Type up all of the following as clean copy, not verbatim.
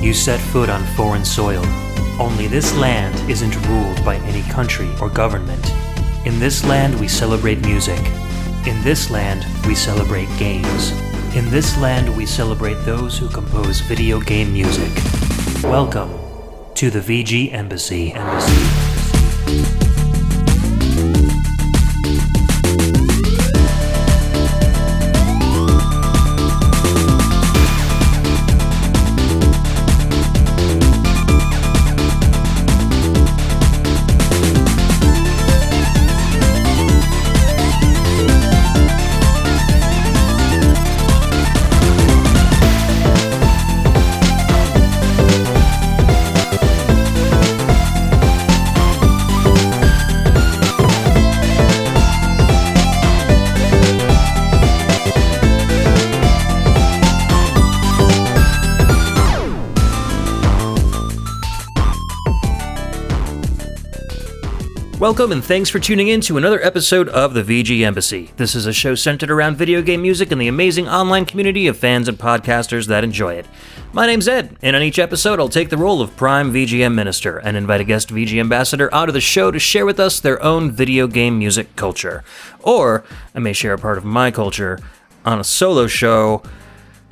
You set foot on foreign soil. Only this land isn't ruled by any country or government. In this land we celebrate music. In this land we celebrate games. In this land we celebrate those who compose video game music. Welcome to the VGMbassy. Welcome and thanks for tuning in to another episode of the VGMbassy. This is a show centered around video game music and the amazing online community of fans and podcasters that enjoy it. My name's Ed, and on each episode I'll take the role of Prime VGM Minister and invite a guest VG Ambassador onto the show to share with us their own video game music culture. Or I may share a part of my culture on a solo show.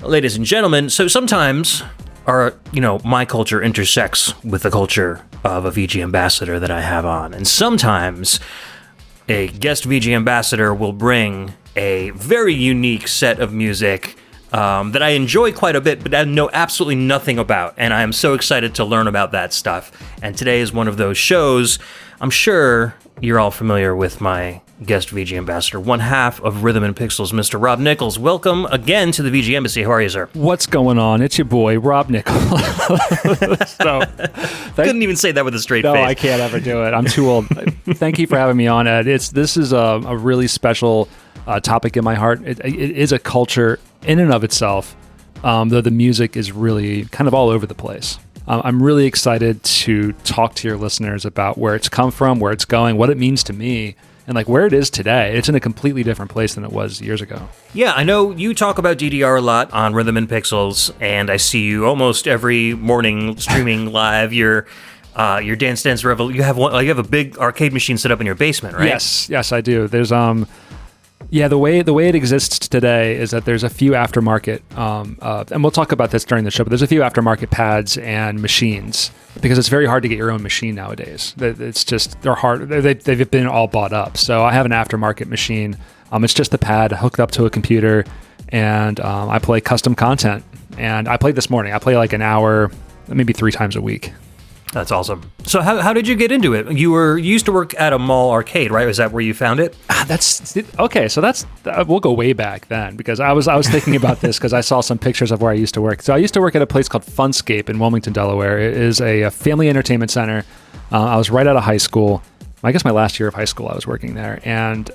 Ladies and gentlemen, so sometimes my culture intersects with the culture of a VG Ambassador that I have on. And sometimes a guest VG Ambassador will bring a very unique set of music that I enjoy quite a bit, but I know absolutely nothing about. And I am so excited to learn about that stuff. And today is one of those shows. I'm sure you're all familiar with my guest VG Ambassador, one half of Rhythm and Pixels, Mr. Rob Nichols. Welcome again to the VGMbassy. How are you, sir? What's going on? It's your boy, Rob Nichols. Couldn't even say that with a straight face. No, I can't ever do it. I'm too old. Thank you for having me on, Ed. This is a really special topic in my heart. It is a culture in and of itself, though the music is really kind of all over the place. I'm really excited to talk to your listeners about where it's come from, where it's going, what it means to me, and like where it is today. It's in a completely different place than it was years ago. Yeah, I know you talk about DDR a lot on Rhythm and Pixels, and I see you almost every morning streaming live your Dance Dance Revolution. You have a big arcade machine set up in your basement, right? Yes, I do. There's the way it exists today is that there's a few aftermarket, and we'll talk about this during the show, but there's a few aftermarket pads and machines because it's very hard to get your own machine nowadays. It's just, they're hard. They've been all bought up. So I have an aftermarket machine. It's just the pad hooked up to a computer, and I play custom content. And I played this morning. I play like an hour, maybe 3 times a week. That's awesome. So how did you get into it? You used to work at a mall arcade, right? Was that where you found it? That's okay. So we'll go way back then because I was thinking about this because I saw some pictures of where I used to work. So I used to work at a place called Funscape in Wilmington, Delaware. It is a family entertainment center. I was right out of high school. I guess my last year of high school I was working there. And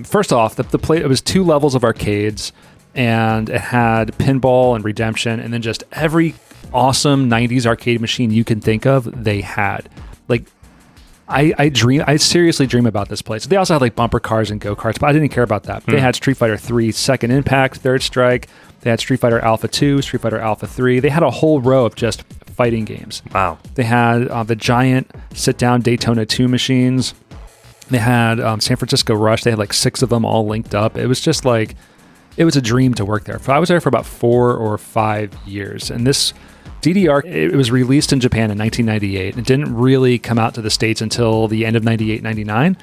first off, the place, it was 2 levels of arcades, and it had pinball and redemption, and then just every awesome 90s arcade machine you can think of, they had. Like, I seriously dream about this place. They also had like bumper cars and go-karts, but I didn't care about that. They had Street Fighter 3 Second Impact, Third Strike. They had Street Fighter Alpha 2, Street Fighter Alpha 3. They had a whole row of just fighting games. Wow. They had the giant sit-down Daytona 2 machines. They had San Francisco Rush. They had like 6 of them all linked up. It was just like, it was a dream to work there. I was there for about 4 or 5 years. And this DDR, it was released in Japan in 1998. It didn't really come out to the States until the end of 98, 99.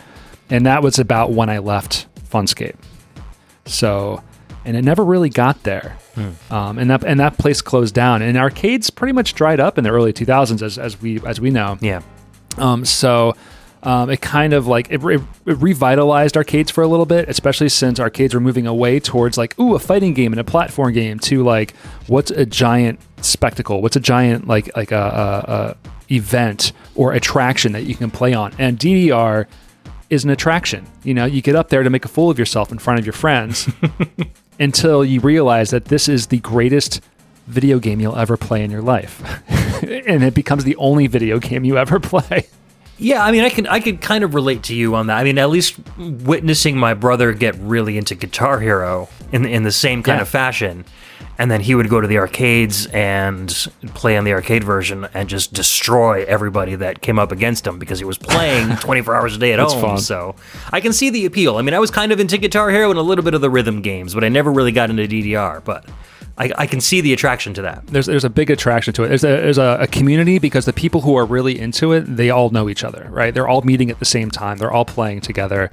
And that was about when I left Funscape. So, and it never really got there. And that place closed down. And arcades pretty much dried up in the early 2000s as we know. Yeah. It kind of like it revitalized arcades for a little bit, especially since arcades were moving away towards like, a fighting game and a platform game, to like, what's a giant spectacle? What's a giant like a event or attraction that you can play on? And DDR is an attraction. You get up there to make a fool of yourself in front of your friends until you realize that this is the greatest video game you'll ever play in your life, and it becomes the only video game you ever play. Yeah, I mean, I could kind of relate to you on that. I mean, at least witnessing my brother get really into Guitar Hero in the same kind of fashion, and then he would go to the arcades and play on the arcade version and just destroy everybody that came up against him because he was playing 24 hours a day at home. Fun. So I can see the appeal. I mean, I was kind of into Guitar Hero and a little bit of the rhythm games, but I never really got into DDR. But I can see the attraction to that. There's a big attraction to it. There's a community because the people who are really into it, they all know each other, right? They're all meeting at the same time. They're all playing together.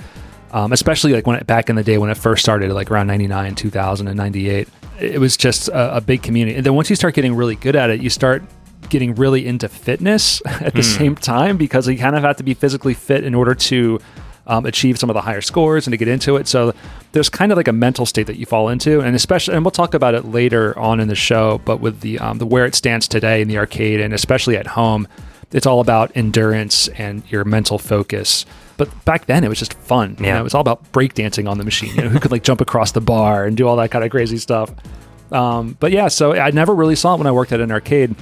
Especially like back in the day when it first started, like around 99, 2000, and 98. It was just a big community. And then once you start getting really good at it, you start getting really into fitness at the same time, because you kind of have to be physically fit in order to achieve some of the higher scores and to get into it. So there's kind of like a mental state that you fall into, and especially, and we'll talk about it later on in the show, but with the where it stands today in the arcade and especially at home, it's all about endurance and your mental focus. But back then it was just fun. Yeah. It was all about breakdancing on the machine, who could like jump across the bar and do all that kind of crazy stuff. But yeah, so I never really saw it when I worked at an arcade.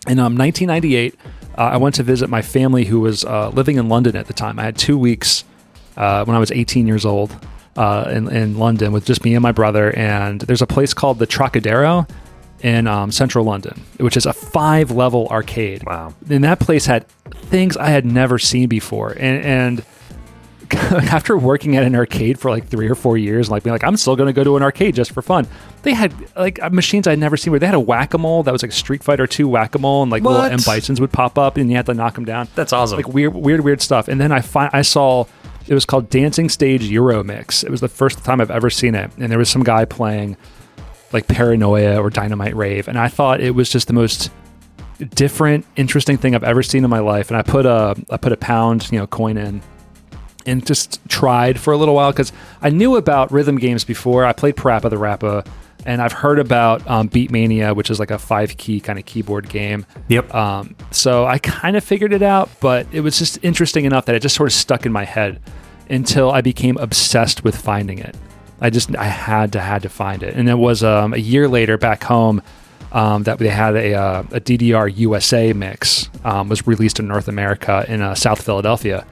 In 1998, I went to visit my family who was living in London at the time. I had 2 weeks when I was 18 years old in London with just me and my brother. And there's a place called the Trocadero in central London, which is a 5-level arcade. Wow. And that place had things I had never seen before. And after working at an arcade for like 3 or 4 years, like being like, I'm still going to go to an arcade just for fun. They had like machines I'd never seen where they had a whack-a-mole that was like a Street Fighter 2 whack-a-mole, and like little M Bisons would pop up and you had to knock them down. That's awesome. Like weird stuff. And then I saw, it was called Dancing Stage Euromix. It was the first time I've ever seen it. And there was some guy playing like Paranoia or Dynamite Rave. And I thought it was just the most different, interesting thing I've ever seen in my life. And I put a pound, coin in and just tried for a little while because I knew about rhythm games before. I played Parappa the Rappa, and I've heard about Beatmania, which is like a 5-key kind of keyboard game. Yep. So I kind of figured it out, but it was just interesting enough that it just sort of stuck in my head until I became obsessed with finding it. I had to find it. And it was a year later back home that they had a DDR USA mix was released in North America in South Philadelphia.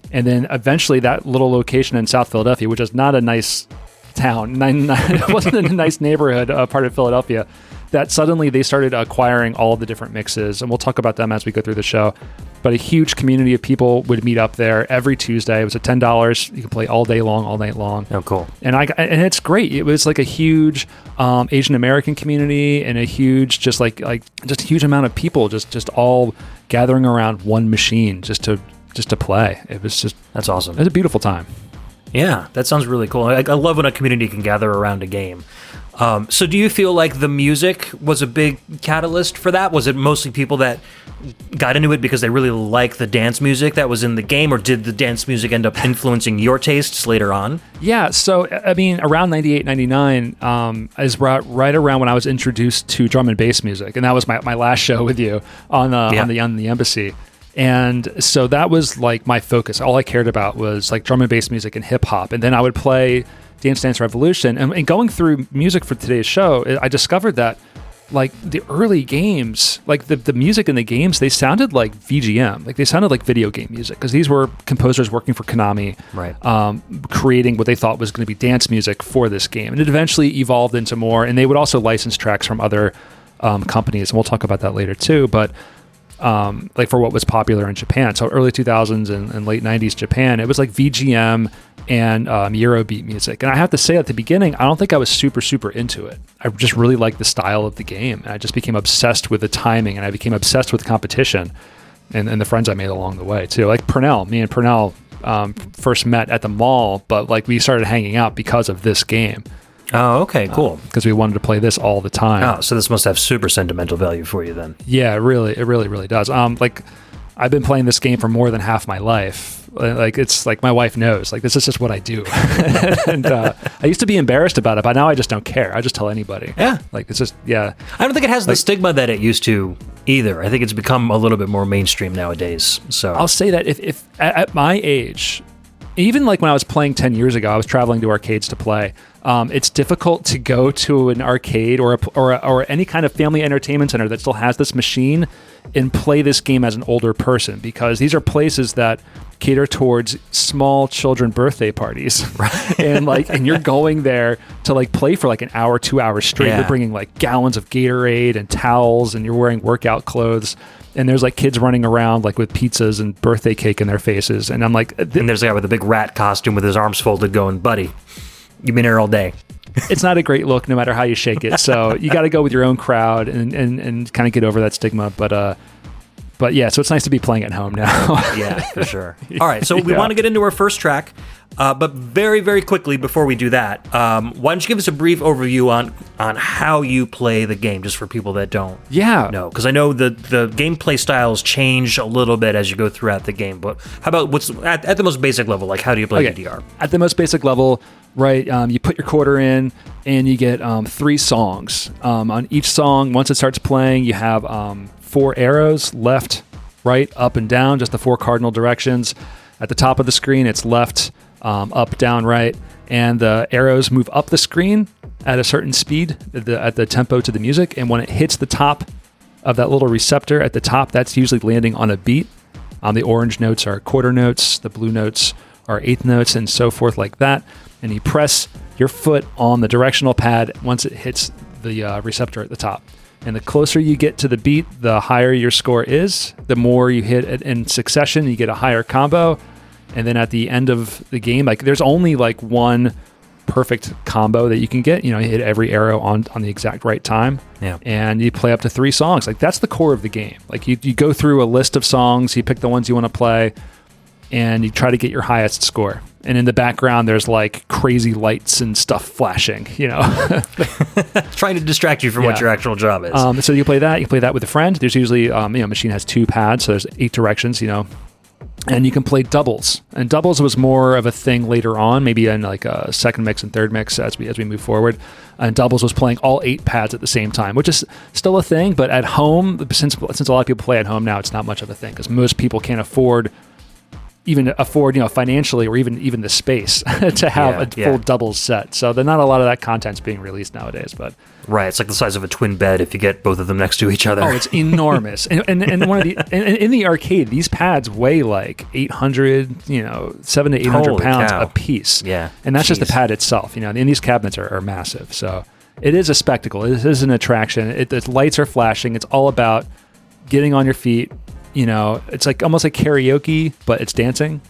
And then eventually that little location in South Philadelphia, which is not a nice town, it wasn't a nice neighborhood part of Philadelphia, that suddenly they started acquiring all the different mixes. And we'll talk about them as we go through the show. But a huge community of people would meet up there every Tuesday. It was at $10. You could play all day long, all night long. Oh, cool. And it's great. It was like a huge Asian American community and a huge, just a huge amount of people just all gathering around one machine just to play. That's awesome. It was a beautiful time. Yeah, that sounds really cool. I love when a community can gather around a game. So do you feel like the music was a big catalyst for that? Was it mostly people that got into it because they really like the dance music that was in the game, or did the dance music end up influencing your tastes later on? Yeah, so I mean, around 98, 99 is right around when I was introduced to drum and bass music, and that was my last show with you on the Embassy. And so that was like my focus. All I cared about was like drum and bass music and hip hop. And then I would play Dance Dance Revolution. And going through music for today's show, I discovered that like the early games, like the music in the games, they sounded like VGM. Like they sounded like video game music because these were composers working for Konami, right? Creating what they thought was going to be dance music for this game. And it eventually evolved into more. And they would also license tracks from other companies. And we'll talk about that later too. But like for what was popular in Japan. So early 2000s and late 90s Japan, it was like VGM and Eurobeat music. And I have to say at the beginning, I don't think I was super into it. I just really liked the style of the game. And I just became obsessed with the timing, and I became obsessed with competition and the friends I made along the way too. Like Purnell, me and Purnell first met at the mall, but like we started hanging out because of this game. Oh, okay, cool. Because we wanted to play this all the time. Oh, so this must have super sentimental value for you then. Yeah, it really does. Like I've been playing this game for more than half my life. Like it's like my wife knows. Like this is just what I do. And I used to be embarrassed about it, but now I just don't care. I just tell anybody. Yeah. Like it's just I don't think it has the stigma that it used to either. I think it's become a little bit more mainstream nowadays. So I'll say that if at my age, even like when I was playing 10 years ago, I was traveling to arcades to play. It's difficult to go to an arcade or any kind of family entertainment center that still has this machine and play this game as an older person, because these are places that cater towards small children birthday parties. Right. and you're going there to like play for like an hour, 2 hours straight. You're bringing like gallons of Gatorade and towels, and you're wearing workout clothes. And there's like kids running around like with pizzas and birthday cake in their faces. And I'm like, and there's a guy with a big rat costume with his arms folded going, buddy, you've been here all day. It's not a great look no matter how you shake it. So you got to go with your own crowd and kind of get over that stigma. But yeah, so it's nice to be playing at home now. Yeah, for sure. All right, so we want to get into our first track, but very, very quickly before we do that, why don't you give us a brief overview on how you play the game, just for people that don't know? Because I know the gameplay styles change a little bit as you go throughout the game, but how about what's at the most basic level, like how do you play DDR? At the most basic level, right, you put your quarter in and you get 3 songs. On each song, once it starts playing, you have 4 arrows, left, right, up, and down, just the 4 cardinal directions. At the top of the screen, it's left, up, down, right, and the arrows move up the screen at a certain speed, at the tempo to the music, and when it hits the top of that little receptor at the top, that's usually landing on a beat. The orange notes are quarter notes, the blue notes are eighth notes, and so forth like that, and you press your foot on the directional pad once it hits the receptor at the top. And the closer you get to the beat, the higher your score is. The more you hit it in succession, you get a higher combo. And then at the end of the game, like there's only like one perfect combo that you can get. You know, you hit every arrow on the exact right time. Yeah. And you play up to 3 songs. Like that's the core of the game. Like you go through a list of songs, you pick the ones you want to play, and you try to get your highest score. And in the background, there's like crazy lights and stuff flashing, you know. Trying to distract you from what your actual job is. So you play that with a friend. There's usually, machine has 2 pads, so there's 8 directions, you know. And you can play doubles. And doubles was more of a thing later on, maybe in like a second mix and third mix as we move forward. And doubles was playing all 8 pads at the same time, which is still a thing. But at home, since a lot of people play at home now, it's not much of a thing because most people can't afford, financially or even the space to have a full doubles set. So there's not a lot of that content's being released nowadays, but right, it's like the size of a twin bed if you get both of them next to each other. Oh, it's enormous. and in the arcade, these pads weigh like 800, 700 to 800 pounds a piece. Yeah. And that's just the pad itself, and these cabinets are massive. So it is a spectacle. It is an attraction. The lights are flashing. It's all about getting on your feet. It's like almost like karaoke, but it's dancing,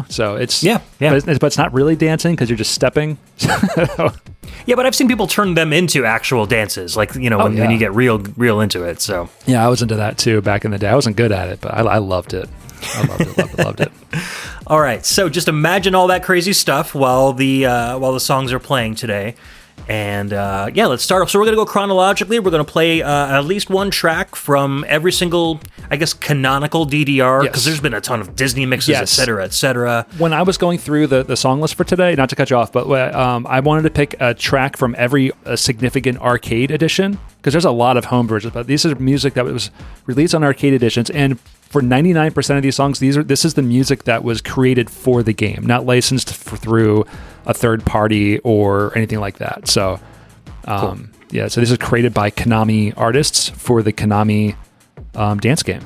so it's, but it's not really dancing because you're just stepping. Yeah, but I've seen people turn them into actual dances, like, when you get real into it, so. Yeah, I was into that too back in the day. I wasn't good at it, but I loved it. Loved it. All right, so just imagine all that crazy stuff while the songs are playing today. And let's start off. So we're going to go chronologically. We're going to play at least one track from every single, I guess, canonical DDR, because there's been a ton of Disney mixes, et cetera, et cetera. When I was going through the song list for today, not to cut you off, but I wanted to pick a track from every significant arcade edition, because there's a lot of home versions, but this is music that was released on arcade editions, and for 99% of these songs, this is the music that was created for the game, not licensed through a third party or anything like that. So, cool. So this is created by Konami artists for the Konami dance game.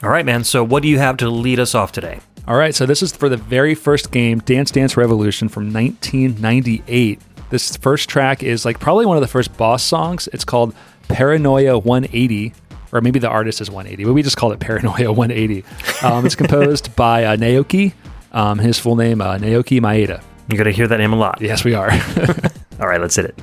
All right, man. So what do you have to lead us off today? All right. So this is for the very first game, Dance Dance Revolution from 1998. This first track is like probably one of the first boss songs. It's called Paranoia 180. Or maybe the artist is 180, but we just call it Paranoia 180. It's composed by Naoki. His full name, Naoki Maeda. You're going to hear that name a lot. Yes, we are. All right, let's hit it.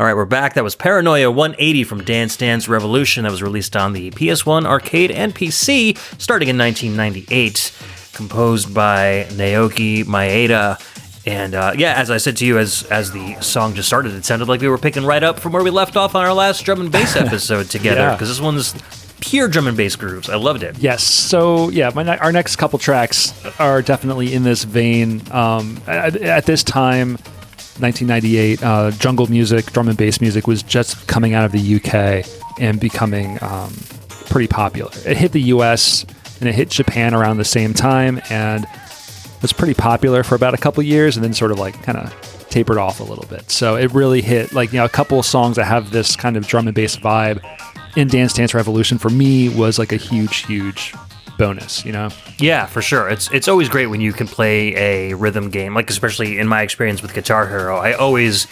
All right, we're back. That was Paranoia 180 from Dance Dance Revolution. That was released on the PS1, arcade, and PC starting in 1998. Composed by Naoki Maeda. And as I said to you as the song just started, it sounded like we were picking right up from where we left off on our last drum and bass episode together, because this one's pure drum and bass grooves. I loved it. Yes. So, our next couple tracks are definitely in this vein. At this time, 1998, jungle music, drum and bass music was just coming out of the UK and becoming pretty popular. It hit the US and it hit Japan around the same time, and was pretty popular for about a couple years, and then sort of like kind of tapered off a little bit. So it really hit a couple of songs that have this kind of drum and bass vibe in Dance Dance Revolution for me was like a huge bonus, Yeah, for sure. It's always great when you can play a rhythm game, like especially in my experience with Guitar Hero. I always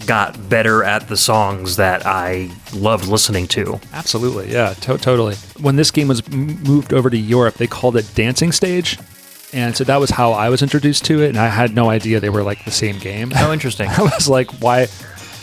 got better at the songs that I loved listening to. Absolutely, yeah, totally. When this game was moved over to Europe, they called it Dancing Stage. And so that was how I was introduced to it, and I had no idea they were like the same game. Oh, interesting. I was like, why?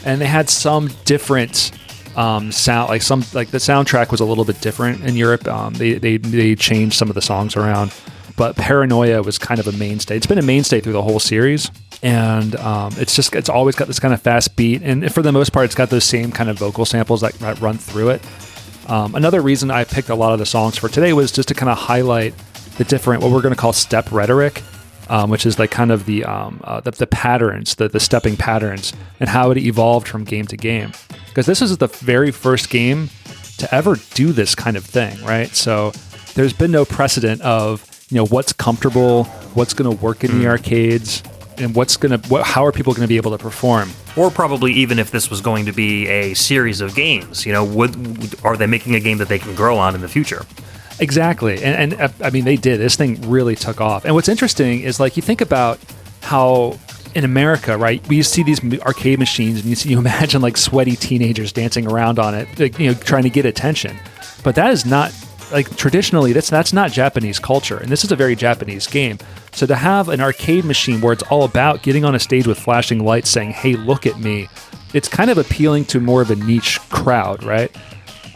And they had some different sound, like the soundtrack was a little bit different in Europe. They changed some of the songs around, but Paranoia was kind of a mainstay. It's been a mainstay through the whole series, and it's always got this kind of fast beat, and for the most part, it's got those same kind of vocal samples that run through it. Another reason I picked a lot of the songs for today was just to kind of highlight the different, what we're going to call step rhetoric, which is like kind of the patterns, the stepping patterns, and how it evolved from game to game. Because this is the very first game to ever do this kind of thing, right? So there's been no precedent of what's comfortable, what's going to work in the arcades, and how are people going to be able to perform. Or probably even if this was going to be a series of games, are they making a game that they can grow on in the future? Exactly. And I mean, they did. This thing really took off. And what's interesting is you think about how in America, right, we see these arcade machines and you imagine sweaty teenagers dancing around on it, trying to get attention. But that is not, traditionally, that's not Japanese culture. And this is a very Japanese game. So to have an arcade machine where it's all about getting on a stage with flashing lights saying, hey, look at me, it's kind of appealing to more of a niche crowd, right?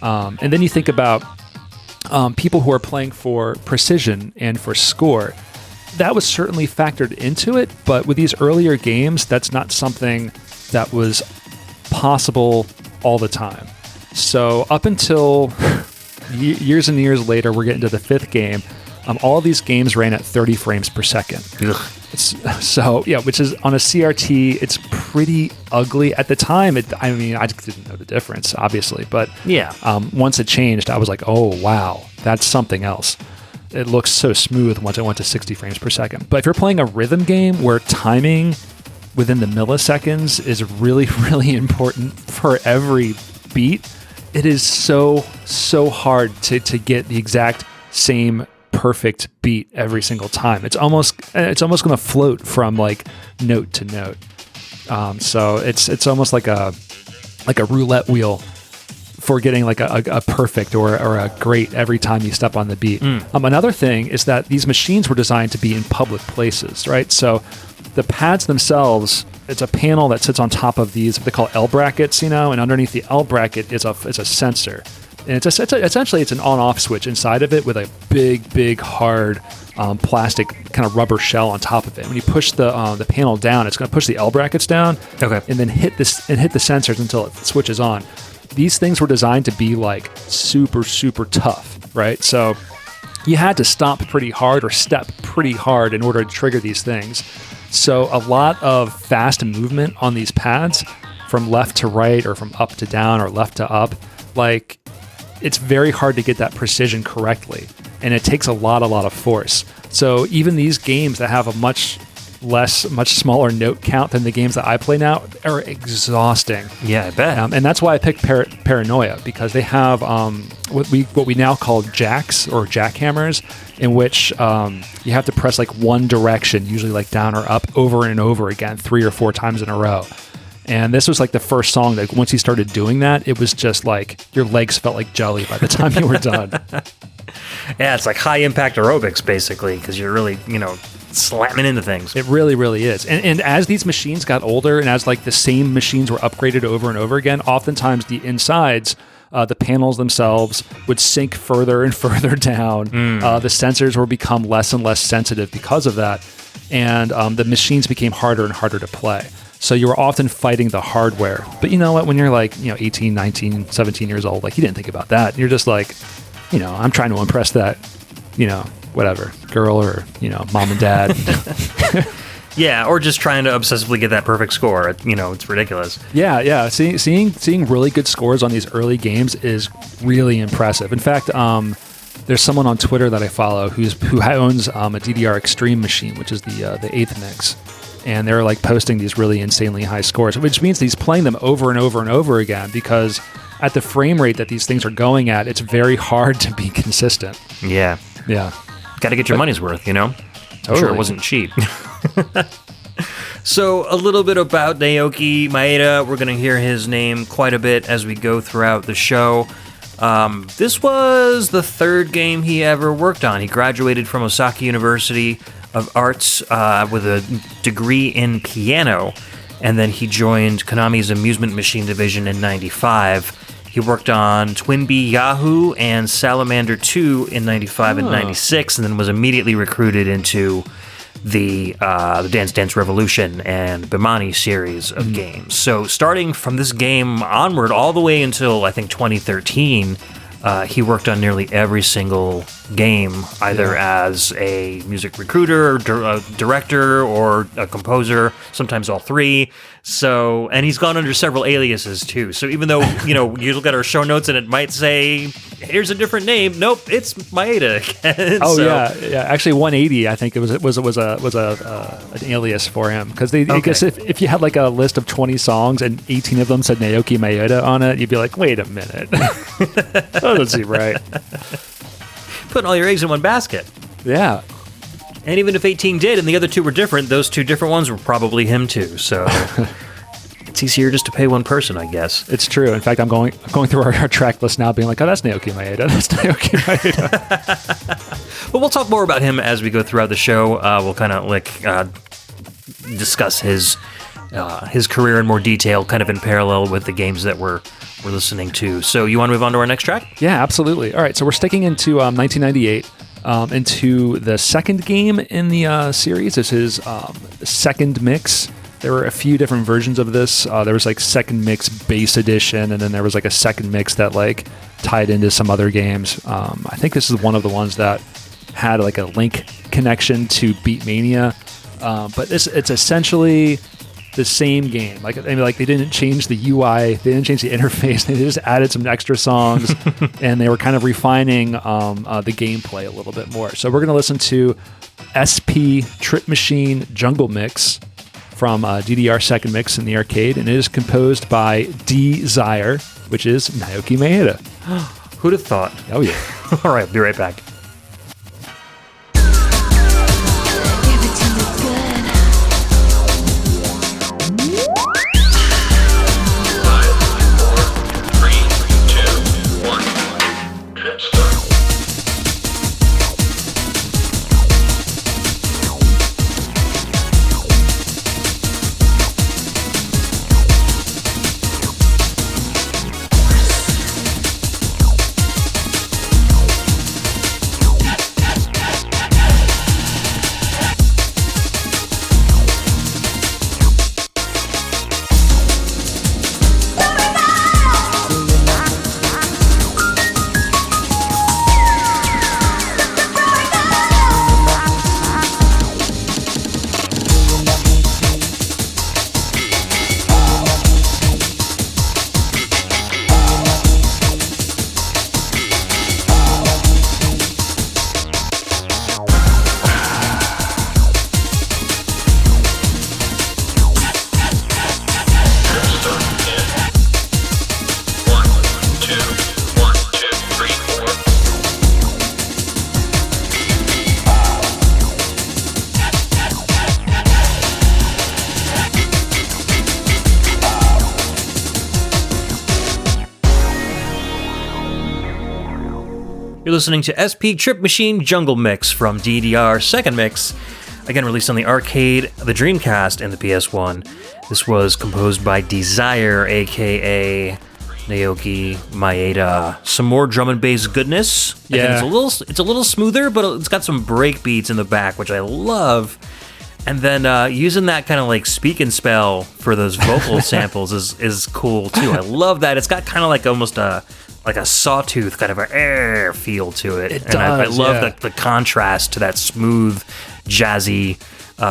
And then you think about people who are playing for precision and for score. That was certainly factored into it, but with these earlier games, that's not something that was possible all the time. So up until years and years later, we're getting to the fifth game, all of these games ran at 30 frames per second. Which is on a CRT, it's pretty ugly. At the time, I just didn't know the difference, obviously. But once it changed, I was like, oh, wow, that's something else. It looks so smooth once it went to 60 frames per second. But if you're playing a rhythm game where timing within the milliseconds is really, really important for every beat, it is so hard to get the exact same perfect beat every single time. It's almost going to float from note to note. So it's almost like a roulette wheel for getting a perfect or a great every time you step on the beat. Another thing is that these machines were designed to be in public places, right? So the pads themselves, it's a panel that sits on top of these, what they call L brackets, and underneath the L bracket is a sensor. And essentially it's an on-off switch inside of it with a big, hard plastic kind of rubber shell on top of it. When you push the panel down, it's going to push the L brackets down, and then hit the sensors until it switches on. These things were designed to be super tough, right? So you had to stomp pretty hard or step pretty hard in order to trigger these things. So a lot of fast movement on these pads from left to right or from up to down or left to up, it's very hard to get that precision correctly, and it takes a lot of force. So even these games that have a much smaller note count than the games that I play now are exhausting. Yeah, I bet. And that's why I picked Paranoia, because they have what we now call jacks or jackhammers, in which you have to press one direction, usually down or up, over and over again, 3 or 4 times in a row. And this was like the first song that once he started doing that, it was just like your legs felt like jelly by the time you were done. Yeah, it's like high impact aerobics basically, because you're really, slamming into things. It really, really is. And as these machines got older and as like the same machines were upgraded over and over again, oftentimes the insides, the panels themselves would sink further and further down. The sensors will become less and less sensitive because of that. And the machines became harder and harder to play. So you were often fighting the hardware. But you know what? When you're like, 18, 19, 17 years old, like you didn't think about that. You're just like, I'm trying to impress that, whatever, girl or, mom and dad. Yeah, or just trying to obsessively get that perfect score. It's ridiculous. Yeah. Seeing really good scores on these early games is really impressive. In fact, there's someone on Twitter that I follow who owns a DDR Extreme machine, which is the 8th mix. And they're like posting these really insanely high scores, which means he's playing them over and over and over again because at the frame rate that these things are going at, it's very hard to be consistent. Yeah. Got to get your money's worth, I'm sure it wasn't cheap. So a little bit about Naoki Maeda. We're going to hear his name quite a bit as we go throughout the show. This was the third game he ever worked on. He graduated from Osaka University of Arts with a degree in piano, and then he joined Konami's amusement machine division in '95. He worked on Twinbee Yahoo and Salamander 2 in '95 and '96, and then was immediately recruited into the Dance Dance Revolution and Bimani series of games. So starting from this game onward all the way until I think 2013, he worked on nearly every single game, either as a music recruiter, or director, or a composer, sometimes all three. So, and he's gone under several aliases too. So even though, you look at our show notes and it might say, here's a different name. Nope, it's Maeda again. Yeah. Actually, 180, I think it was an alias for him. Because I guess if you had like a list of 20 songs and 18 of them said Naoki Maeda on it, you'd be like, wait a minute. That doesn't seem right. Putting all your eggs in one basket. Yeah. And even if 18 did and the other two were different, those two different ones were probably him too. So it's easier just to pay one person, I guess. It's true. In fact, I'm going through our track list now being like, oh, that's Naoki Maeda. That's Naoki Maeda. But we'll talk more about him as we go throughout the show. We'll kind of discuss his career in more detail, kind of in parallel with the games that we're listening to. So you want to move on to our next track? Yeah, absolutely. All right, so we're sticking into 1998, into the second game in the series. This is second mix. There were a few different versions of this. There was like second mix base edition, and then there was like a second mix that like tied into some other games. I think this is one of the ones that had like a link connection to Beatmania, but it's essentially the same game. Like they didn't change the UI, they didn't change the interface, they just added some extra songs, and they were kind of refining the gameplay a little bit more. So we're going to listen to SP Trip Machine Jungle Mix from DDR Second Mix in the arcade, and it is composed by DE-SIRE, which is Naoki Maeda. Who'd have thought? Oh yeah. All right, be right back. You're listening to SP Trip Machine Jungle Mix from DDR Second Mix, again released on the arcade, the Dreamcast, and the PS1. This was composed by DE-SIRE, aka Naoki, Maeda. Some more drum and bass goodness. Yeah. It's a little smoother, but it's got some break beats in the back, which I love. And then using that kind of like speak and spell for those vocal samples is cool too. I love that. It's got kind of like almost a sawtooth kind of a air feel to it. It and does, I love the contrast to that smooth, jazzy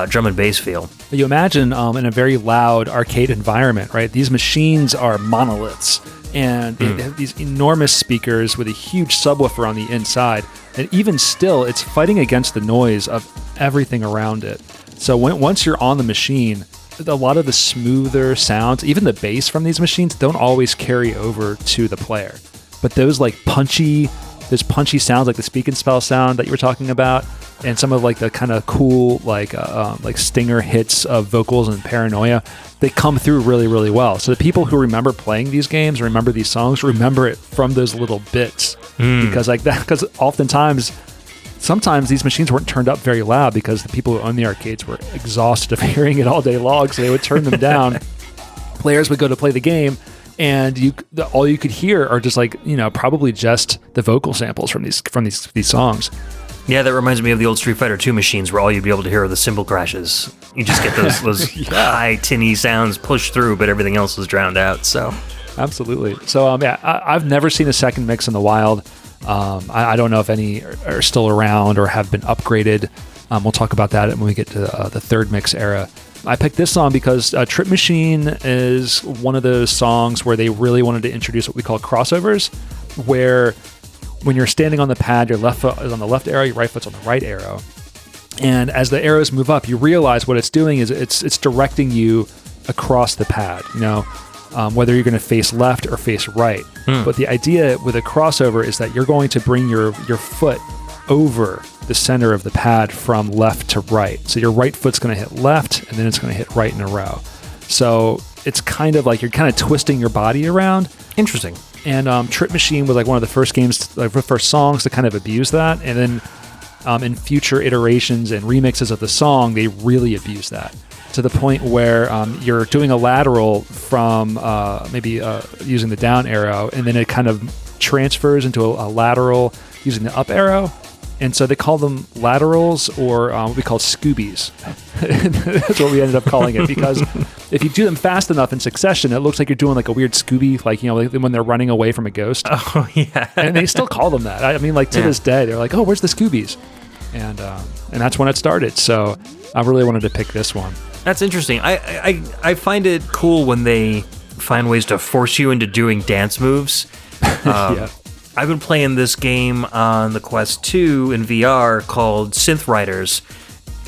drum and bass feel. You imagine in a very loud arcade environment, right? These machines are monoliths, and they have these enormous speakers with a huge subwoofer on the inside. And even still, it's fighting against the noise of everything around it. So once you're on the machine, a lot of the smoother sounds, even the bass from these machines, don't always carry over to the player. But those punchy sounds, like the speak and spell sound that you were talking about, and some of like the kind of cool like stinger hits of vocals and Paranoia, they come through really, really well. So the people who remember playing these games, remember these songs, remember it from those little bits because oftentimes. Sometimes these machines weren't turned up very loud because the people who owned the arcades were exhausted of hearing it all day long, so they would turn them down. Players would go to play the game, and all you could hear are just probably just the vocal samples from these songs. Yeah, that reminds me of the old Street Fighter 2 machines where all you'd be able to hear are the cymbal crashes. You just get those high tinny sounds pushed through, but everything else is drowned out. So absolutely. So I've never seen a second mix in the wild. I don't know if any are still around or have been upgraded. We'll talk about that when we get to the third mix era. I picked this song because Trip Machine is one of those songs where they really wanted to introduce what we call crossovers, where when you're standing on the pad, your left foot is on the left arrow, your right foot's on the right arrow. And as the arrows move up, you realize what it's doing is it's directing you across the pad, whether you're going to face left or face right. But the idea with a crossover is that you're going to bring your foot over the center of the pad from left to right. So your right foot's going to hit left, and then it's going to hit right in a row. So it's kind of like you're kind of twisting your body around. interesting. And Trip Machine was one of the first games, the first songs to kind of abuse that. And then in future iterations and remixes of the song, they really abuse that, to the point where you're doing a lateral from maybe using the down arrow, and then it kind of transfers into a lateral using the up arrow. And so they call them laterals, or what we call Scoobies. That's what we ended up calling it, because if you do them fast enough in succession, it looks like you're doing a weird Scooby, like when they're running away from a ghost. Oh, yeah. And they still call them that. I mean, to this day, they're like, oh, where's the Scoobies? And that's when it started. So I really wanted to pick this one. That's interesting. I find it cool when they find ways to force you into doing dance moves. Yeah. I've been playing this game on the Quest 2 in VR called Synth Riders.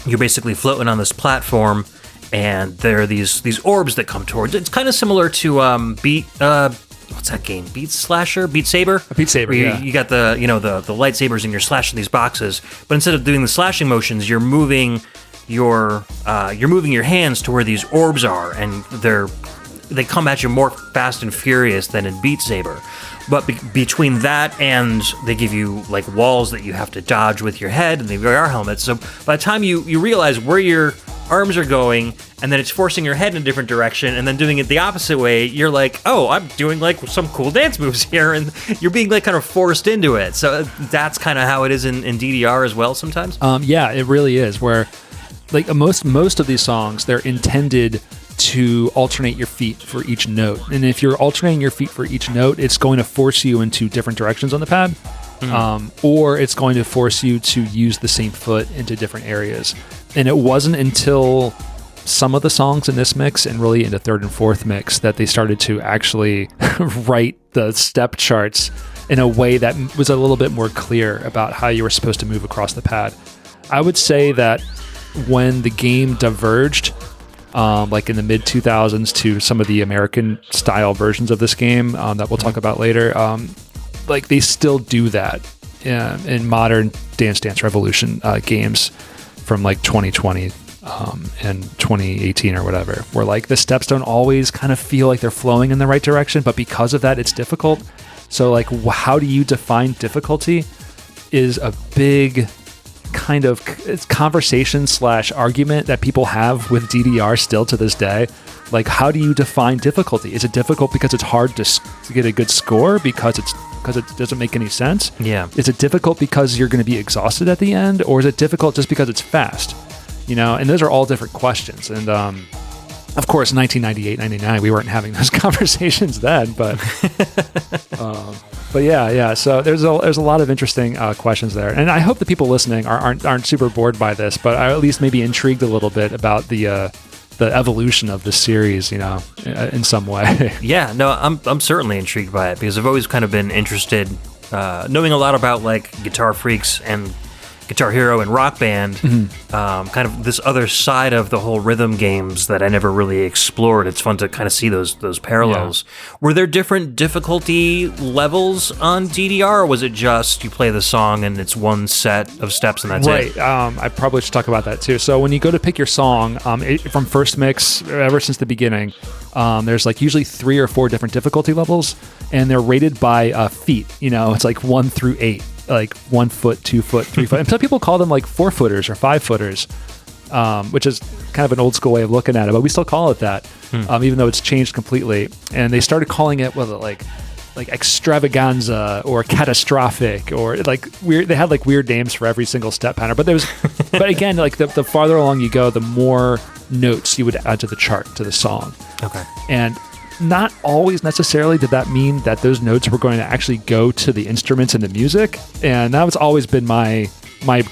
You're basically floating on this platform, and there are these orbs that come towards. It's kind of similar to what's that game? Beat Saber? Beat Saber, yeah. You got the lightsabers and you're slashing these boxes, but instead of doing the slashing motions, you're moving your hands to where these orbs are, and they come at you more fast and furious than in Beat Saber. But between that and they give you walls that you have to dodge with your head and the VR helmet. So by the time you realize where your arms are going, and then it's forcing your head in a different direction, and then doing it the opposite way, you're like, oh, I'm doing some cool dance moves here, and you're being kind of forced into it. So that's kind of how it is in DDR as well sometimes. Yeah, it really is. Where most of these songs, they're intended to alternate your feet for each note. And if you're alternating your feet for each note, it's going to force you into different directions on the pad, or it's going to force you to use the same foot into different areas. And it wasn't until some of the songs in this mix, and really into third and fourth mix, that they started to actually write the step charts in a way that was a little bit more clear about how you were supposed to move across the pad. I would say that when the game diverged, in the mid-2000s, to some of the American-style versions of this game that we'll talk about later, they still do that in modern Dance Dance Revolution games from 2020 and 2018 or whatever, where the steps don't always kind of feel like they're flowing in the right direction, but because of that, it's difficult. So how do you define difficulty? is a big kind of conversation / argument that people have with DDR still to this day. Like, how do you define difficulty? Is it difficult because it's hard to get a good score because it doesn't make any sense? Yeah. Is it difficult because you're going to be exhausted at the end, or is it difficult just because it's fast? You know, and those are all different questions. And of course, 1998, 99, we weren't having those conversations then, but yeah. So there's a lot of interesting questions there, and I hope the people listening aren't super bored by this, but I at least maybe intrigued a little bit about the evolution of the series, you know, in some way. Yeah, no, I'm certainly intrigued by it because I've always kind of been interested, knowing a lot about like Guitar Freaks and Guitar Hero and Rock Band, kind of this other side of the whole rhythm games that I never really explored. It's fun to kind of see those parallels. Yeah. Were there different difficulty levels on DDR, or was it just you play the song and it's one set of steps and that's it? Right. I probably should talk about that too. So when you go to pick your song, from first mix, ever since the beginning, there's like usually 3 or 4 different difficulty levels, and they're rated by feet. You know, it's like 1 through 8. Like 1 foot, 2 foot, 3 foot. And some people call them like 4-footers or 5-footers, which is kind of an old school way of looking at it, but we still call it that, even though it's changed completely. And they started calling it, like extravaganza or catastrophic, or like weird. They had like weird names for every single step pattern. But but again, like the farther along you go, the more notes you would add to the chart, to the song. Okay. And not always necessarily did that mean that those notes were going to actually go to the instruments and the music, and that was always been my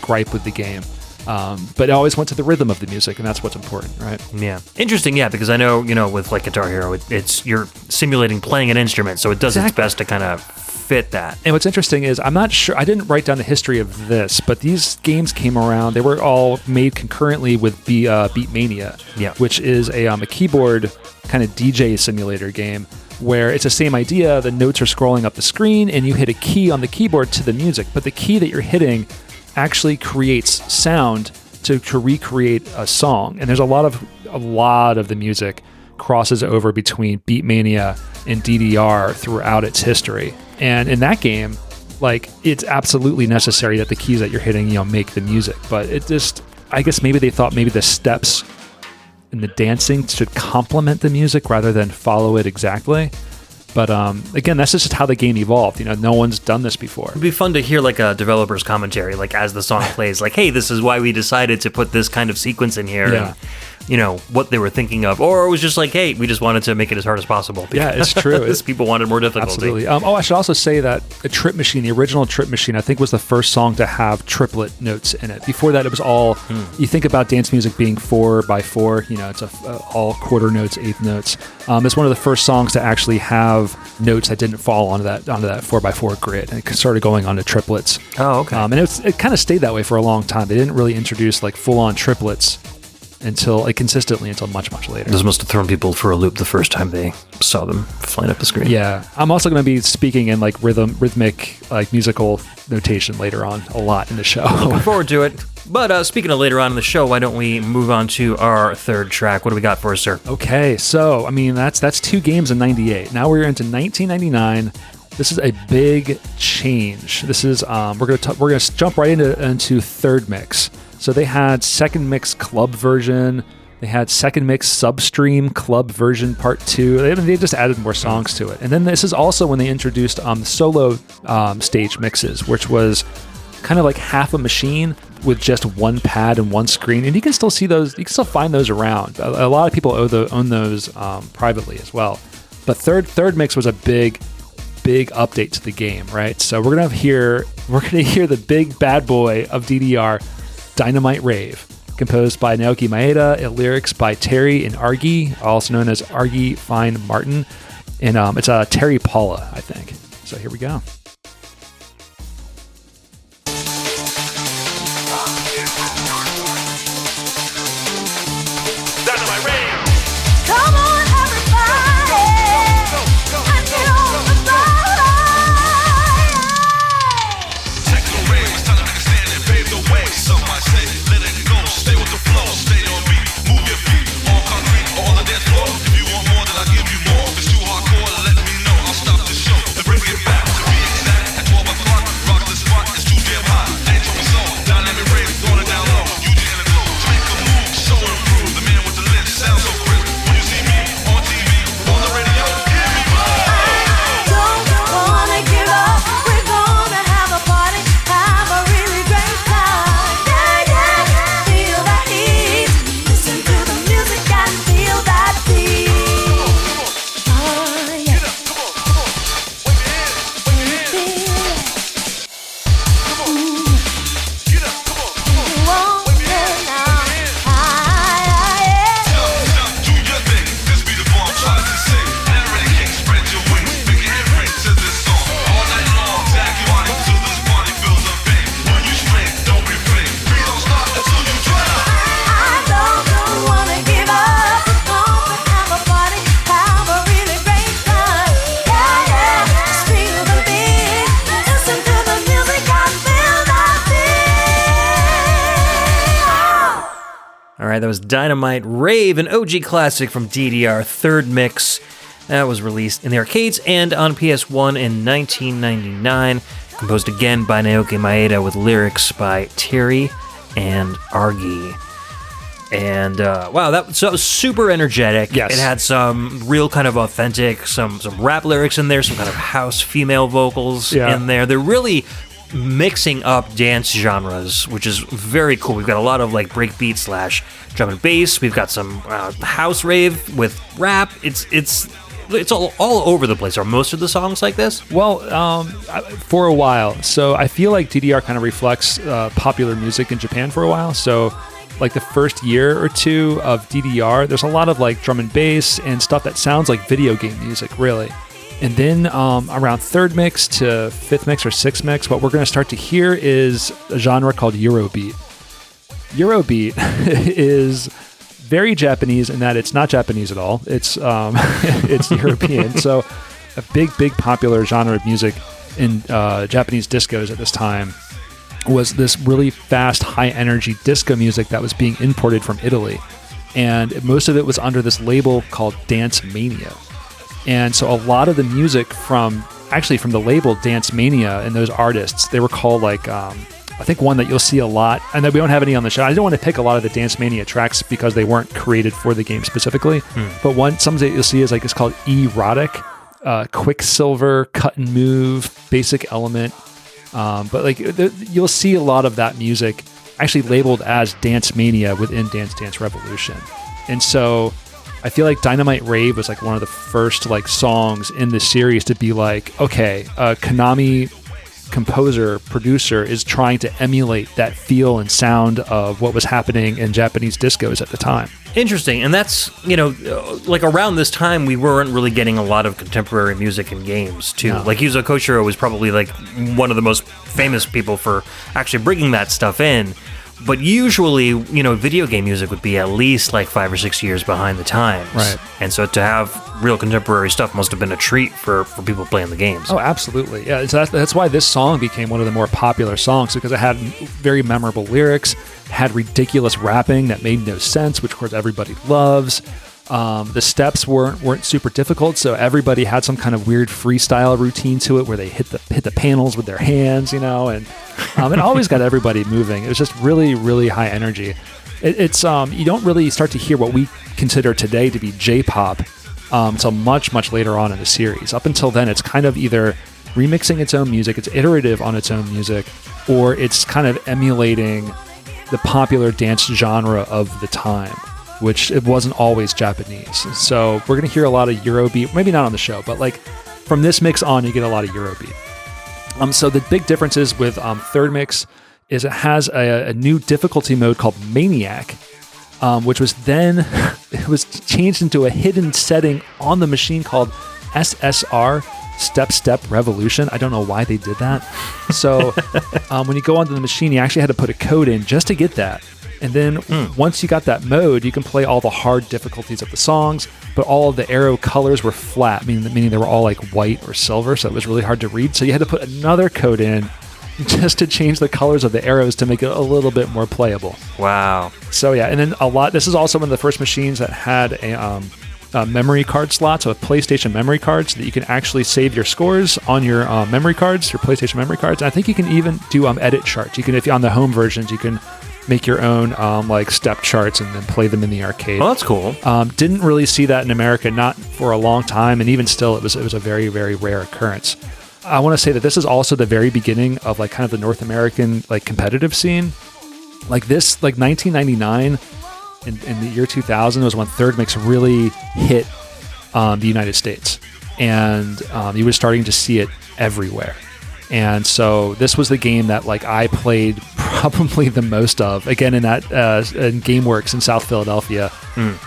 gripe with the game. But it always went to the rhythm of the music, and that's what's important, right? Yeah. Interesting, yeah, because I know, you know, with like Guitar Hero, it's you're simulating playing an instrument, so it does its best to kind of fit that. And what's interesting is, I'm not sure, I didn't write down the history of this, but these games came around, they were all made concurrently with Beatmania, which is a keyboard kind of DJ simulator game where it's the same idea. The notes are scrolling up the screen and you hit a key on the keyboard to the music, but the key that you're hitting actually creates sound to recreate a song. And there's a lot of the music crosses over between Beatmania and DDR throughout its history. And in that game, like, it's absolutely necessary that the keys that you're hitting, you know, make the music. But it just, I guess maybe they thought maybe the steps and the dancing should complement the music rather than follow it exactly. But again, that's just how the game evolved. You know, no one's done this before. It'd be fun to hear like a developer's commentary, like as the song plays, like, hey, this is why we decided to put this kind of sequence in here. Yeah. And, you know, what they were thinking of. Or it was just like, hey, we just wanted to make it as hard as possible. Yeah, it's true. Because people wanted more difficulty. Absolutely. I should also say that the Trip Machine, the original Trip Machine, I think was the first song to have triplet notes in it. Before that, it was all, you think about dance music being 4x4, you know, it's all quarter notes, eighth notes. It's one of the first songs to actually have notes that didn't fall onto that 4x4 grid, and it started going on to triplets. Oh, okay. And it kind of stayed that way for a long time. They didn't really introduce like full-on triplets until much, much later. This must have thrown people for a loop the first time they saw them flying up the screen. Yeah. I'm also going to be speaking in like rhythmic, like musical notation later on a lot in the show. Looking forward to it. But speaking of later on in the show, why don't we move on to our third track? What do we got for us, sir? Okay. So, I mean, that's 2 games in 98. Now we're into 1999. This is a big change. This is, we're going to jump right into third mix. So they had second mix club version. They had second mix substream club version part 2. They just added more songs to it. And then this is also when they introduced solo stage mixes, which was kind of like half a machine with just one pad and one screen. And you can still see those. You can still find those around. A lot of people own those privately as well. But third mix was a big update to the game, right? So we're gonna hear the big bad boy of DDR, Dynamite Rave, composed by Naoki Maeda, and lyrics by Terry and Argy, also known as Argy Fine Martin, and it's Terry Paula, I think. So here we go. Dynamite Rave. Come on, everybody, and get on the fire. Techno rave, it's time to make a stand and pave the way. Some might say, let it go, stay with the flow, stay on beat, move your feet, all concrete, all the dance floor. If you want more, then I'll give you more. If it's too hardcore, let me know, I'll stop the show and bring it back to being All right, that was Dynamite Rave, an OG classic from DDR, third mix. That was released in the arcades and on PS1 in 1999. Composed again by Naoki Maeda with lyrics by Terry and Argy. And wow, that was super energetic. Yes. It had some real kind of authentic, some rap lyrics in there, some kind of house female vocals in there. They're really mixing up dance genres, which is very cool. We've got a lot of like breakbeat / drum and bass. We've got some house rave with rap. It's all over the place. Are most of the songs like this? Well, for a while. So I feel like DDR kind of reflects popular music in Japan for a while. So like the first year or two of DDR, there's a lot of like drum and bass and stuff that sounds like video game music, really. And then around third mix to fifth mix or sixth mix, what we're going to start to hear is a genre called Eurobeat. Eurobeat is very Japanese in that it's not Japanese at all. It's it's European. So a big popular genre of music in Japanese discos at this time was this really fast, high-energy disco music that was being imported from Italy. And most of it was under this label called Dance Mania. And so a lot of the music from the label Dance Mania and those artists, they were called like, I think one that you'll see a lot, and that we don't have any on the show. I don't want to pick a lot of the Dance Mania tracks because they weren't created for the game specifically. But some that you'll see is like, it's called Erotic, Quicksilver, Cut and Move, Basic Element. But like you'll see a lot of that music actually labeled as Dance Mania within Dance Dance Revolution. And so I feel like Dynamite Rave was like one of the first like songs in the series to be like, okay, Konami composer, producer is trying to emulate that feel and sound of what was happening in Japanese discos at the time. Interesting. And that's, like around this time, we weren't really getting a lot of contemporary music in games, too. No. Like Yuzo Koshiro was probably like one of the most famous people for actually bringing that stuff in. But usually, video game music would be at least like 5 or 6 years behind the times. Right. And so to have real contemporary stuff must have been a treat for people playing the games. Oh, absolutely. Yeah, so that's why this song became one of the more popular songs, because it had very memorable lyrics, had ridiculous rapping that made no sense, which of course everybody loves. The steps weren't super difficult, so everybody had some kind of weird freestyle routine to it where they hit the panels with their hands, and it always got everybody moving. It was just really, really high energy. It's you don't really start to hear what we consider today to be J-pop until much, much later on in the series. Up until then, it's kind of either remixing its own music, it's iterative on its own music, or it's kind of emulating the popular dance genre of the time, which it wasn't always Japanese. So we're going to hear a lot of Eurobeat, maybe not on the show, but like from this mix on, you get a lot of Eurobeat. So the big differences with third mix is it has a new difficulty mode called Maniac, which was then it was changed into a hidden setting on the machine called SSR, Step Revolution. I don't know why they did that. So when you go onto the machine, you actually had to put a code in just to get that. And then once you got that mode, you can play all the hard difficulties of the songs, but all of the arrow colors were flat, meaning they were all like white or silver, so it was really hard to read. So you had to put another code in just to change the colors of the arrows to make it a little bit more playable. Wow. So yeah, and then this is also one of the first machines that had a memory card slot, so a PlayStation memory card, so that you can actually save your scores on your memory cards, your PlayStation memory cards. And I think you can even do edit charts. You can, if you're on the home versions, you can make your own like step charts and then play them in the arcade. Oh, that's cool. Didn't really see that in America, not for a long time, and even still, it was a very, very rare occurrence. I want to say that this is also the very beginning of like kind of the North American like competitive scene. Like this, like 1999 in the year 2000 was when third mix really hit the United States, and you were starting to see it everywhere. And so this was the game that like I played probably the most of, again in that in GameWorks in South Philadelphia.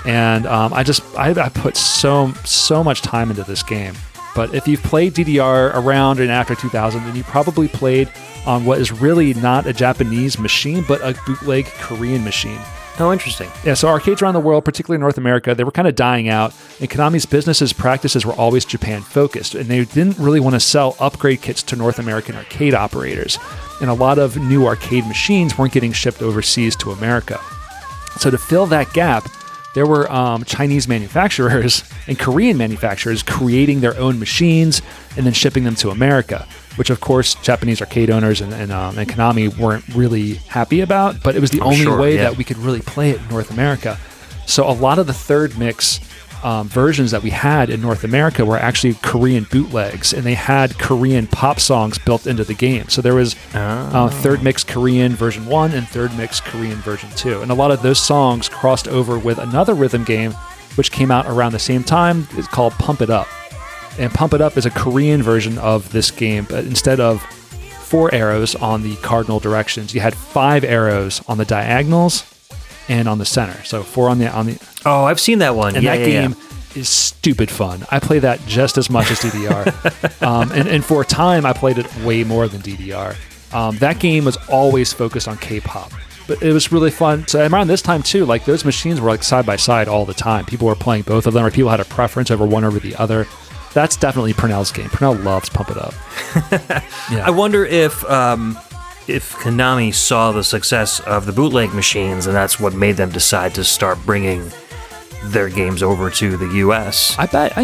And I put so much time into this game. But if you've played DDR around and after 2000, then you probably played on what is really not a Japanese machine, but a bootleg Korean machine. Oh, interesting. Yeah, so arcades around the world, particularly North America, they were kind of dying out, and Konami's practices were always Japan-focused, and they didn't really want to sell upgrade kits to North American arcade operators, and a lot of new arcade machines weren't getting shipped overseas to America. So to fill that gap, there were Chinese manufacturers and Korean manufacturers creating their own machines and then shipping them to America, which of course Japanese arcade owners and Konami weren't really happy about, but it was the only way that we could really play it in North America. So a lot of the third mix versions that we had in North America were actually Korean bootlegs, and they had Korean pop songs built into the game. So there was third mix Korean version 1 and third mix Korean version 2. And a lot of those songs crossed over with another rhythm game, which came out around the same time. It's called Pump It Up. And Pump It Up is a Korean version of this game, but instead of 4 arrows on the cardinal directions, you had 5 arrows on the diagonals and on the center. So 4 on the. Oh, I've seen that one. And that game is stupid fun. I play that just as much as DDR. And for a time, I played it way more than DDR. That game was always focused on K-pop, but it was really fun. So around this time too, like those machines were like side by side all the time. People were playing both of them, or people had a preference over one over the other. That's definitely Purnell's game. Purnell loves Pump It Up. I wonder if Konami saw the success of the bootleg machines, and that's what made them decide to start bringing their games over to the U.S. I bet,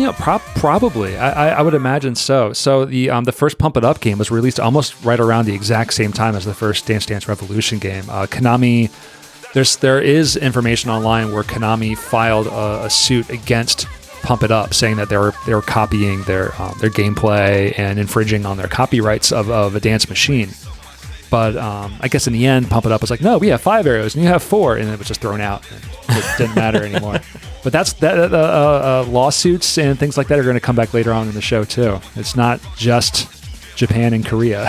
probably. I would imagine so. So the first Pump It Up game was released almost right around the exact same time as the first Dance Dance Revolution game. Konami, there is information online where Konami filed a suit against Pump It Up, saying that they were copying their gameplay and infringing on their copyrights of a dance machine. But I guess in the end, Pump It Up was like, no, we have 5 arrows and you have 4, and it was just thrown out. And it didn't matter anymore. But lawsuits and things like that are going to come back later on in the show too. It's not just Japan and Korea.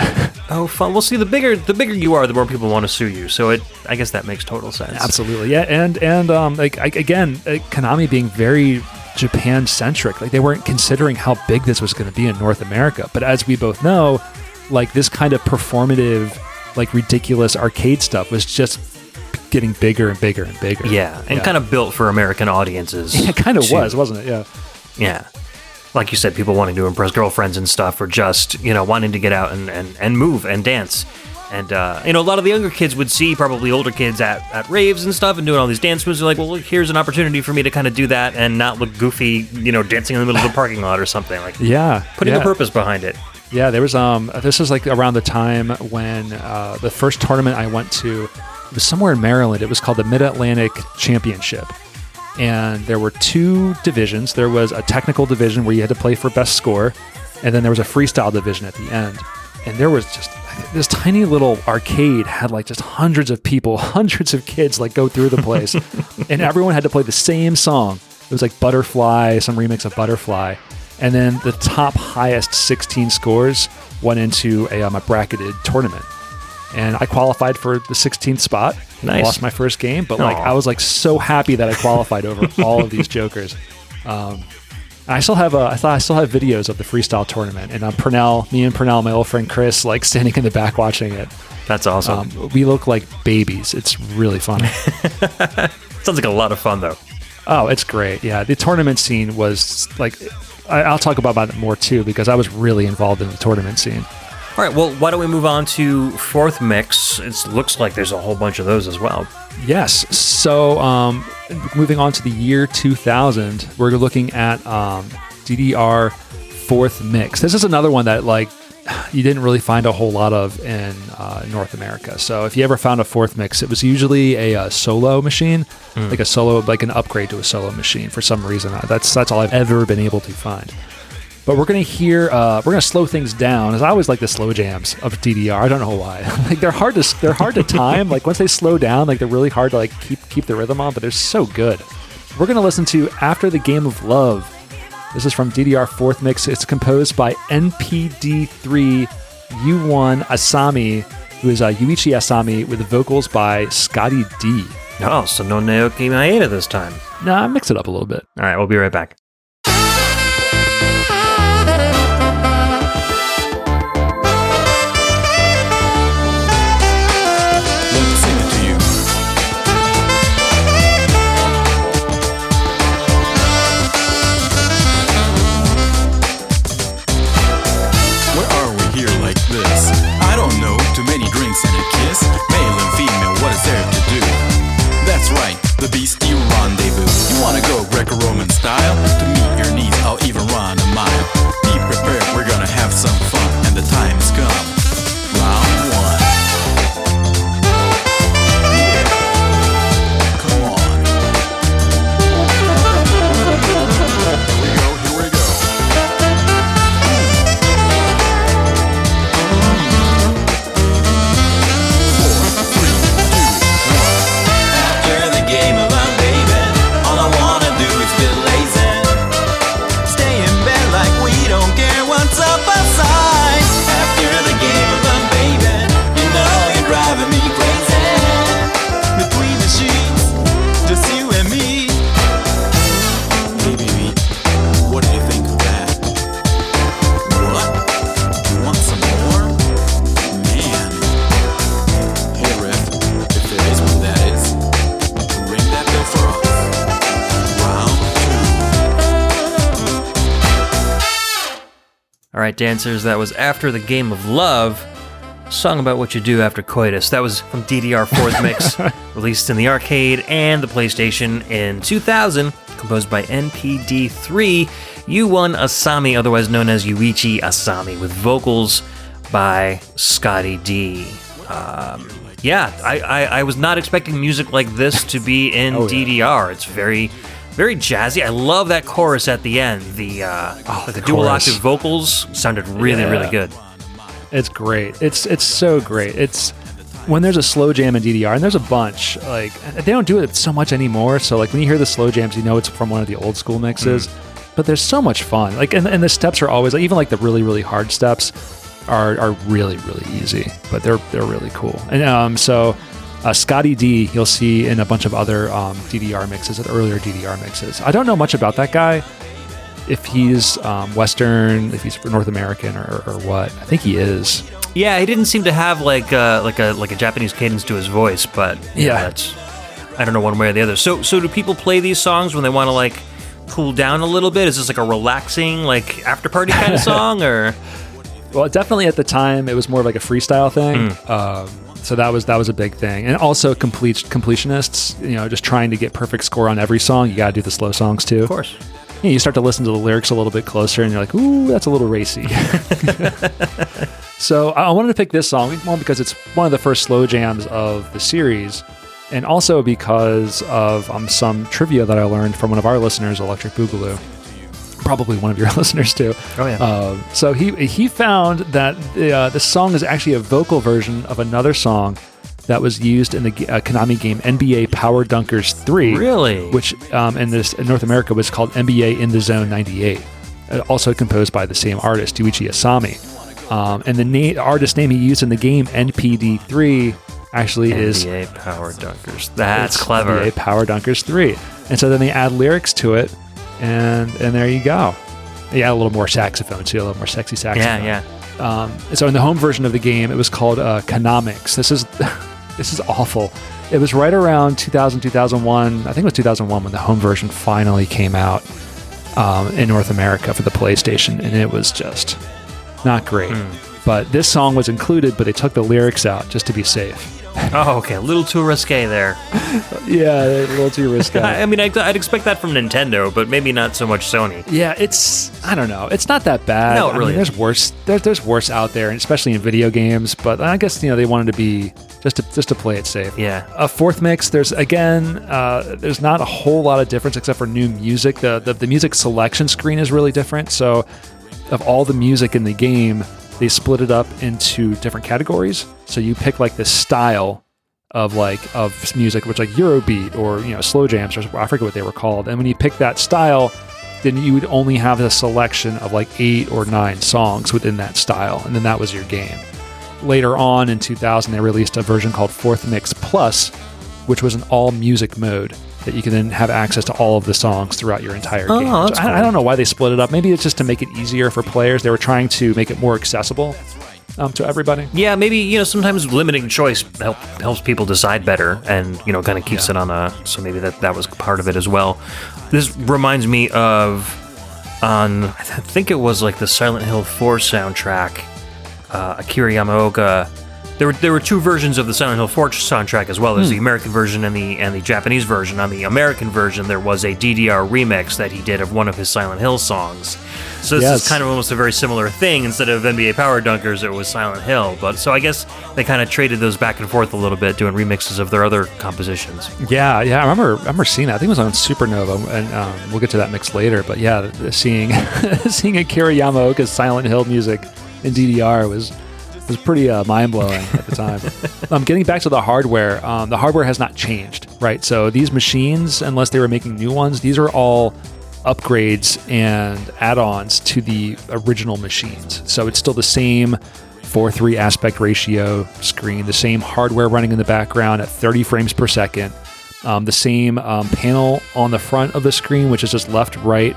Oh, fun. Well, see, the bigger you are, the more people want to sue you. So I guess that makes total sense. Absolutely, yeah. And Konami being very Japan centric, like they weren't considering how big this was going to be in North America. But as we both know, like this kind of performative, like ridiculous arcade stuff was just getting bigger and bigger and bigger. Yeah, and kind of built for American audiences. Yeah, it kind of was, wasn't it? Yeah. Yeah. Like you said, people wanting to impress girlfriends and stuff, or just, wanting to get out and move and dance. And, a lot of the younger kids would see probably older kids at raves and stuff and doing all these dance moves. They're like, well, look, here's an opportunity for me to kind of do that and not look goofy, dancing in the middle of the parking lot or something. Like, putting a purpose behind it. Yeah, there was, this was like around the time when the first tournament I went to, it was somewhere in Maryland. It was called the Mid-Atlantic Championship. And there were 2 divisions. There was a technical division where you had to play for best score, and then there was a freestyle division at the end. And there was just this tiny little arcade had like just hundreds of people, hundreds of kids like go through the place, and everyone had to play the same song. It was like Butterfly, some remix of Butterfly, and then the top highest 16 scores went into a bracketed tournament. And I qualified for the 16th spot. Nice. I lost my first game, but like I was like so happy that I qualified over all of these jokers. I still have videos of the freestyle tournament, and me and Purnell, my old friend Chris, like standing in the back watching it. That's awesome. We look like babies. It's really funny. Sounds like a lot of fun, though. Oh, it's great. Yeah, the tournament scene was like, I'll talk about that more too, because I was really involved in the tournament scene. All right, well, why don't we move on to fourth mix? It looks like there's a whole bunch of those as well. Yes. So moving on to the year 2000, we're looking at DDR fourth mix. This is another one that like you didn't really find a whole lot of in North America. So if you ever found a fourth mix, it was usually a solo machine, like an upgrade to a solo machine for some reason. That's all I've ever been able to find. But we're gonna slow things down, as I always like the slow jams of DDR. I don't know why. Like they're hard to time. Like once they slow down, like they're really hard to like keep the rhythm on, but they're so good. We're gonna listen to After the Game of Love. This is from DDR fourth mix. It's composed by NPD3 U1 Asami, who is Yuichi Asami, with the vocals by Scotty D. Oh, so no Naoki Maeda this time. Nah, mix it up a little bit. All right, we'll be right back. Too many drinks and a kiss. Male and female, what is there to do? That's right, right, dancers, that was After the Game of Love, song about what you do after coitus. That was from DDR 4th Mix, released in the arcade and the PlayStation in 2000, composed by NPD3, U1 Asami, otherwise known as Yuichi Asami, with vocals by Scotty D. I was not expecting music like this to be in DDR. It's very, very jazzy. I love that chorus at the end. The dual octave vocals sounded really, really good. It's great. It's so great. It's when there's a slow jam in DDR, and there's a bunch. Like they don't do it so much anymore. So like when you hear the slow jams, you know it's from one of the old school mixes. But there's so much fun. Like and the steps are always like, even like the really, really hard steps are really, really easy, but they're really cool. And Scotty D, you'll see in a bunch of other DDR mixes, earlier DDR mixes. I don't know much about that guy, if he's Western, if he's North American or what. I think he is. Yeah, he didn't seem to have like a Japanese cadence to his voice, but that's, I don't know one way or the other. So do people play these songs when they want to like cool down a little bit? Is this like a relaxing like after party kind of song or? Well, definitely at the time, it was more of like a freestyle thing. So that was a big thing. And also completionists, just trying to get perfect score on every song. You got to do the slow songs too. Of course. You start to listen to the lyrics a little bit closer and you're like, ooh, that's a little racy. So I wanted to pick this song, one, because it's one of the first slow jams of the series. And also because of some trivia that I learned from one of our listeners, Electric Boogaloo. Probably one of your listeners too. Oh yeah. So he found that the song is actually a vocal version of another song that was used in the Konami game NBA Power Dunkers 3. Really? Which in North America was called NBA In the Zone 98. Also composed by the same artist, Yuichi Asami. And the artist name he used in the game, NPD3, actually is NBA Power Dunkers. That's clever. NBA Power Dunkers 3. And so then they add lyrics to it. And there you go. Yeah, a little more saxophone too, a little more sexy saxophone. Yeah. So in the home version of the game, it was called Konamics. This is awful. It was right around 2000, 2001. I think it was 2001 when the home version finally came out in North America for the PlayStation, and it was just not great. But this song was included, but they took the lyrics out just to be safe. Oh, okay. A little too risque there. Yeah, a little too risque. I mean, I'd expect that from Nintendo, but maybe not so much Sony. Yeah, I don't know. It's not that bad. No, really. I mean, there's worse. There's worse out there, and especially in video games. But I guess they wanted to be just to play it safe. Yeah. A fourth mix. There's not a whole lot of difference except for new music. The music selection screen is really different. So, of all the music in the game, they split it up into different categories. So you pick like the style of music, which like Eurobeat or slow jams, or I forget what they were called. And when you pick that style, then you would only have a selection of like 8 or 9 songs within that style, and then that was your game. Later on in 2000, they released a version called Fourth Mix Plus, which was an all music mode that you can then have access to all of the songs throughout your entire game. That's cool. I don't know why they split it up. Maybe it's just to make it easier for players. They were trying to make it more accessible to everybody. Yeah, maybe sometimes limiting choice helps people decide better, and kind of keeps it on a. So maybe that was part of it as well. This reminds me of I think it was like the Silent Hill 4 soundtrack. Akira Yamaoka. There were 2 versions of the Silent Hill 4 soundtrack as well. There's the American version and the Japanese version. On the American version, there was a DDR remix that he did of one of his Silent Hill songs. So this is kind of almost a very similar thing. Instead of NBA Power Dunkers, it was Silent Hill. But so I guess they kind of traded those back and forth a little bit, doing remixes of their other compositions. Yeah. I remember seeing that. I think it was on Supernova, and we'll get to that mix later. But yeah, seeing Akira Yamaoka's Silent Hill music in DDR was pretty mind-blowing at the time. Getting back to the hardware has not changed, right? So these machines, unless they were making new ones, these are all upgrades and add-ons to the original machines. So it's still the same 4:3 aspect ratio screen, the same hardware running in the background at 30 frames per second, the same panel on the front of the screen, which is just left, right,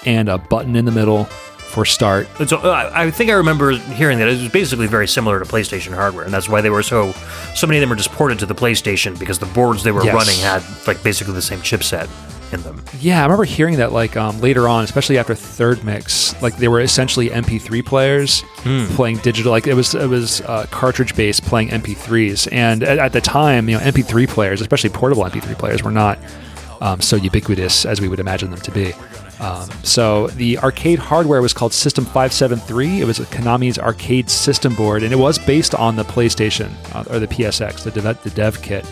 and a button in the middle for start. So I think I remember hearing that it was basically very similar to PlayStation hardware, and that's why they were so many of them were just ported to the PlayStation, because the boards they were running had like basically the same chipset. in them. Yeah, I remember hearing that like later on, especially after third mix, like they were essentially MP3 players playing digital. Like it was cartridge based playing MP3s, and at the time, MP3 players, especially portable MP3 players, were not so ubiquitous as we would imagine them to be. So the arcade hardware was called System 573. It was Konami's arcade system board, and it was based on the PlayStation or the PSX, the dev kit.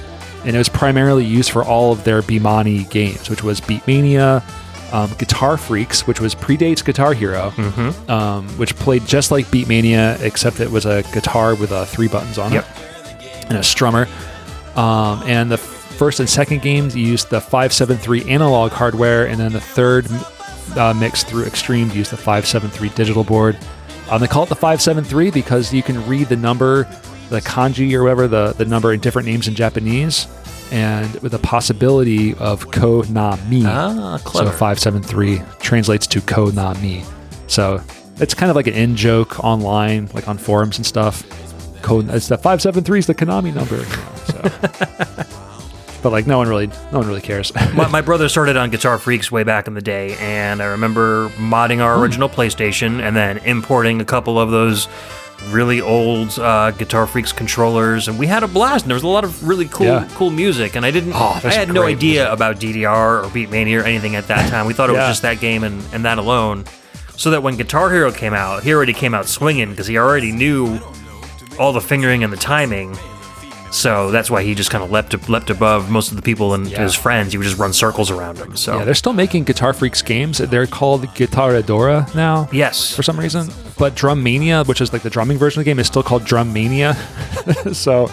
And it was primarily used for all of their Bemani games, which was Beatmania, Guitar Freaks, which was predates Guitar Hero, which played just like Beatmania, except it was a guitar with 3 buttons on it and a strummer. And the first and second games used the 573 analog hardware, and then the third mix through Extreme used the 573 digital board. They call it the 573 because you can read the number, the kanji or whatever, the number in different names in Japanese, and with the possibility of Konami. Clever. So 573 translates to Konami. So it's kind of like an in-joke online, like on forums and stuff. It's the 573 is the Konami number. So. But like no one really cares. My brother started on Guitar Freaks way back in the day, and I remember modding our original PlayStation and then importing a couple of those really old Guitar Freaks controllers, and we had a blast. And there was a lot of really cool music, and I had no idea about DDR or Beatmania or anything at that time. We thought it was just that game and that alone. So that when Guitar Hero came out, he already came out swinging because he already knew all the fingering and the timing. So that's why he just kind of leapt above most of the people and his friends. He would just run circles around him. So they're still making Guitar Freaks games. They're called Guitaradora now. Yes, for some reason. But Drum Mania, which is like the drumming version of the game, is still called Drum Mania. So,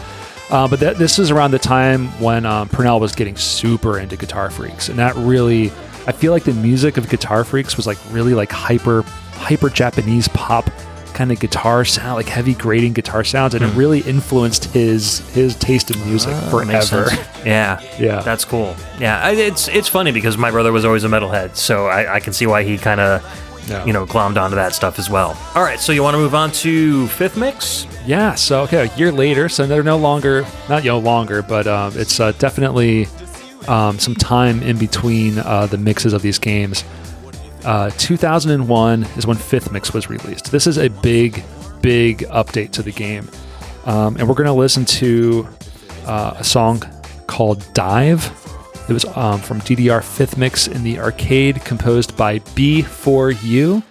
but this is around the time when Purnell was getting super into Guitar Freaks, and that really, I feel like the music of Guitar Freaks was like really like hyper Japanese pop kind of guitar sound, like heavy grating guitar sounds, and it really influenced his taste in music forever. Yeah, that's cool. Yeah, it's funny because my brother was always a metalhead, so I can see why he kind of glommed onto that stuff as well. All right, so you want to move on to fifth mix? Yeah. So okay, a year later, so they're not longer, but it's definitely some time in between the mixes of these games. 2001 is when fifth mix was released. This is a big update to the game, and we're going to listen to a song called Dive. It was from DDR fifth mix in the arcade, composed by B4U,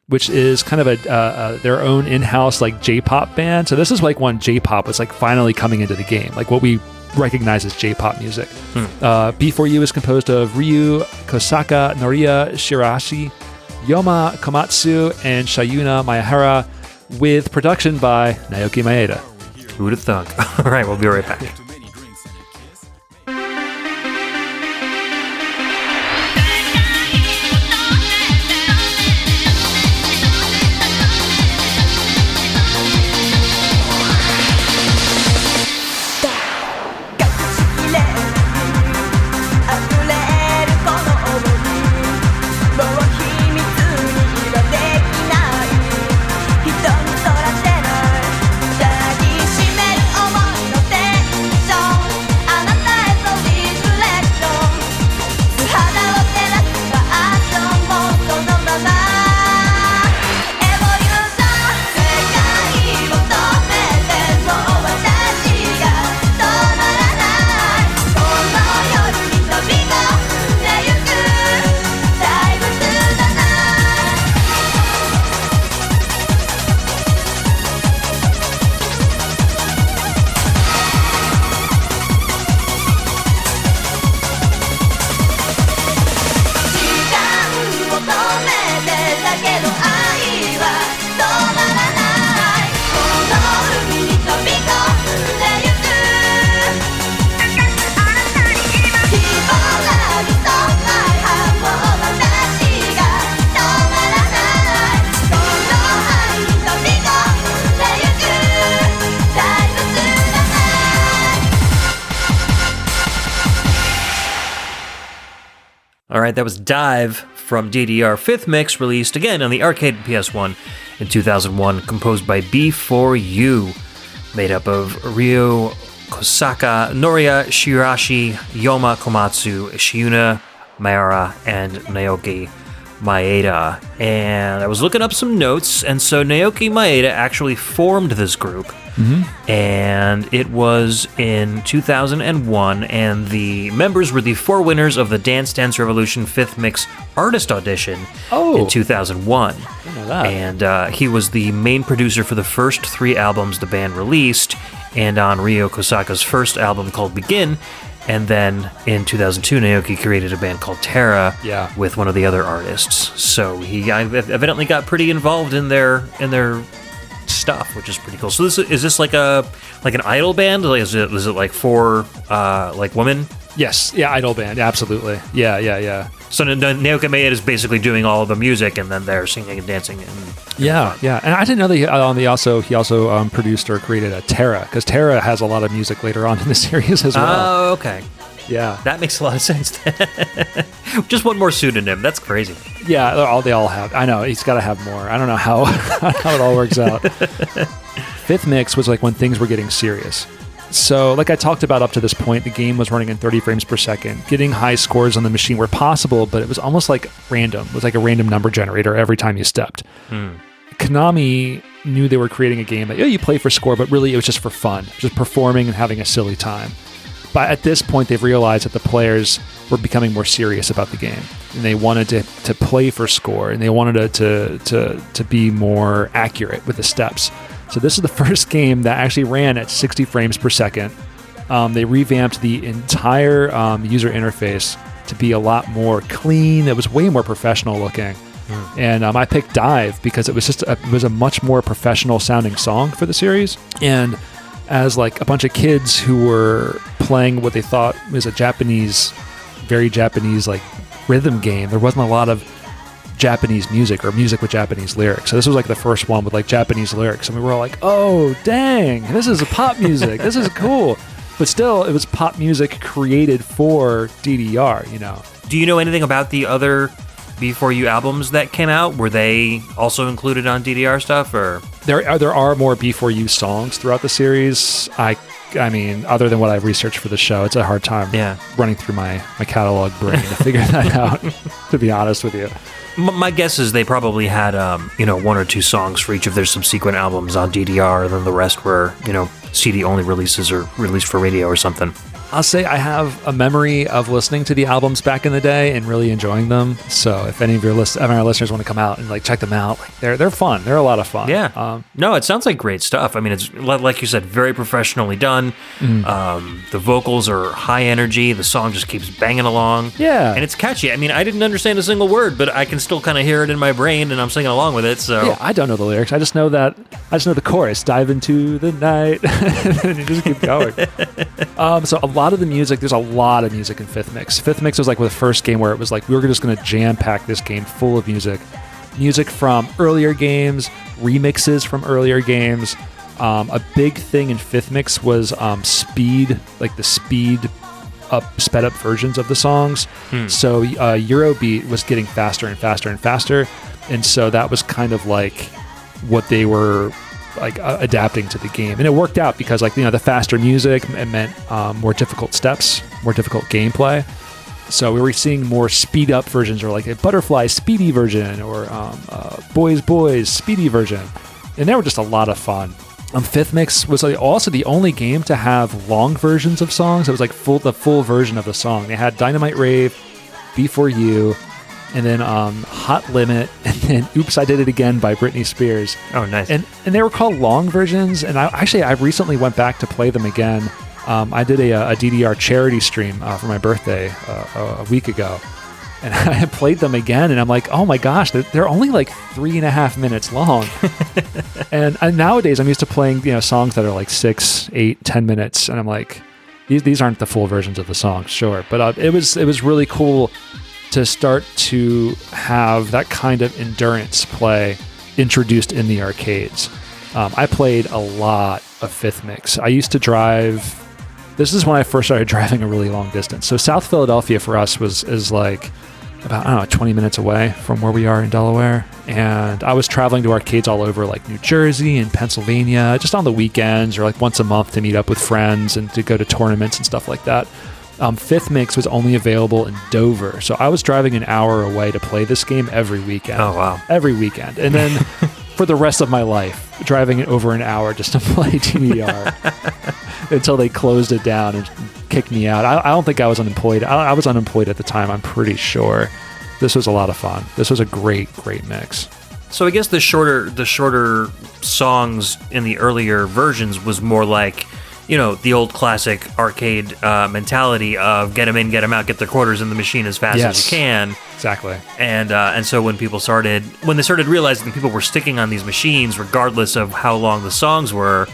which is kind of their own in-house like J-pop band. So this is like when J-pop was like finally coming into the game, like what we recognize as J-pop music. B4U is composed of Ryu Kosaka, Noria Shirashi, Yoma Komatsu, and Shayuna Mayahara, with production by Naoki Maeda. Who would have thunk? All right, we'll be right back. All right, that was Dive from DDR 5th Mix, released again on the arcade PS1 in 2001, composed by B4U, made up of Ryo Kosaka, Noria Shirashi, Yoma Komatsu, Shayuna Mayara and Naoki Maeda. And I was looking up some notes, and so Naoki Maeda actually formed this group. And it was in 2001, and the members were the 4 winners of the Dance Dance Revolution 5th Mix Artist Audition in 2001. I know that. And he was the main producer for the first 3 albums the band released, and on Ryo Kosaka's first album called Begin. And then in 2002, Naoki created a band called Terra with one of the other artists. So he evidently got pretty involved in their stuff, which is pretty cool. So is this like an idol band? Like, is it like 4 like women? Yes, yeah, idol band, absolutely. Yeah. So Naoki Maeda is basically doing all the music, and then they're singing and dancing. Yeah. And I didn't know that he also produced or created a Terra, because Terra has a lot of music later on in the series as well. Oh, okay. Yeah. That makes a lot of sense. Just one more pseudonym. That's crazy. Yeah, they all have. I know, he's got to have more. I don't know how it all works out. 5th Mix was like when things were getting serious. So, like I talked about up to this point, the game was running in 30 frames per second. Getting high scores on the machine were possible, but it was almost like random. It was like a random number generator every time you stepped. Konami knew they were creating a game that, you play for score, but really it was just for fun, just performing and having a silly time. But at this point, they've realized that the players were becoming more serious about the game, and they wanted to play for score, and they wanted it to be more accurate with the steps. So this is the first game that actually ran at 60 frames per second. They revamped the entire user interface to be a lot more clean. It was way more professional looking. And I picked Dive because it was a much more professional sounding song for the series. And as like a bunch of kids who were playing what they thought was a very Japanese like rhythm game, there wasn't a lot of Japanese music or music with Japanese lyrics. So this was like the first one with like Japanese lyrics, and we were all like, oh dang, this is pop music. This is cool. But still, it was pop music created for DDR, Do you know anything about the other B4U albums that came out? Were they also included on DDR stuff, or? There are more B4U songs throughout the series. I mean, other than what I've researched for the show, it's a hard time running through my catalog brain to figure that out, to be honest with you. My guess is they probably had, 1 or 2 songs for each of their subsequent albums on DDR, and then the rest were, CD-only releases or released for radio or something. I'll say I have a memory of listening to the albums back in the day and really enjoying them. So if any of our listeners want to come out and like check them out, like they're fun. They're a lot of fun. Yeah. No, it sounds like great stuff. I mean, it's like you said, very professionally done. The vocals are high energy. The song just keeps banging along. Yeah. And it's catchy. I mean, I didn't understand a single word, but I can still kind of hear it in my brain, and I'm singing along with it. So yeah, I don't know the lyrics. I just know the chorus. Dive into the night, and you just keep going. So a lot of the music, there's a lot of music in 5th Mix. 5th Mix was like the first game where it was like we were just going to jam pack this game full of music from earlier games, remixes from earlier games. A big thing in 5th Mix was speed, like the sped up versions of the songs. So Eurobeat was getting faster and faster and faster, and so that was kind of like what they were like adapting to the game, and it worked out because the faster music meant more difficult steps, more difficult gameplay. So we were seeing more speed up versions, or like a Butterfly speedy version, or Boys speedy version, and they were just a lot of fun. 5th Mix was also the only game to have long versions of songs. It was like the full version of the song. They had Dynamite Rave, B4U, and then Hot Limit, and then Oops, I Did It Again by Britney Spears. Oh, nice. And they were called long versions, and I recently went back to play them again. I did a DDR charity stream for my birthday a week ago, and I played them again, and I'm like, oh my gosh, they're only like 3.5 minutes long. and nowadays I'm used to playing songs that are like 6, 8, 10 minutes, and I'm like, these aren't the full versions of the songs, sure, but it was really cool to start to have that kind of endurance play introduced in the arcades. I played a lot of 5th Mix. I used to drive. This is when I first started driving a really long distance. So South Philadelphia for us is like about 20 minutes away from where we are in Delaware, and I was traveling to arcades all over like New Jersey and Pennsylvania just on the weekends or like once a month to meet up with friends and to go to tournaments and stuff like that. Fifth Mix was only available in Dover. So I was driving an hour away to play this game every weekend. Oh, wow. Every weekend. And then for the rest of my life, driving it over an hour just to play DDR until they closed it down and kicked me out. I don't think I was unemployed. I was unemployed at the time, I'm pretty sure. This was a lot of fun. This was a great mix. So I guess the shorter songs in the earlier versions was more like, the old classic arcade mentality of get them in, get them out, get their quarters in the machine as fast as you can. Exactly. And so when they started realizing that people were sticking on these machines, regardless of how long the songs were,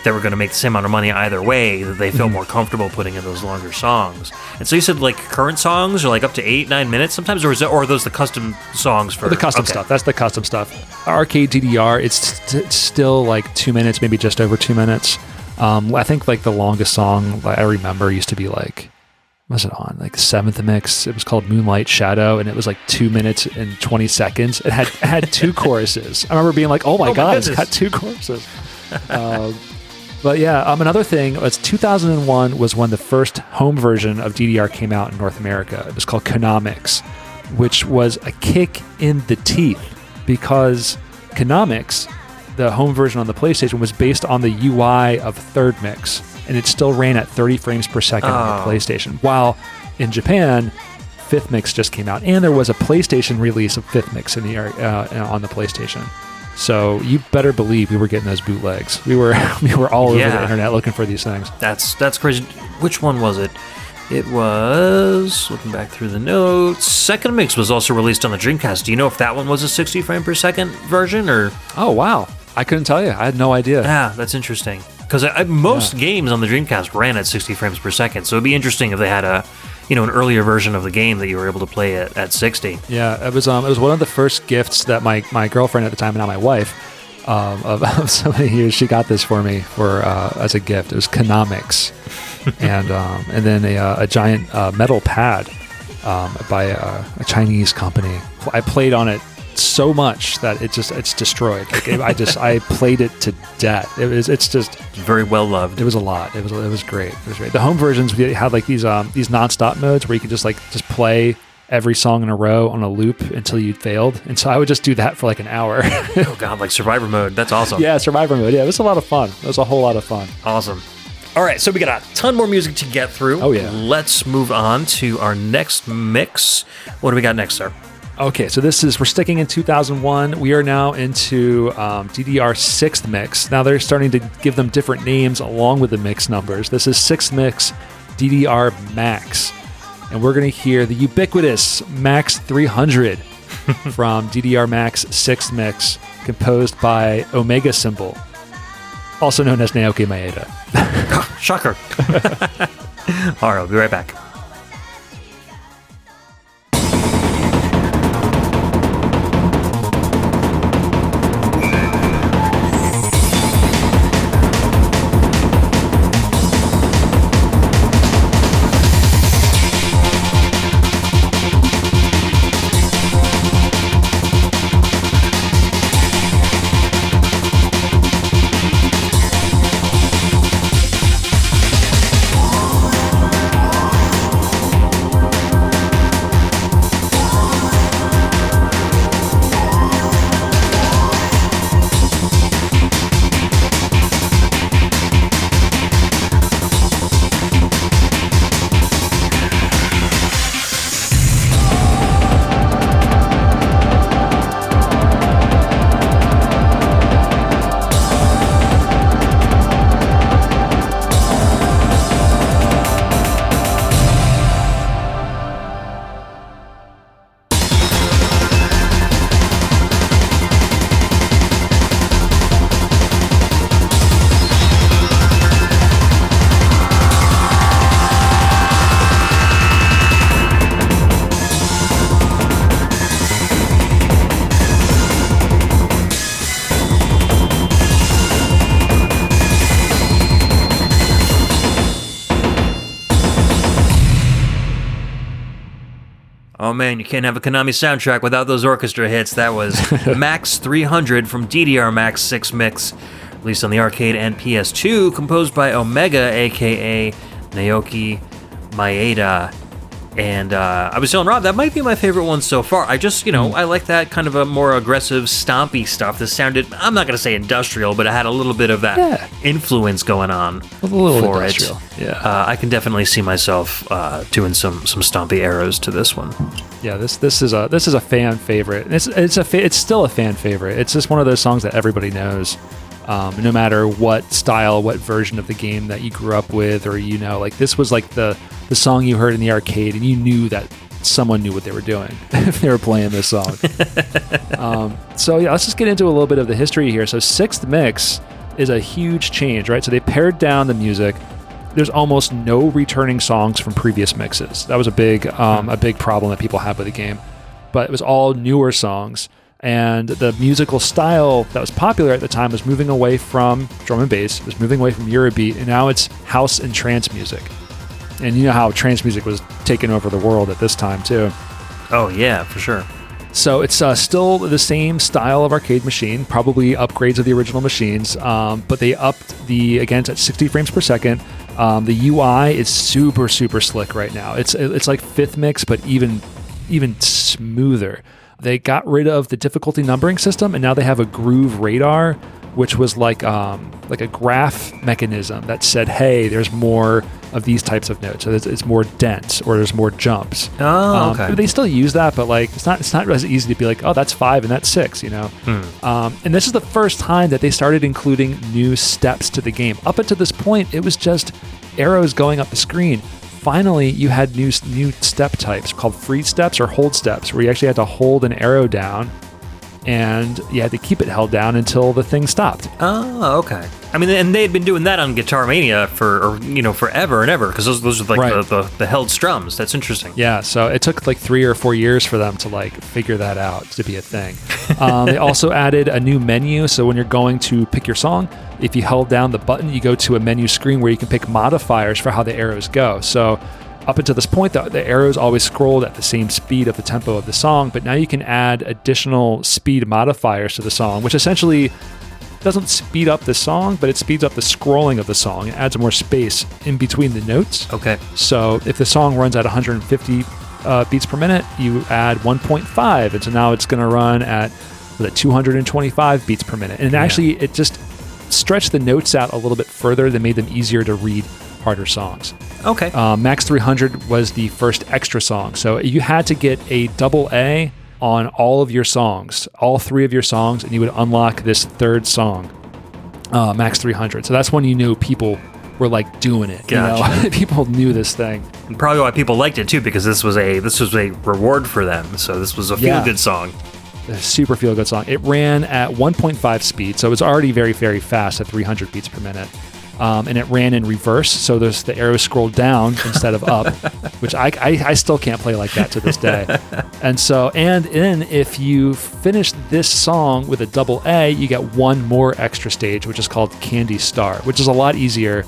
they were going to make the same amount of money either way, that they felt more comfortable putting in those longer songs. And so you said like current songs are like up to 8-9 minutes sometimes, or are those the custom songs for the custom stuff? That's the custom stuff. Arcade DDR, it's still like 2 minutes, maybe just over 2 minutes. I think like the longest song I remember used to be like, what was it on? Like Seventh Mix. It was called Moonlight Shadow, and it was like 2 minutes and 20 seconds. It had two choruses. I remember being like, oh my God, it's got two choruses. But yeah, another thing, it's 2001 was when the first home version of DDR came out in North America. It was called Konami, which was a kick in the teeth because Konami, the home version on the PlayStation, was based on the UI of Third Mix, and it still ran at 30 frames per second on the PlayStation. While in Japan, Fifth Mix just came out, and there was a PlayStation release of Fifth Mix on the PlayStation. So you better believe we were getting those bootlegs. We were all over the internet looking for these things. That's crazy. Which one was it? It was, looking back through the notes, Second Mix was also released on the Dreamcast. Do you know if that one was a 60 frame per second version or? Oh wow, I couldn't tell you. I had no idea. Yeah, that's interesting. Because most games on the Dreamcast ran at 60 frames per second, so it'd be interesting if they had an earlier version of the game that you were able to play at 60. Yeah, it was one of the first gifts that my girlfriend at the time, and now my wife, of so many years, she got this for me as a gift. It was Konami, and then a giant metal pad by a Chinese company. I played on it so much that it's destroyed. Like I played it to death. It's just very well loved. It was a lot. It was great. It was great. The home versions we had like these non-stop modes where you could just play every song in a row on a loop until you failed. And so I would just do that for like an hour. Oh God, like survivor mode. That's awesome. Yeah, survivor mode. Yeah, it was a lot of fun. It was a whole lot of fun. Awesome. All right, so we got a ton more music to get through. Oh yeah. Let's move on to our next mix. What do we got next, sir? Okay, so we're sticking in 2001. We are now into DDR 6th Mix. Now they're starting to give them different names along with the mix numbers. This is 6th Mix DDR Max. And we're going to hear the ubiquitous Max 300 from DDR Max 6th Mix, composed by Omega Symbol, also known as Naoki Maeda. Shocker. All right, I'll be right back. Oh man, you can't have a Konami soundtrack without those orchestra hits. That was Max 300 from DDR Max 6 Mix, released on the arcade and PS2, composed by Omega, aka Naoki Maeda. And I was telling Rob, that might be my favorite one so far. I just, I like that kind of a more aggressive, stompy stuff that sounded, I'm not going to say industrial, but it had a little bit of that influence going on A little for industrial. it. Yeah. I can definitely see myself doing some stompy arrows to this one. Yeah, this is a fan favorite. It's still a fan favorite. It's just one of those songs that everybody knows. No matter what style, what version of the game that you grew up with, or like this was like the song you heard in the arcade, and you knew that someone knew what they were doing if they were playing this song. So yeah, let's just get into a little bit of the history here. So Sixth Mix is a huge change, right? So they pared down the music. There's almost no returning songs from previous mixes. That was a big problem that people have with the game. But it was all newer songs. And the musical style that was popular at the time was moving away from drum and bass, it was moving away from Eurobeat, and now it's house and trance music. And you know how trance music was taking over the world at this time, too. Oh, yeah, for sure. So it's still the same style of arcade machine, probably upgrades of the original machines, but they upped again, it's at 60 frames per second. The UI is super, super slick right now. It's like Fifth Mix, but even smoother. They got rid of the difficulty numbering system, and now they have a groove radar, which was like a graph mechanism that said, hey, there's more of these types of notes. So it's more dense, or there's more jumps. Oh, okay. They still use that, but like it's not as easy to be like, oh, that's 5 and that's 6, And this is the first time that they started including new steps to the game. Up until this point, it was just arrows going up the screen. Finally, you had new step types called free steps or hold steps, where you actually had to hold an arrow down, and you had to keep it held down until the thing stopped. Oh, okay. I mean, and they had been doing that on Guitar Mania for forever and ever, because those are like the held strums. That's interesting. Yeah, so it took like 3 or 4 years for them to like figure that out to be a thing. They also added a new menu, so when you're going to pick your song, if you held down the button, you go to a menu screen where you can pick modifiers for how the arrows go. So up until this point, the arrows always scrolled at the same speed of the tempo of the song, but now you can add additional speed modifiers to the song, which essentially doesn't speed up the song, but it speeds up the scrolling of the song. It adds more space in between the notes. Okay. So if the song runs at 150 beats per minute, you add 1.5, and so now it's going to run at 225 beats per minute. And actually, it just stretched the notes out a little bit further that made them easier to read harder songs. Okay. Max 300 was the first extra song. So you had to get a double A on all of your songs, all 3 of your songs, and you would unlock this third song, Max 300. So that's when you knew people were like doing it. Gotcha. People knew this thing. And probably why people liked it too, because this was a reward for them. So this was a feel-good song. A super feel-good song. It ran at 1.5 speed, so it was already very, very fast at 300 beats per minute. And it ran in reverse, so the arrows scrolled down instead of up, which I still can't play like that to this day. And then if you finish this song with a double A, you get one more extra stage, which is called Candy Star, which is a lot easier,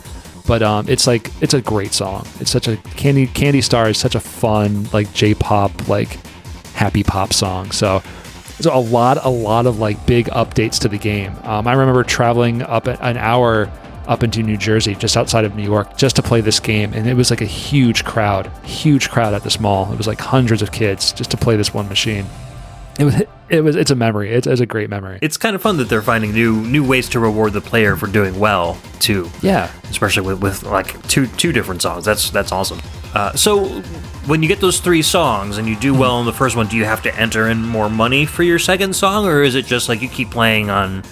but it's a great song. It's such a Candy Star is such a fun like J-pop like happy pop song. So there's a lot of like big updates to the game. I remember traveling up an hour up into New Jersey, just outside of New York, just to play this game, and it was like a huge crowd at this mall. It was like hundreds of kids just to play this one machine. It's a memory. It's a great memory. It's kind of fun that they're finding new ways to reward the player for doing well too. Yeah, especially with like two different songs. That's awesome. So when you get those 3 songs and you do well in the first one, do you have to enter in more money for your second song, or is it just like you keep playing on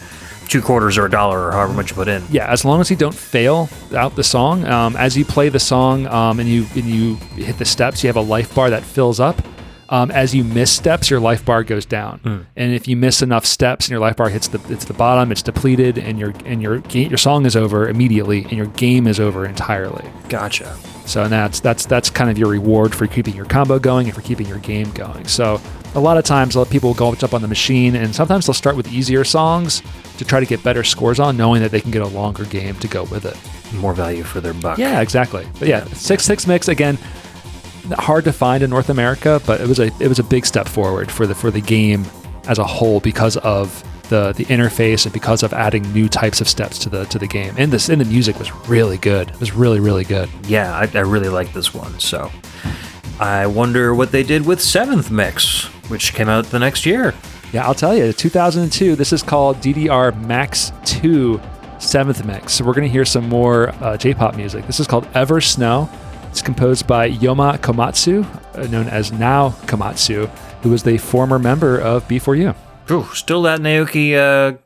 $2 or $1 or however much you put in? Yeah, as long as you don't fail out the song, as you play the song and you hit the steps, you have a life bar that fills up. As you miss steps, your life bar goes down, and if you miss enough steps and your life bar hits the bottom, it's depleted, and your song is over immediately, and your game is over entirely. Gotcha. So and that's kind of your reward for keeping your combo going and for keeping your game going. So a lot of times people will go up on the machine, and sometimes they'll start with easier songs to try to get better scores on, knowing that they can get a longer game to go with it. More value for their buck. Yeah, exactly. But yeah, 6 Mix again, hard to find in North America, but it was a big step forward for the game as a whole because of the interface and because of adding new types of steps to the game. And the music was really good. It was really, really good. Yeah, I really like this one. So I wonder what they did with 7th Mix, which came out the next year. Yeah, I'll tell you, 2002, this is called DDR Max 2 7th Mix. So we're going to hear some more J-pop music. This is called Ever Snow. It's composed by Yoma Komatsu, known as Now Komatsu, who was the former member of B4U. Ooh, still that Naoki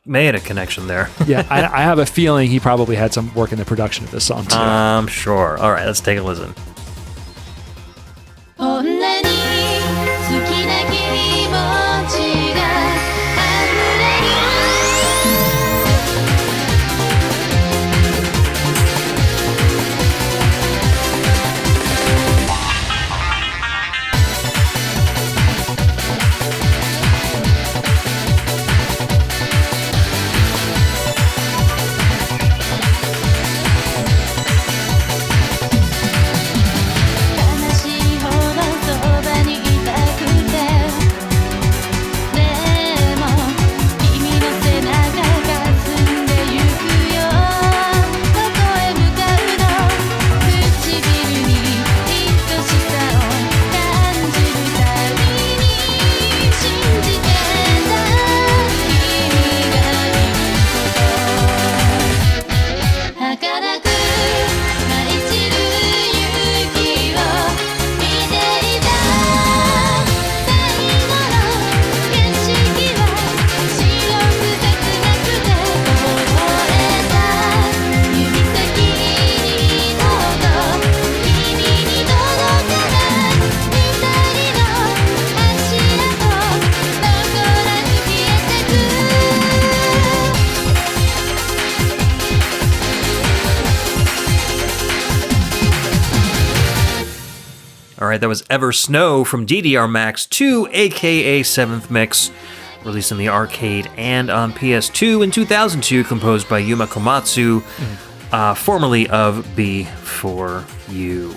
Maeda connection there. Yeah, I have a feeling he probably had some work in the production of this song too. I'm sure. All right, let's take a listen. こんなに好きな気持ちが溢れる 悲しいほどそばにいたくてでも君の背中が澄んでゆくよどこへ向かうの唇に愛しさを感じるたびに信じてた君がいること儚く舞い散る雪を見ていた最後の景色は白く切なくて凍えた指先にどうぞ君に届かない二人の足跡どこらに消えてく All right, that was Ever Snow from DDR Max 2, aka 7th Mix, released in the arcade and on PS2 in 2002, composed by Yuma Komatsu, formerly of B4U.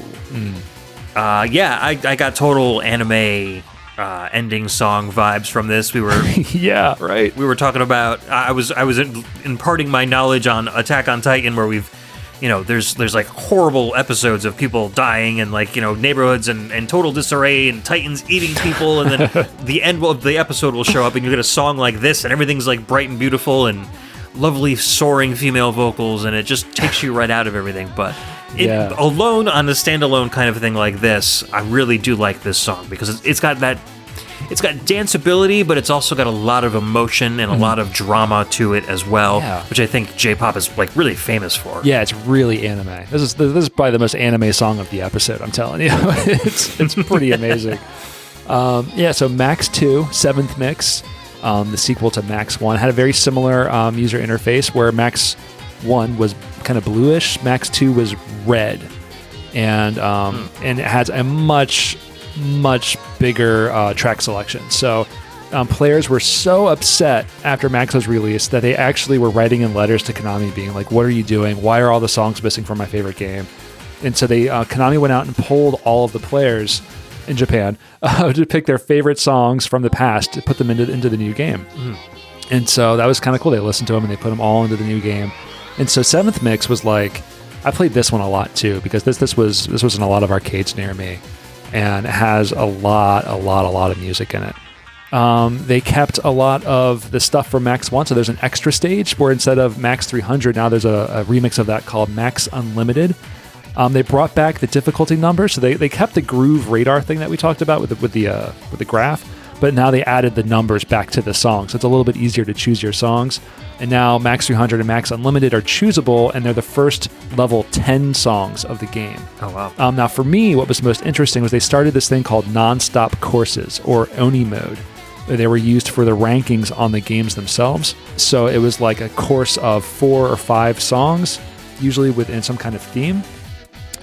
Yeah, I got total anime ending song vibes from this. We were Yeah, right. we were talking about I was imparting my knowledge on Attack on Titan, where we've there's like horrible episodes of people dying and like neighborhoods and total disarray and Titans eating people, and then the end of the episode will show up and you get a song like this and everything's like bright and beautiful and lovely soaring female vocals, and it just takes you right out of everything. But alone on a standalone kind of thing like this, I really do like this song because it's got danceability, but it's also got a lot of emotion and a lot of drama to it as well, which I think J-pop is like really famous for. Yeah, it's really anime. This is probably the most anime song of the episode, I'm telling you. It's pretty amazing. So Max 2, 7th Mix, the sequel to Max 1, had a very similar user interface where Max 1 was kind of bluish, Max 2 was red, and it has a much bigger track selection. So players were so upset after Max was released that they actually were writing in letters to Konami being like, what are you doing? Why are all the songs missing from my favorite game? And so Konami went out and polled all of the players in Japan to pick their favorite songs from the past to put them into the new game. And so that was kind of cool. They listened to them and they put them all into the new game. And so 7th Mix was like, I played this one a lot too, because this was in a lot of arcades near me. And it has a lot of music in it. They kept a lot of the stuff from Max 1, so there's an extra stage where instead of Max 300, now there's a remix of that called Max Unlimited. They brought back the difficulty number, so they kept the groove radar thing that we talked about with the graph, but now they added the numbers back to the song, so it's a little bit easier to choose your songs. And now Max 300 and Max Unlimited are choosable, and they're the first level 10 songs of the game. Oh, wow. Now, for me, what was most interesting was they started this thing called non-stop courses, or Oni mode. They were used for the rankings on the games themselves. So it was like a course of 4 or 5 songs, usually within some kind of theme.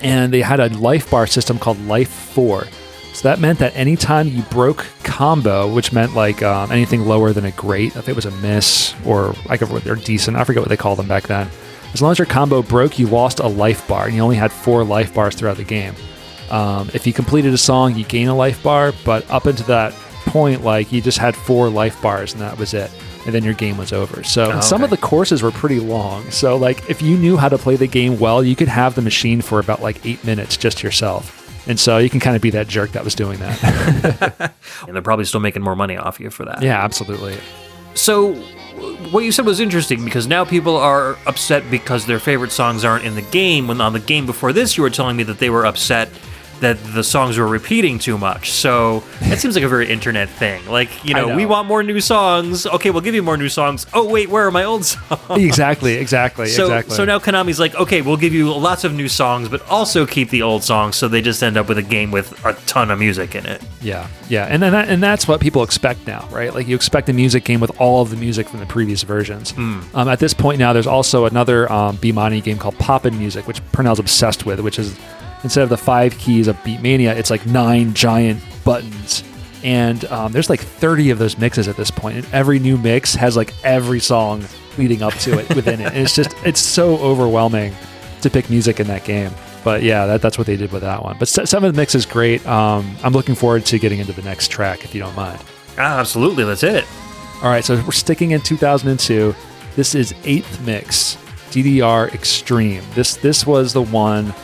And they had a life bar system called Life 4. So that meant that anytime you broke combo, which meant like anything lower than a great, if it was a miss or decent, I forget what they called them back then. As long as your combo broke, you lost a life bar, and you only had 4 life bars throughout the game. If you completed a song, you gain a life bar, but up until that point, like you just had 4 life bars, and that was it. and then your game was over. So Oh, some of okay. the courses were pretty long. So like if you knew how to play the game well, you could have the machine for about like 8 minutes just yourself. And so you can kind of be that jerk that was doing that. And they're probably still making more money off you for that. Yeah, absolutely. So, what you said was interesting because now people are upset because their favorite songs aren't in the game. When on the game before this, you were telling me that they were upset that the songs were repeating too much. So, that seems like a very internet thing. Like, you know, know. we want more new songs. Okay, we'll give you more new songs. Oh, wait, where are my old songs? Exactly. So now Konami's like, okay, we'll give you lots of new songs, but also keep the old songs. So they just end up with a game with a ton of music in it. Yeah, and then that's what people expect now, right? Like you expect a music game with all of the music from the previous versions. At this point now, there's also another Beatmania game called Poppin' Music, which Purnell's obsessed with, which is instead of the 5 keys of Beatmania, it's like 9 giant buttons. And there's like 30 of those mixes at this point, and every new mix has like every song leading up to it within it. And it's so overwhelming to pick music in that game. But yeah, that's what they did with that one. But some of the mix is great. I'm looking forward to getting into the next track, if you don't mind. Absolutely, let's hit it. All right, so we're sticking in 2002. This is 8th mix, DDR Extreme. This was the one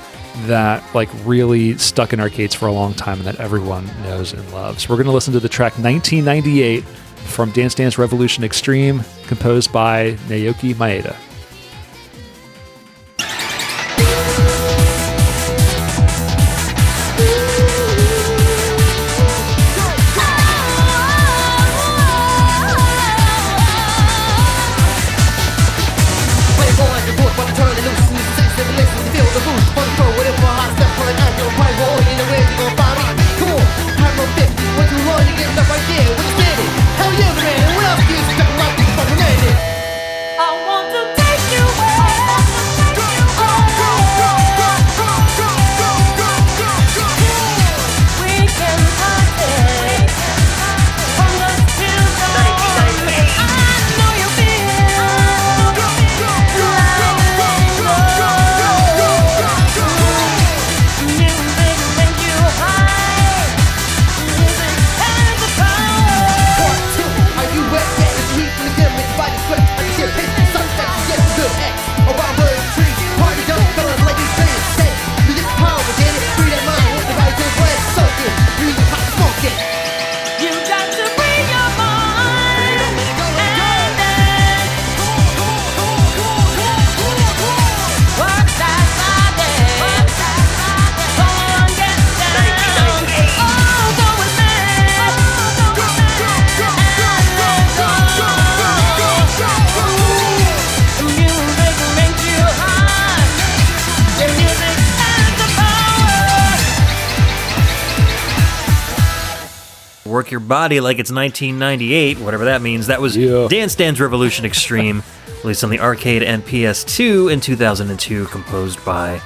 that like really stuck in arcades for a long time and that everyone knows and loves. We're going to listen to the track 1998 from Dance Dance Revolution Extreme, composed by Naoki Maeda. I want to take you we can party from dusk till dawn. I know you feel music makes you high. Music has the power. Are you wet? It's heat from the dim, it's body sweat. I can get hit, sunset, yes, good X. Around bird trees, party don't go like these things. Hey, you get power, get it, free that mind, with the right to play, soaking, music hot smoking. You got to free your mind and dance. Work that body. Come on, get down. Oh, go with me. Music makes you hot. The music has the power. Work your body like it's 1998, whatever that means. That was Yeah. Dance Dance Revolution Extreme, released on the arcade and PS2 in 2002, composed by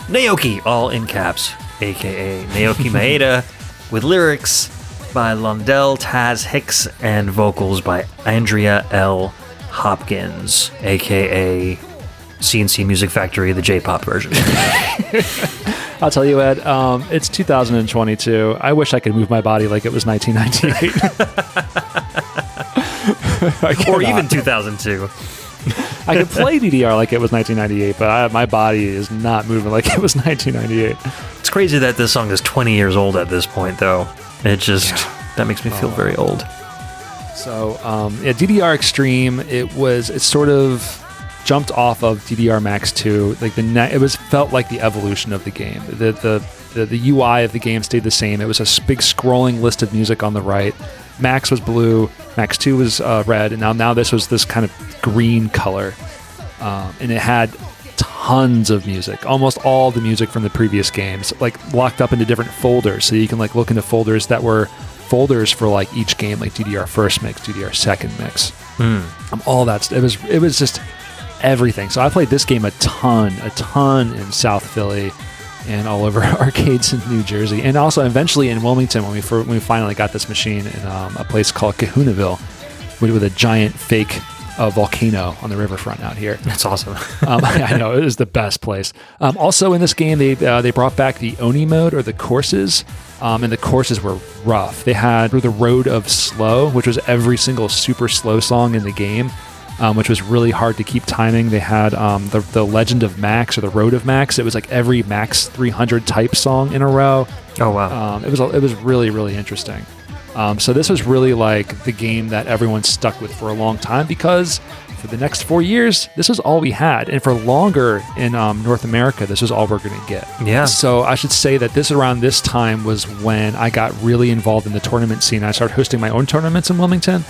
Naoki, all in caps, aka Naoki Maeda, with lyrics by Londell Taz Hicks and vocals by Andrea L. Hopkins, aka CNC Music Factory, the J-pop version. I'll tell you, Ed, it's 2022. I wish I could move my body like it was 1998. I Or cannot. even 2002. I could play DDR like it was 1998, but my body is not moving like it was 1998. It's crazy that this song is 20 years old at this point, though. It just, that makes me feel very old. So, yeah, DDR Extreme, it sort of jumped off of DDR Max 2. Like it felt like the evolution of the game. The UI of the game stayed the same. It was a big scrolling list of music on the right. Max was blue, Max 2 was red, and now this was this kind of green color. And it had tons of music, almost all the music from the previous games, like locked up into different folders. So you can like look into folders that were folders for like each game, like DDR first mix, DDR second mix, all that. It was just everything. So I played this game a ton in South Philly and all over arcades in New Jersey, and also eventually in Wilmington when we finally got this machine in a place called Kahunaville with a giant fake a volcano on the riverfront out here. That's awesome. I know, it was the best place. Also in this game, they brought back the Oni mode, or the courses, and the courses were rough. They had the Road of Slow, which was every single super slow song in the game, which was really hard to keep timing. They had the Legend of Max, or the Road of Max. It was like every Max 300 type song in a row. Oh, wow. It was really, really interesting. So this was really like the game that everyone stuck with for a long time, because for the next 4 years, this was all we had. And for longer in North America, this was all we're going to get. Yeah. So I should say that around this time was when I got really involved in the tournament scene. I started hosting my own tournaments in Wilmington.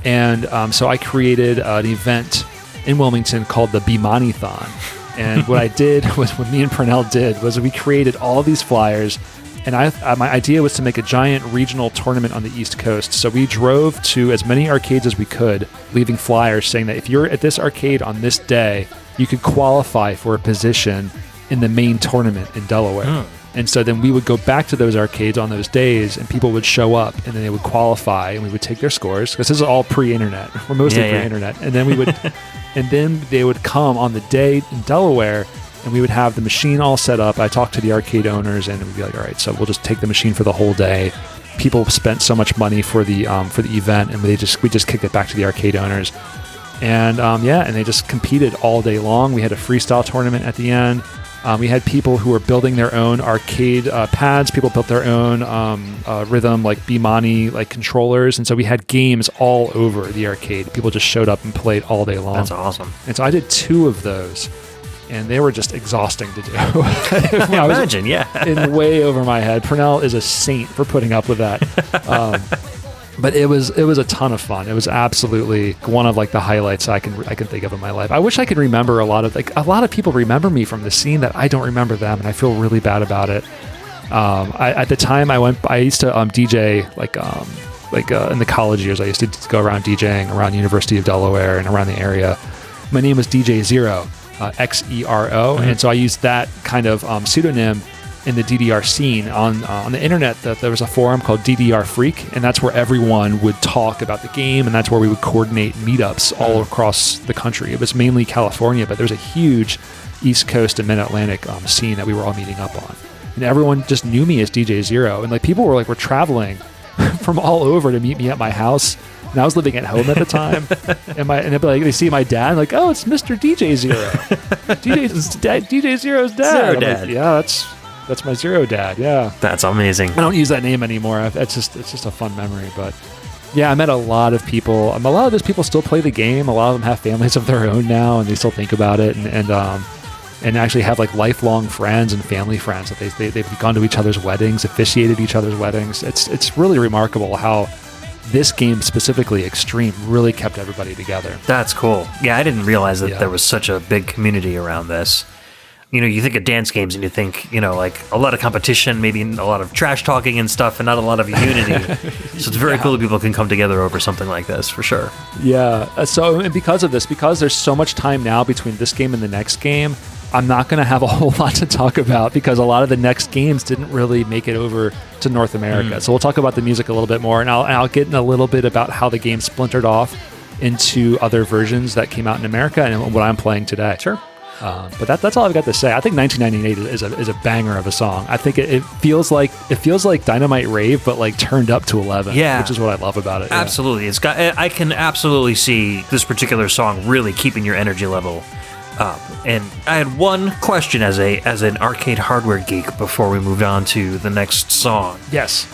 And so I created an event in Wilmington called the Bimani-thon. And what I did was, what me and Purnell did, was we created all these flyers. And my idea was to make a giant regional tournament on the East Coast. So we drove to as many arcades as we could, leaving flyers saying that if you're at this arcade on this day, you could qualify for a position in the main tournament in Delaware. And so then we would go back to those arcades on those days, and people would show up, and then they would qualify, and we would take their scores, because this is all pre-internet. We're mostly pre-internet. And then they would come on the day in Delaware, and we would have the machine all set up. I talked to the arcade owners, and we'd be like, all right, so we'll just take the machine for the whole day. People spent so much money for the event, and we just kicked it back to the arcade owners. And and they just competed all day long. We had a freestyle tournament at the end. We had people who were building their own arcade pads. People built their own rhythm, like Bimani, like controllers. And so we had games all over the arcade. People just showed up and played all day long. That's awesome. And so I did 2 of those. And they were just exhausting to do. I imagine, yeah. In way over my head. Purnell is a saint for putting up with that. But it was a ton of fun. It was absolutely one of like the highlights I can think of in my life. I wish I could remember a lot of people remember me from the scene that I don't remember them, and I feel really bad about it. At the time I used to DJ in the college years. I used to go around DJing around University of Delaware and around the area. My name was DJ Zero. Xero, and so I used that kind of pseudonym in the DDR scene on the internet. That there was a forum called DDR Freak, and that's where everyone would talk about the game, and that's where we would coordinate meetups all across the country. It was mainly California, but there was a huge East Coast and Mid-Atlantic scene that we were all meeting up on, and everyone just knew me as DJ Zero, and like people were traveling from all over to meet me at my house. And I was living at home at the time, and they'd be like, they see my dad, like, oh, it's Mr. DJ Zero, DJ Zero's dad. Zero dad. Like, yeah, that's my Zero dad. Yeah, That's amazing. I don't use that name anymore. It's just a fun memory. But yeah, I met a lot of people. A lot of those people still play the game. A lot of them have families of their own now, and they still think about it, and actually have like lifelong friends and family friends that they've gone to each other's weddings, officiated each other's weddings. It's really remarkable how this game, specifically Extreme, really kept everybody together. That's cool. Yeah, I didn't realize that there was such a big community around this. You know, you think of dance games and you think, like a lot of competition, maybe a lot of trash talking and stuff, and not a lot of unity. So it's very cool that people can come together over something like this, for sure. Yeah. And because of this, because there's so much time now between this game and the next game, I'm not going to have a whole lot to talk about, because a lot of the next games didn't really make it over to North America. So we'll talk about the music a little bit more, and I'll get in a little bit about how the game splintered off into other versions that came out in America and what I'm playing today. Sure. But that's all I've got to say. I think 1998 is a banger of a song. I think it feels like Dynamite Rave, but like turned up to 11. Yeah, which is what I love about it. Absolutely, I can absolutely see this particular song really keeping your energy level up. And I had one question as an arcade hardware geek before we moved on to the next song. Yes.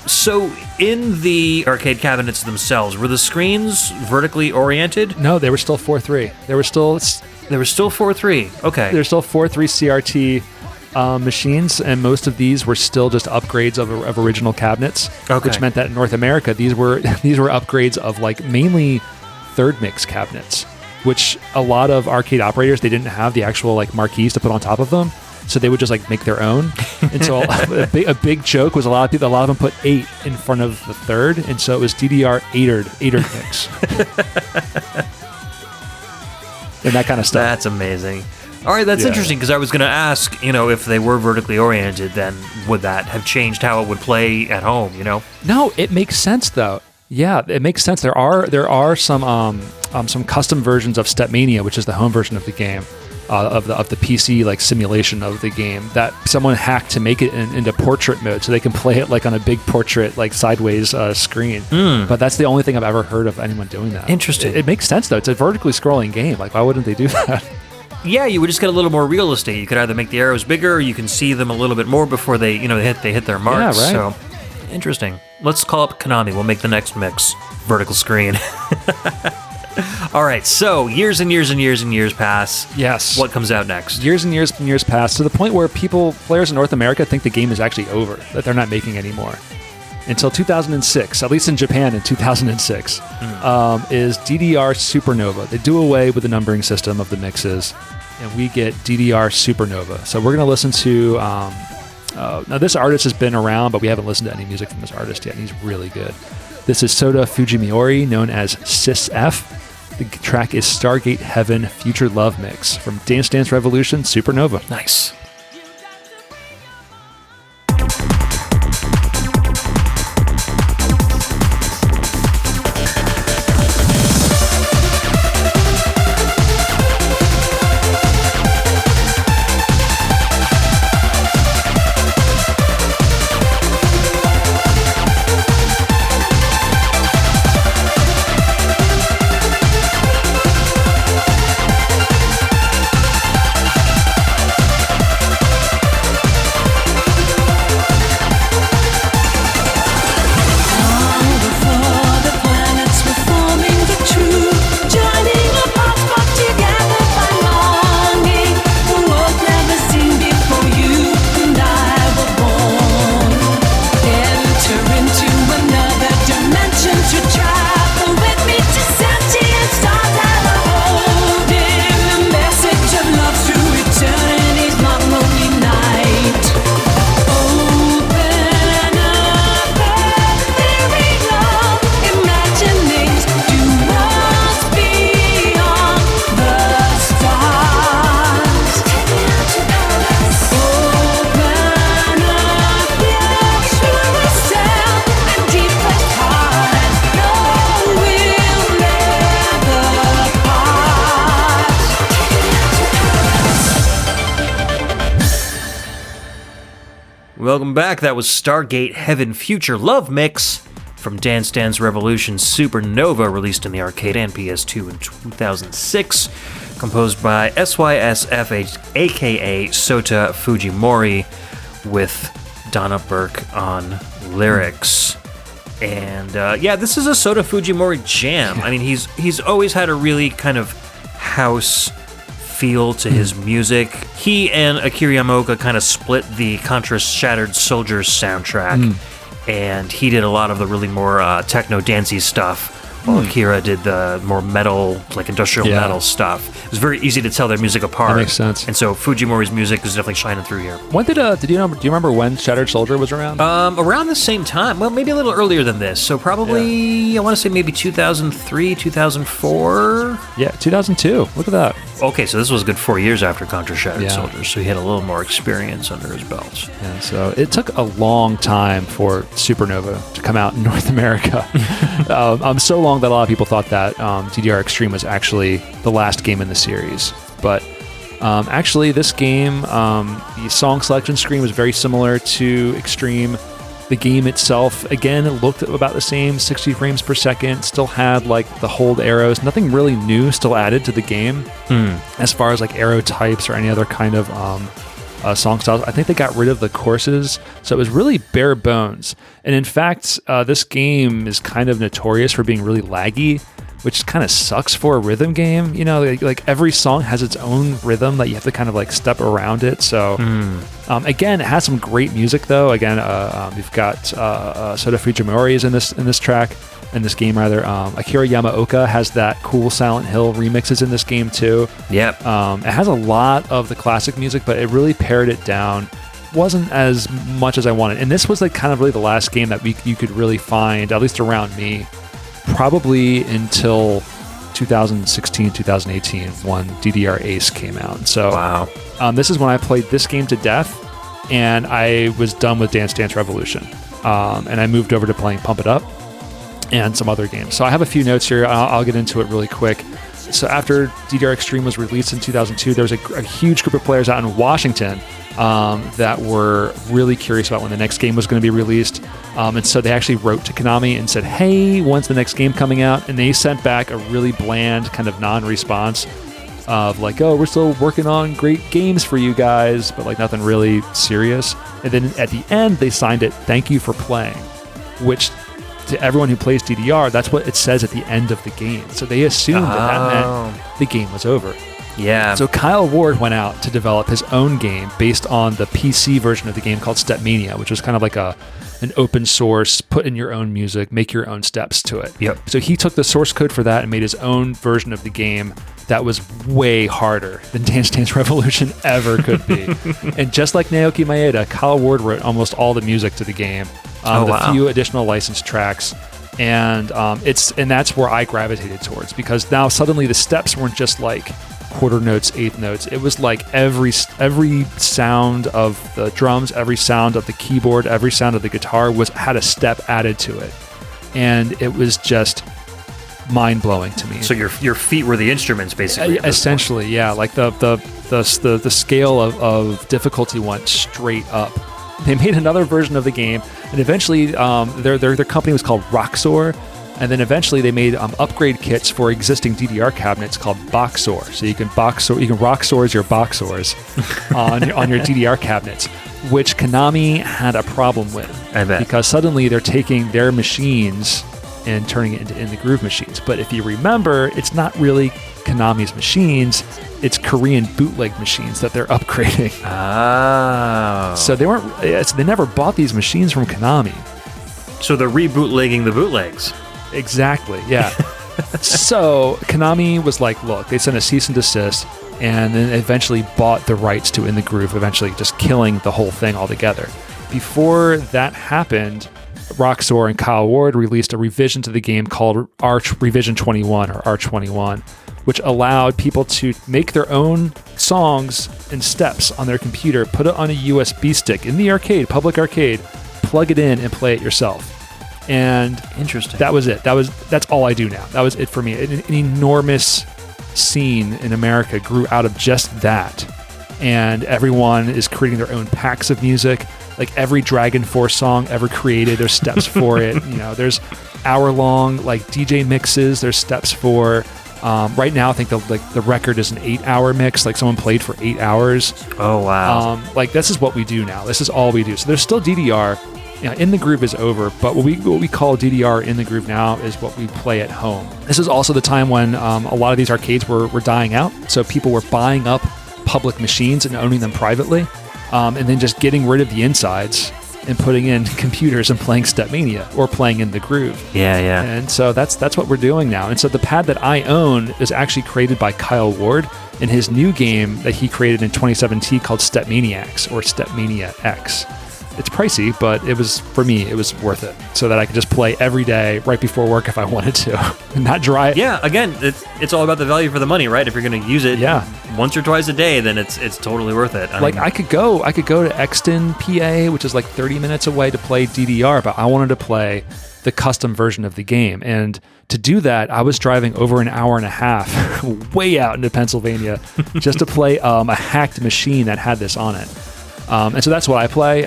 So in the arcade cabinets themselves, were the screens vertically oriented? No, they were still 4.3. They were still 4.3. Okay. They're still 4.3 CRT machines, and most of these were still just upgrades of original cabinets. Okay. Which meant that in North America, these were upgrades of like mainly third mix cabinets, which a lot of arcade operators, they didn't have the actual like marquees to put on top of them. So they would just like make their own. And so a big joke was a lot of them put 8 in front of the third. And so it was DDR 8'd mix. And that kind of stuff. That's amazing. All right, that's interesting, because I was going to ask, if they were vertically oriented, then would that have changed how it would play at home, No, it makes sense though. Yeah, it makes sense. There are some some custom versions of Stepmania, which is the home version of the game, of the PC like simulation of the game that someone hacked to make it into portrait mode, so they can play it like on a big portrait like sideways screen. But that's the only thing I've ever heard of anyone doing that. Interesting. It makes sense though. It's a vertically scrolling game. Like, why wouldn't they do that? Yeah, you would just get a little more real estate. You could either make the arrows bigger, or you can see them a little bit more before they hit their marks. Yeah, right. So interesting. Let's call up Konami. We'll make the next mix vertical screen. All right, so years and years and years and years pass. Yes. What comes out next? Years and years and years pass to the point where players in North America think the game is actually over, that they're not making anymore. Until 2006, at least in Japan in 2006, is DDR Supernova. They do away with the numbering system of the mixes, and we get DDR Supernova. So we're going to listen to... now, this artist has been around, but we haven't listened to any music from this artist yet, and he's really good. This is Sota Fujimori, known as Sis F. The track is Stargate Heaven Future Love Mix from Dance Dance Revolution Supernova. Nice. Welcome back. That was Stargate Heaven Future Love Mix from Dance Dance Revolution Supernova, released in the arcade and PS2 in 2006, composed by SYSFH, aka Sota Fujimori, with Donna Burke on lyrics. And this is a Sota Fujimori jam. I mean, he's always had a really kind of house feel to his music. He and Akira Yamaoka kind of split the Contra Shattered Soldiers soundtrack, and he did a lot of the really more techno dancey stuff, while Akira did the more metal, like industrial metal stuff. It was very easy to tell their music apart. That makes sense. And so Fujimori's music is definitely shining through here. When do you remember when Shattered Soldier was around? Around the same time. Well, maybe a little earlier than this. So probably, I want to say maybe 2003, 2004? Yeah, 2002. Look at that. Okay, so this was a good 4 years after Contra Shattered Soldiers, so he had a little more experience under his belt. Yeah, so it took a long time for Supernova to come out in North America. So long that a lot of people thought that DDR Extreme was actually the last game in the series. But actually, this game, the song selection screen was very similar to Extreme. The game itself, again, it looked about the same, 60 frames per second, still had like the hold arrows, nothing really new still added to the game as far as like arrow types or any other kind of song styles. I think they got rid of the courses, so it was really bare bones. And in fact, this game is kind of notorious for being really laggy, which kind of sucks for a rhythm game. You know, like every song has its own rhythm that you have to kind of like step around it. So again, it has some great music though. Again, we've got Sota Fujimori is in this track, in this game rather. Akira Yamaoka has that cool Silent Hill remixes in this game too. Yep. It has a lot of the classic music, but it really pared it down. Wasn't as much as I wanted. And this was like kind of really the last game that you could really find, at least around me, probably until 2016, 2018, when DDR Ace came out. So this is when I played this game to death, and I was done with Dance Dance Revolution. And I moved over to playing Pump It Up. and some other games. So I have a few notes here. I'll get into it really quick. So after DDR Extreme was released in 2002, there was a huge group of players out in Washington that were really curious about when the next game was going to be released. And so they actually wrote to Konami and said, hey, when's the next game coming out? And they sent back a really bland kind of non-response of like, oh, we're still working on great games for you guys, but like nothing really serious. And then at the end, they signed it, thank you for playing, which to everyone who plays DDR, that's what it says at the end of the game. So they assumed that meant the game was over. Yeah. So Kyle Ward went out to develop his own game based on the PC version of the game called Stepmania, which was kind of like an open source, put in your own music, make your own steps to it. Yep. So he took the source code for that and made his own version of the game that was way harder than Dance Dance Revolution ever could be. And just like Naoki Maeda, Kyle Ward wrote almost all the music to the game, the few additional licensed tracks. And that's where I gravitated towards, because now suddenly the steps weren't just like quarter notes, eighth notes. It was like every sound of the drums, every sound of the keyboard, every sound of the guitar had a step added to it, and it was just mind-blowing to me. So your feet were the instruments, basically. Essentially, yeah. Like the scale of difficulty went straight up. They made another version of the game, and eventually their company was called Roxor. And then eventually they made upgrade kits for existing DDR cabinets called Boxor. So you can Roxors your Boxors on your DDR cabinets, which Konami had a problem with. I bet. Because suddenly they're taking their machines and turning it into In the Groove machines. But if you remember, it's not really Konami's machines, it's Korean bootleg machines that they're upgrading. Oh. So they never bought these machines from Konami. So they're rebootlegging the bootlegs. Exactly, yeah. So Konami was like, look, they sent a cease and desist, and then eventually bought the rights to In the Groove, eventually just killing the whole thing altogether. Before that happened, Roxor and Kyle Ward released a revision to the game called Arch Revision 21 or Arch 21, which allowed people to make their own songs and steps on their computer, put it on a USB stick in the arcade, public arcade, plug it in and play it yourself. And interesting. That was it. That's all I do now. That was it for me. An enormous scene in America grew out of just that. And everyone is creating their own packs of music. Like every Dragon Force song ever created, there's steps for it. There's hour-long like DJ mixes. There's steps for. Right now, I think the record is an 8-hour mix. Like someone played for 8 hours. Oh wow! Like this is what we do now. This is all we do. So there's still DDR. In the Groove is over, but what we call DDR In the Groove now is what we play at home. This is also the time when a lot of these arcades were dying out, so people were buying up public machines and owning them privately, and then just getting rid of the insides and putting in computers and playing Stepmania or playing In the Groove. Yeah. And so that's what we're doing now. And so the pad that I own is actually created by Kyle Ward in his new game that he created in 2017 called Stepmaniacs or Stepmania X. It's pricey, but for me, it was worth it, so that I could just play every day right before work if I wanted to, and not dry. Yeah, again, it's all about the value for the money, right? If you're going to use it once or twice a day, then it's totally worth it. I could go to Exton, PA, which is like 30 minutes away to play DDR, but I wanted to play the custom version of the game. And to do that, I was driving over an hour and a half way out into Pennsylvania just to play a hacked machine that had this on it. And so that's what I play.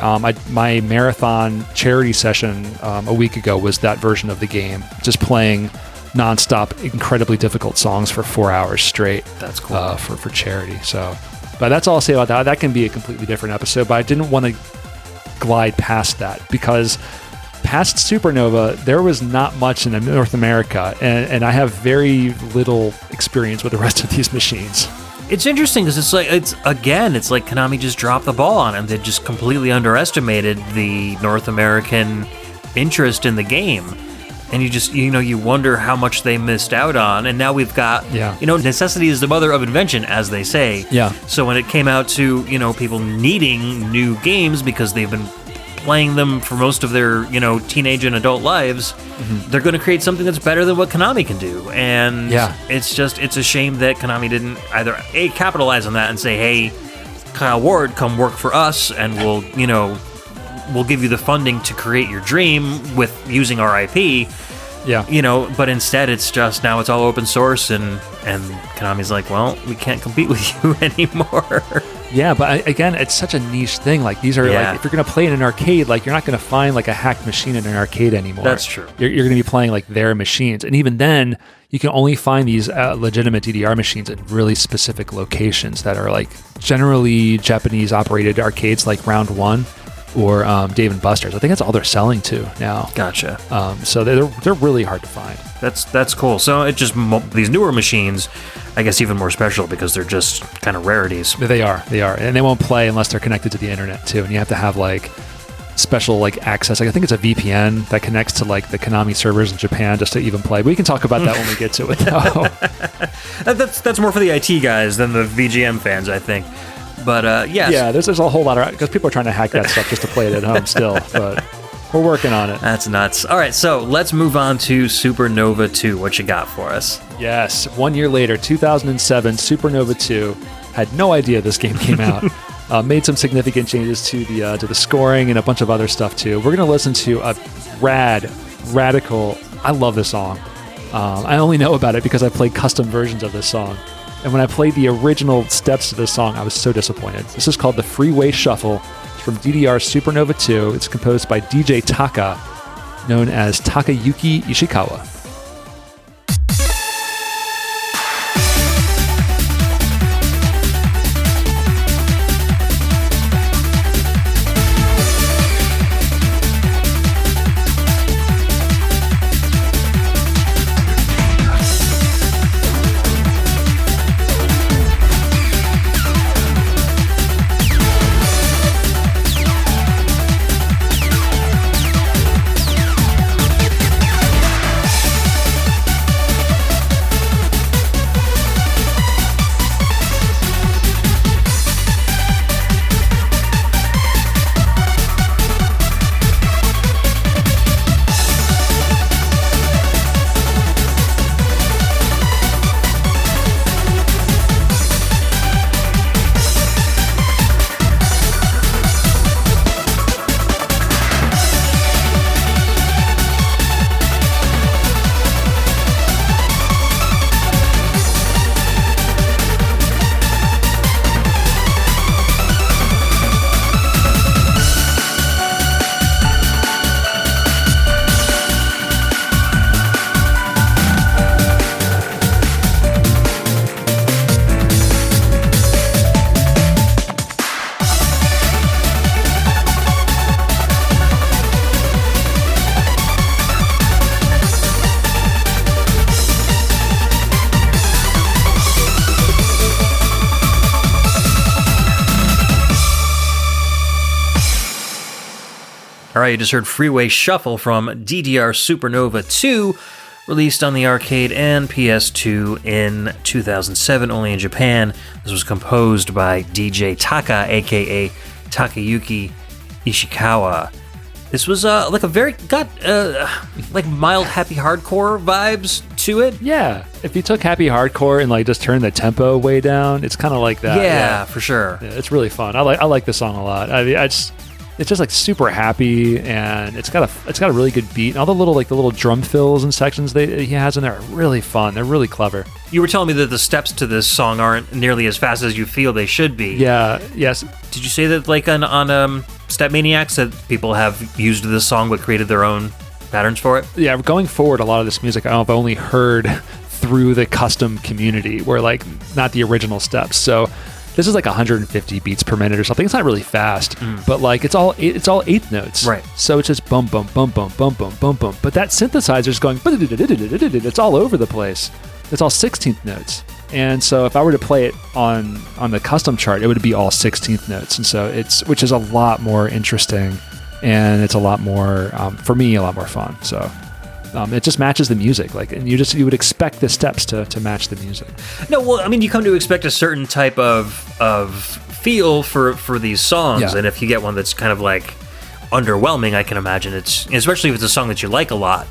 My marathon charity session a week ago was that version of the game, just playing nonstop, incredibly difficult songs for 4 hours straight. That's cool. For charity. So, but that's all I'll say about that. That can be a completely different episode, but I didn't want to glide past that because past Supernova, there was not much in North America, and I have very little experience with the rest of these machines. It's interesting because it's like Konami just dropped the ball on him. They just completely underestimated the North American interest in the game. And you wonder how much they missed out on. And now we've got, necessity is the mother of invention, as they say. Yeah. So when it came out to, people needing new games because they've been playing them for most of their, teenage and adult lives, they're going to create something that's better than what Konami can do. And it's a shame that Konami didn't either capitalize on that and say, hey, Kyle Ward, come work for us and we'll give you the funding to create your dream with using our IP. Yeah. But instead it's just now it's all open source, and Konami's like, well, we can't compete with you anymore. Yeah, but again, it's such a niche thing. Like these are Yeah. like, if you're going to play in an arcade, like you're not going to find like a hacked machine in an arcade anymore. That's true. You're going to be playing like their machines. And even then, you can only find these legitimate DDR machines in really specific locations that are like generally Japanese operated arcades like Round One or Dave & Buster's. I think that's all they're selling to now. Gotcha. So they're really hard to find. That's cool. So it just these newer machines, I guess, even more special because they're just kind of rarities. They are, and they won't play unless they're connected to the internet too. And you have to have like special like access. Like I think it's a VPN that connects to like the Konami servers in Japan just to even play. We can talk about that when we get to it though. That's more for the IT guys than the VGM fans, I think. But yes. Yeah, there's a whole lot of, because people are trying to hack that stuff just to play it at home still, but we're working on it. That's nuts. All right, so let's move on to Supernova 2. What you got for us? Yes, 1 year later, 2007, Supernova 2. Had no idea this game came out. Made some significant changes to the scoring and a bunch of other stuff too. We're gonna listen to a radical. I love this song. I only know about it because I played custom versions of this song. And when I played the original steps to this song, I was so disappointed. This is called the Freeway Shuffle. It's from DDR Supernova 2. It's composed by DJ Taka, known as Takayuki Ishikawa. All right, you just heard Freeway Shuffle from DDR Supernova 2, released on the arcade and PS2 in 2007, only in Japan. This was composed by DJ Taka, aka Takayuki Ishikawa. This was like a very like mild happy hardcore vibes to it. Yeah, if you took happy hardcore and like just turned the tempo way down, it's kind of like that. Yeah, for sure. Yeah, it's really fun. I like the song a lot. I mean, it's just like super happy, and it's got a really good beat. And all the little drum fills and sections he has in there are really fun. They're really clever. You were telling me that the steps to this song aren't nearly as fast as you feel they should be. Yeah. Yes. Did you say that like on Step Maniacs that people have used this song but created their own patterns for it? Yeah. Going forward, a lot of this music I've only heard through the custom community, where like not the original steps. So this is like 150 beats per minute or something. It's not really fast, but like it's all eighth notes. Right. So it's just bum bum bum bum bum bum bum bum. But that synthesizer's going. It's all over the place. It's all 16th notes. And so if I were to play it on the custom chart, it would be all 16th notes. And so which is a lot more interesting, and it's a lot more for me a lot more fun. So. It just matches the music, like, and you would expect the steps to match the music. No, well, I mean, you come to expect a certain type of feel for these songs, Yeah. and if you get one that's kind of like underwhelming, I can imagine especially if it's a song that you like a lot,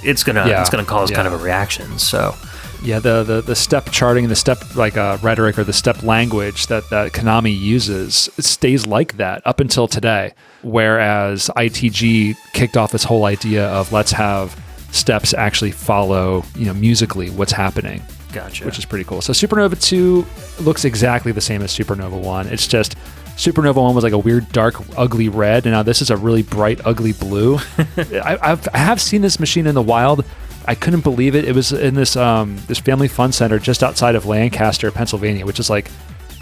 it's gonna cause kind of a reaction. So. Yeah, the step charting and the step like rhetoric or the step language that Konami uses, it stays like that up until today. Whereas ITG kicked off this whole idea of let's have steps actually follow, musically what's happening. Gotcha. Which is pretty cool. So Supernova 2 looks exactly the same as Supernova 1. It's just Supernova 1 was like a weird, dark, ugly red, and now this is a really bright, ugly blue. I have seen this machine in the wild. I couldn't believe it. It was in this family fun center just outside of Lancaster, Pennsylvania, which is like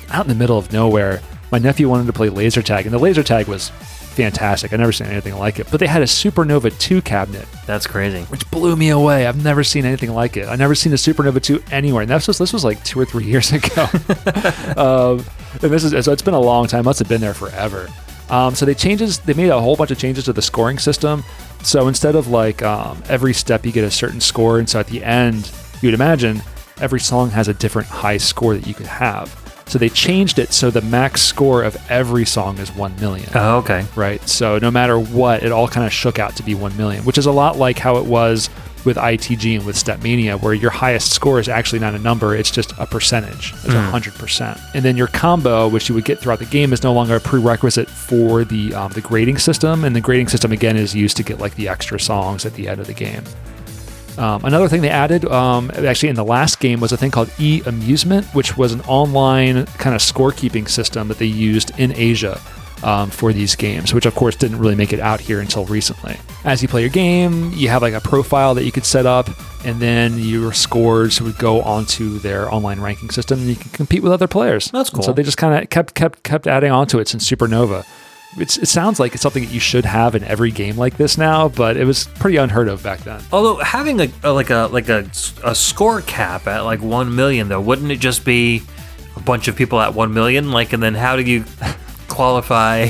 out in the middle of nowhere. My nephew wanted to play laser tag, and the laser tag was fantastic. I've never seen anything like it. But they had a Supernova 2 cabinet. That's crazy. Which blew me away. I've never seen anything like it. I've never seen a Supernova 2 anywhere. And this was like 2 or 3 years ago. And so it's been a long time. Must have been there forever. So they made a whole bunch of changes to the scoring system. So instead of like every step you get a certain score, and so at the end, you would imagine every song has a different high score that you could have. So they changed it so the max score of every song is 1 million. Oh, okay. Right. So no matter what, it all kind of shook out to be 1 million, which is a lot like how it was with ITG and with Stepmania, where your highest score is actually not a number, it's just a percentage. It's 100%. And then your combo, which you would get throughout the game, is no longer a prerequisite for the grading system. And the grading system, again, is used to get like the extra songs at the end of the game. Another thing they added, actually in the last game, was a thing called E-Amusement, which was an online kind of scorekeeping system that they used in Asia for these games, which of course didn't really make it out here until recently. As you play your game, you have like a profile that you could set up, and then your scores would go onto their online ranking system, and you can compete with other players. That's cool. And so they just kind of kept adding onto it since Supernova. It sounds like it's something that you should have in every game like this now, but it was pretty unheard of back then. Although having a score cap at like 1 million, though, wouldn't it just be a bunch of people at 1 million? Like, and then how do you qualify?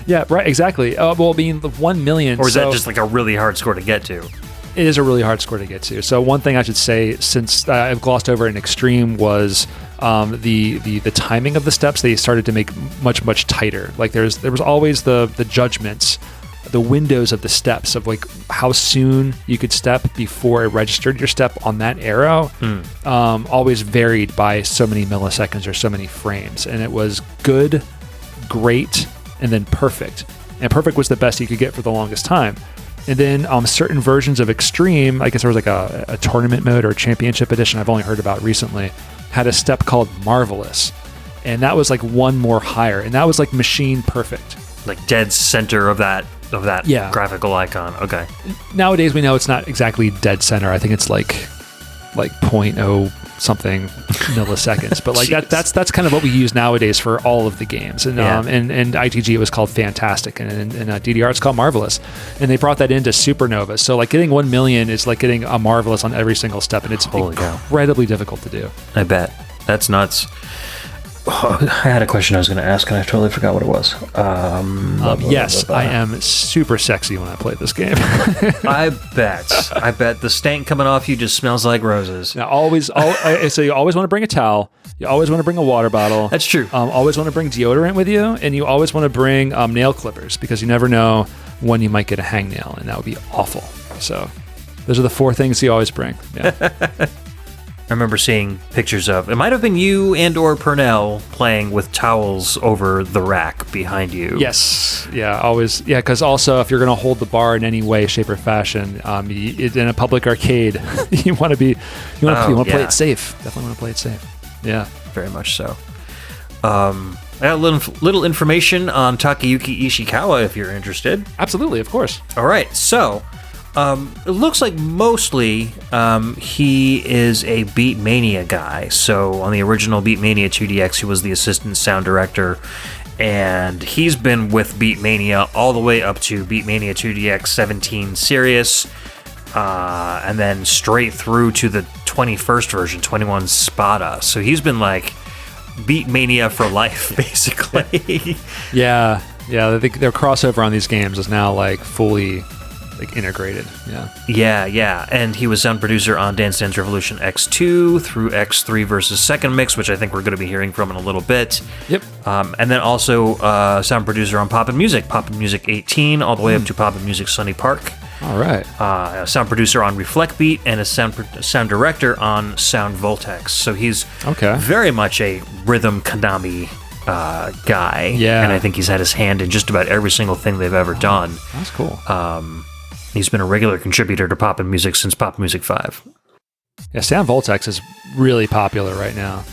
Yeah, right, exactly. Well, I mean, the 1 million. Or is that just like a really hard score to get to? It is a really hard score to get to. So one thing I should say, since I've glossed over in Extreme, was the timing of the steps. They started to make much tighter. Like there was always the judgments, the windows of the steps of like how soon you could step before it registered your step on that arrow. Always varied by so many milliseconds or so many frames, and it was good, great, and then perfect. And perfect was the best you could get for the longest time. And then certain versions of Extreme, I guess there was like a tournament mode or a championship edition I've only heard about recently, had a step called Marvelous. And that was like one more higher. And that was like machine perfect. Like dead center of that graphical icon. Okay. Nowadays we know it's not exactly dead center. I think it's like 0.0 something milliseconds, but like that's kind of what we use nowadays for all of the games. And and ITG, it was called Fantastic, and DDR it's called Marvelous, and they brought that into Supernova. So like getting 1 million is like getting a Marvelous on every single step, and it's incredibly difficult to do. I bet. That's nuts. I had a question I was going to ask, and I totally forgot what it was. Yes, I am super sexy when I play this game. I bet the stank coming off you just smells like roses. Now, so you always want to bring a towel. You always want to bring a water bottle. That's true. Always want to bring deodorant with you, and you always want to bring nail clippers, because you never know when you might get a hangnail, and that would be awful. So those are the 4 things you always bring. Yeah. I remember seeing pictures of, it might have been you and or Purnell playing with towels over the rack behind you. Yes. Yeah, always. Yeah, because also if you're going to hold the bar in any way, shape, or fashion, in a public arcade, you want to play it safe. Definitely want to play it safe. Yeah. Very much so. I got a little information on Takayuki Ishikawa if you're interested. Absolutely, of course. All right, so it looks like mostly he is a Beatmania guy. So on the original Beatmania 2DX, he was the assistant sound director, and he's been with Beatmania all the way up to Beatmania 2DX 17 Serious, and then straight through to the 21st version, 21 Spada. So he's been like Beatmania for life, basically. Yeah. Their crossover on these games is now like fully like integrated. Yeah, and he was sound producer on Dance Dance Revolution X2 through X3 versus Second Mix, which I think we're going to be hearing from in a little bit. Yep. And then also sound producer on Poppin' Music 18, all the way up to Poppin' Music Sunny Park. All right. A sound producer on Reflect Beat, and a sound director on Sound Voltex. So he's very much a rhythm Konami guy. Yeah. And I think he's had his hand in just about every single thing they've ever done. That's cool. He's been a regular contributor to Pop and Music since Pop Music 5. Yeah, Sound Voltex is really popular right now.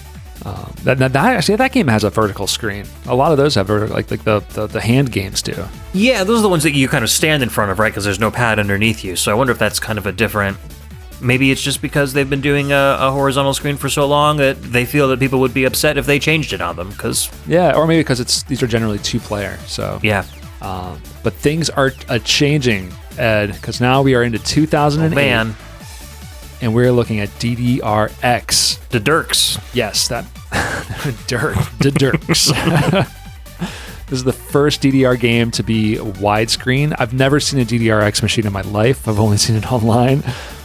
That game has a vertical screen. A lot of those have vertical, like the hand games do. Yeah, those are the ones that you kind of stand in front of, right? Because there's no pad underneath you. So I wonder if that's kind of a different... Maybe it's just because they've been doing a horizontal screen for so long that they feel that people would be upset if they changed it on them. Yeah, or maybe because these are generally 2-player. So yeah. But things are changing, Ed, because now we are into 2008. Oh, man. And we're looking at DDRX. The Dirks. Yes, that the Dirks. This is the first DDR game to be widescreen. I've never seen a DDRX machine in my life. I've only seen it online.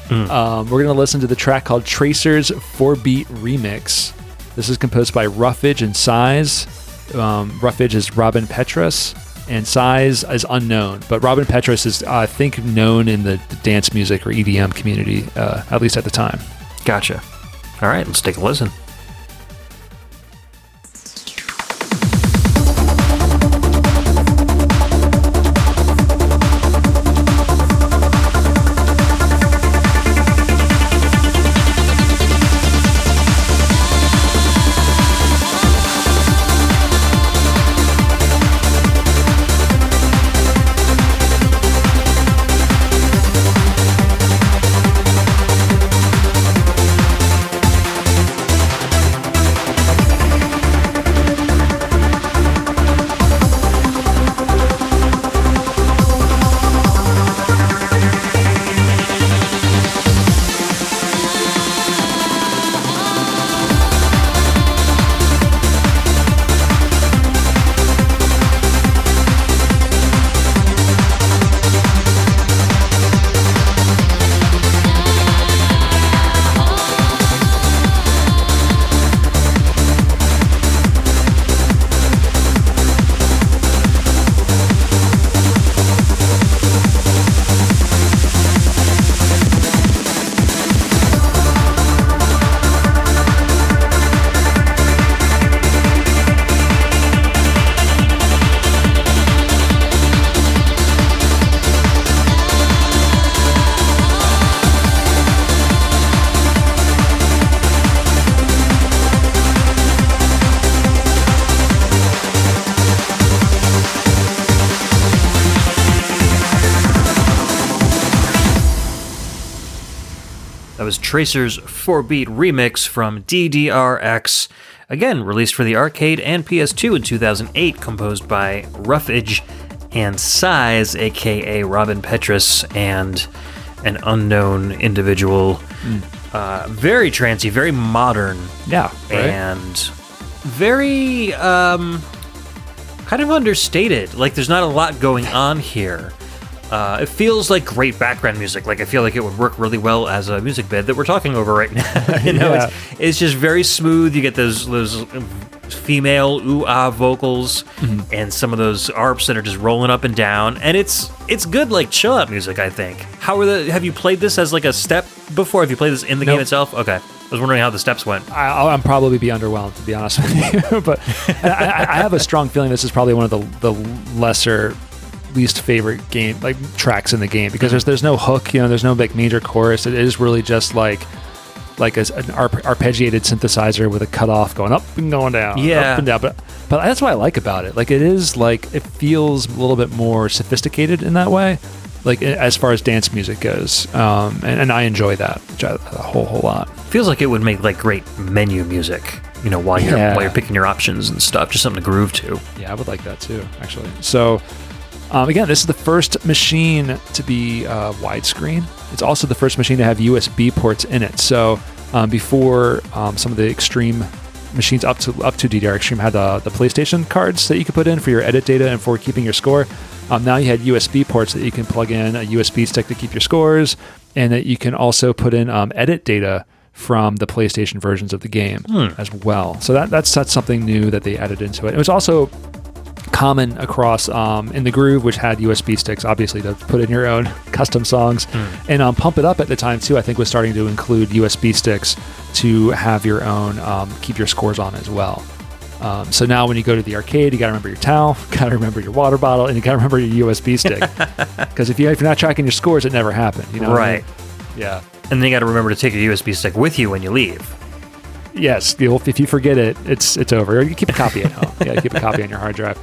We're going to listen to the track called Tracer's 4-Beat Remix. This is composed by Roughage and Size. Roughage is Robin Petrus, and Size is unknown. But Robin Petrus is, I think, known in the dance music or EDM community, at least at the time. Gotcha. All right, let's take a listen. That was Tracer's 4-Beat Remix from DDRX, again released for the arcade and PS2 in 2008, composed by Roughage and Size, aka Robin Petrus, and an unknown individual. Very trancy, very modern. Yeah, right? And very kind of understated. Like, there's not a lot going on here. It feels like great background music. Like, I feel like it would work really well as a music bed that we're talking over right now. You know, Yeah. it's just very smooth. You get those female ooh-ah vocals and some of those arps that are just rolling up and down. And it's good, like, chill-out music, I think. Have you played this as, like, a step before? Have you played this in the game itself? Okay. I was wondering how the steps went. I'll probably be underwhelmed, to be honest with you. But I have a strong feeling this is probably one of the least favorite game tracks in the game, because there's no hook, there's no like major chorus. It is really just like an arpeggiated synthesizer with a cutoff going up and going down, up and down. But that's what I like about it. Like, it feels a little bit more sophisticated in that way, like as far as dance music goes, and I enjoy that a whole lot. Feels like it would make like great menu music, while you're picking your options and stuff, just something to groove to. Yeah, I would like that too, actually. So. Again, this is the first machine to be widescreen. It's also the first machine to have USB ports in it. So before some of the Extreme machines up to DDR Extreme had the PlayStation cards that you could put in for your edit data and for keeping your score. Now you had USB ports that you can plug in a USB stick to keep your scores, and that you can also put in edit data from the PlayStation versions of the game as well. So that's something new that they added into it. It was also common across in the Groove, which had USB sticks, obviously, to put in your own custom songs. And Pump It Up at the time too, I think, was starting to include USB sticks to have your own keep your scores on as well. So now when you go to the arcade, you got to remember your towel, got to remember your water bottle, and you got to remember your USB stick. Because if you're not tracking your scores, it never happened. You know what I mean? Yeah. And then you got to remember to take your USB stick with you when you leave. Yes. If you forget it, it's over. Or you keep a copy at home. Yeah, keep a copy on your hard drive.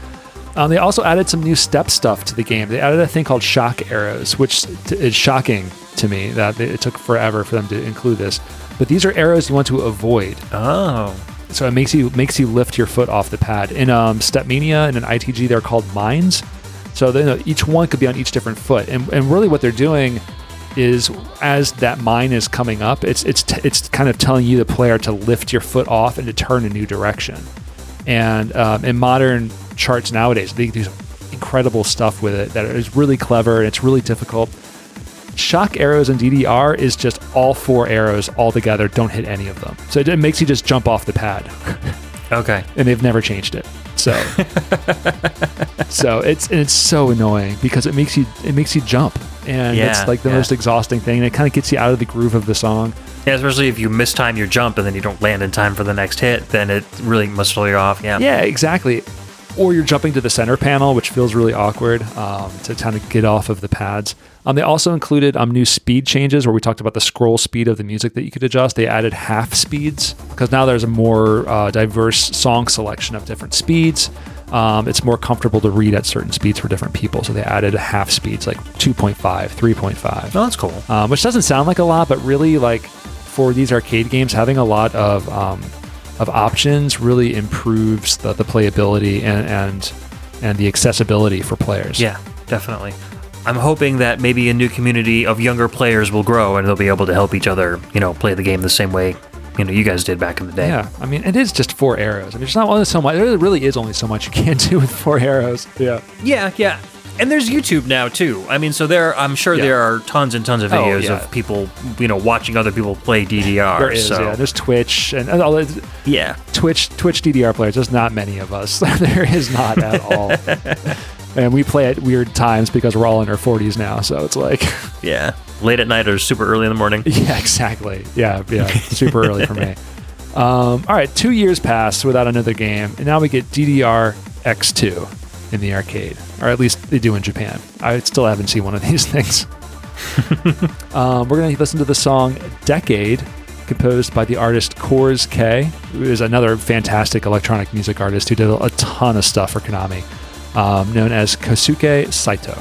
They also added some new step stuff to the game. They added a thing called shock arrows, which is shocking to me that it took forever for them to include this. But these are arrows you want to avoid. Oh. So it makes you lift your foot off the pad. In Stepmania and in ITG, they're called mines. So each one could be on each different foot. And really what they're doing is as that mine is coming up, it's kind of telling you, the player, to lift your foot off and to turn a new direction. And in modern charts nowadays, they do some incredible stuff with it that is really clever and it's really difficult. Shock arrows in DDR is just all 4 arrows all together. Don't hit any of them. So it makes you just jump off the pad. Okay. And they've never changed it. So it's so annoying because it makes you jump, and it's like the most exhausting thing. And it kind of gets you out of the groove of the song. Yeah, especially if you mistime your jump and then you don't land in time for the next hit, then it really must throw you off. Yeah. Yeah, exactly. Or you're jumping to the center panel, which feels really awkward to kind of get off of the pads. They also included new speed changes where we talked about the scroll speed of the music that you could adjust. They added half speeds because now there's a more diverse song selection of different speeds. It's more comfortable to read at certain speeds for different people. So they added half speeds like 2.5, 3.5. Oh, that's cool. Which doesn't sound like a lot, but really, like, for these arcade games, having a lot of options really improves the playability and the accessibility for players. Yeah, definitely. I'm hoping that maybe a new community of younger players will grow and they'll be able to help each other, play the game the same way, you guys did back in the day. Yeah, I mean, it is just 4 arrows. I mean, there's not only so much. There really is only so much you can do with 4 arrows. Yeah. Yeah. And there's YouTube now too. I mean, so I'm sure there are tons and tons of videos of people, watching other people play DDR. There is, yeah. There's Twitch and all that. Yeah. Twitch DDR players. There's not many of us. There is not at all. And we play at weird times because we're all in our 40s now. So it's like, yeah, late at night or super early in the morning. Yeah, exactly. Yeah, super early for me. All right, 2 years passed without another game, and now we get DDR X2 in the arcade, or at least they do in Japan. I still haven't seen one of these things. We're going to listen to the song Decade, composed by the artist Kors K, who is another fantastic electronic music artist who did a ton of stuff for Konami, known as Kosuke Saito.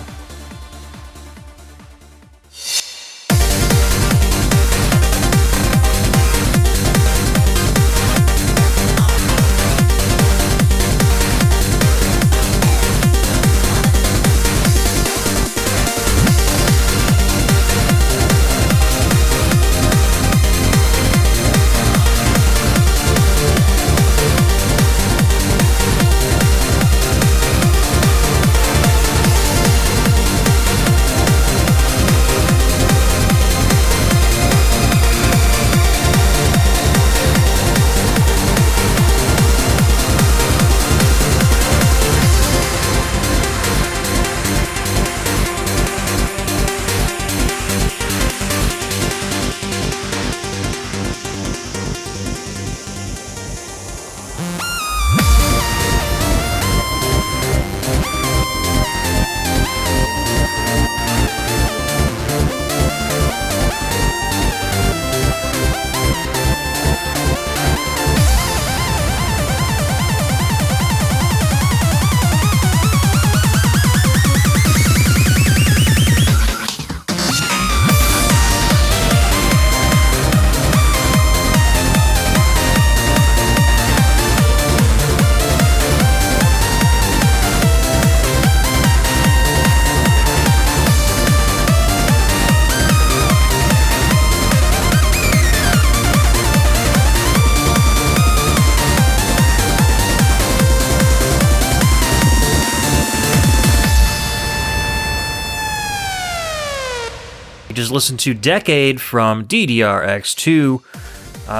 Just listen to Decade from DDR-X2.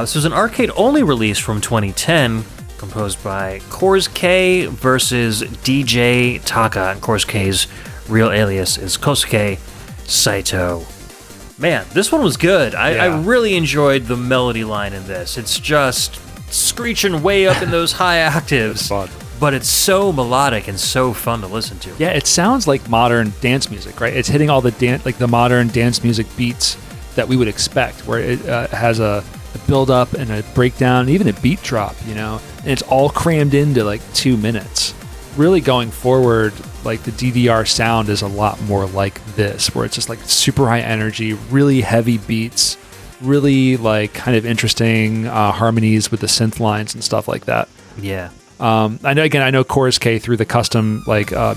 This was an arcade-only release from 2010, composed by Kors K versus DJ Taka. And Kors K's real alias is Kosuke Saito. Man, this one was good. I really enjoyed the melody line in this. It's just screeching way up in those high octaves. fun. But it's so melodic and so fun to listen to. Yeah, it sounds like modern dance music, right? It's hitting all the the modern dance music beats that we would expect, where it has a build up and a breakdown, and even a beat drop, and it's all crammed into like 2 minutes. Really going forward, like the DDR sound is a lot more like this, where it's just like super high energy, really heavy beats, really like kind of interesting harmonies with the synth lines and stuff like that. Yeah. I know Chorus K through the custom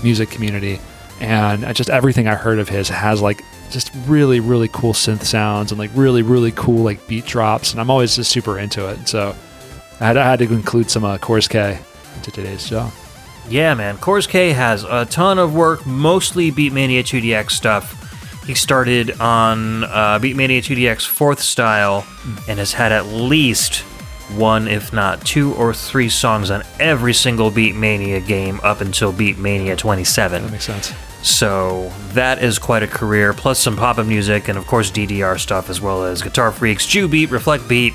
music community, and just everything I heard of his has like just really, really cool synth sounds and like really, really cool like beat drops, and I'm always just super into it. So I had to include some Chorus K into today's show. Yeah, man. Chorus K has a ton of work, mostly Beatmania 2DX stuff. He started on Beatmania 2DX 4th style and has had at least one, if not 2 or 3 songs on every single Beatmania game up until Beatmania 27. That makes sense. So that is quite a career, plus some pop-up music and, of course, DDR stuff, as well as Guitar Freaks, Jew Beat, Reflect Beat,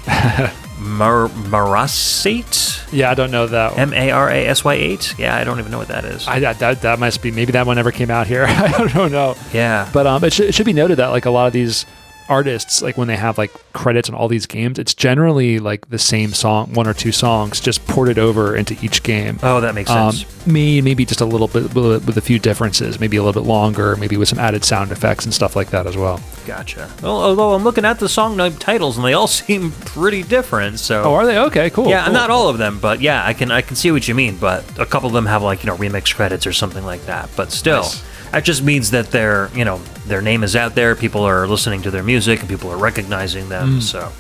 Marasate? Yeah, I don't know that one. Marasy8? Yeah, I don't even know what that is. That must be, maybe that one never came out here. I don't know. Yeah. But it should be noted that like a lot of these artists, like when they have like credits on all these games, it's generally like the same song, 1 or 2 songs, just ported over into each game. Oh, that makes sense. Maybe just a little bit with a few differences, maybe a little bit longer, maybe with some added sound effects and stuff like that as well. Gotcha. Well, although I'm looking at the song titles and they all seem pretty different. So. Oh, are they? Okay, cool. Yeah, cool. not all of them, but yeah, I can see what you mean. But a couple of them have like remix credits or something like that. But still. Nice. That just means that their name is out there. People are listening to their music, and people are recognizing them. So,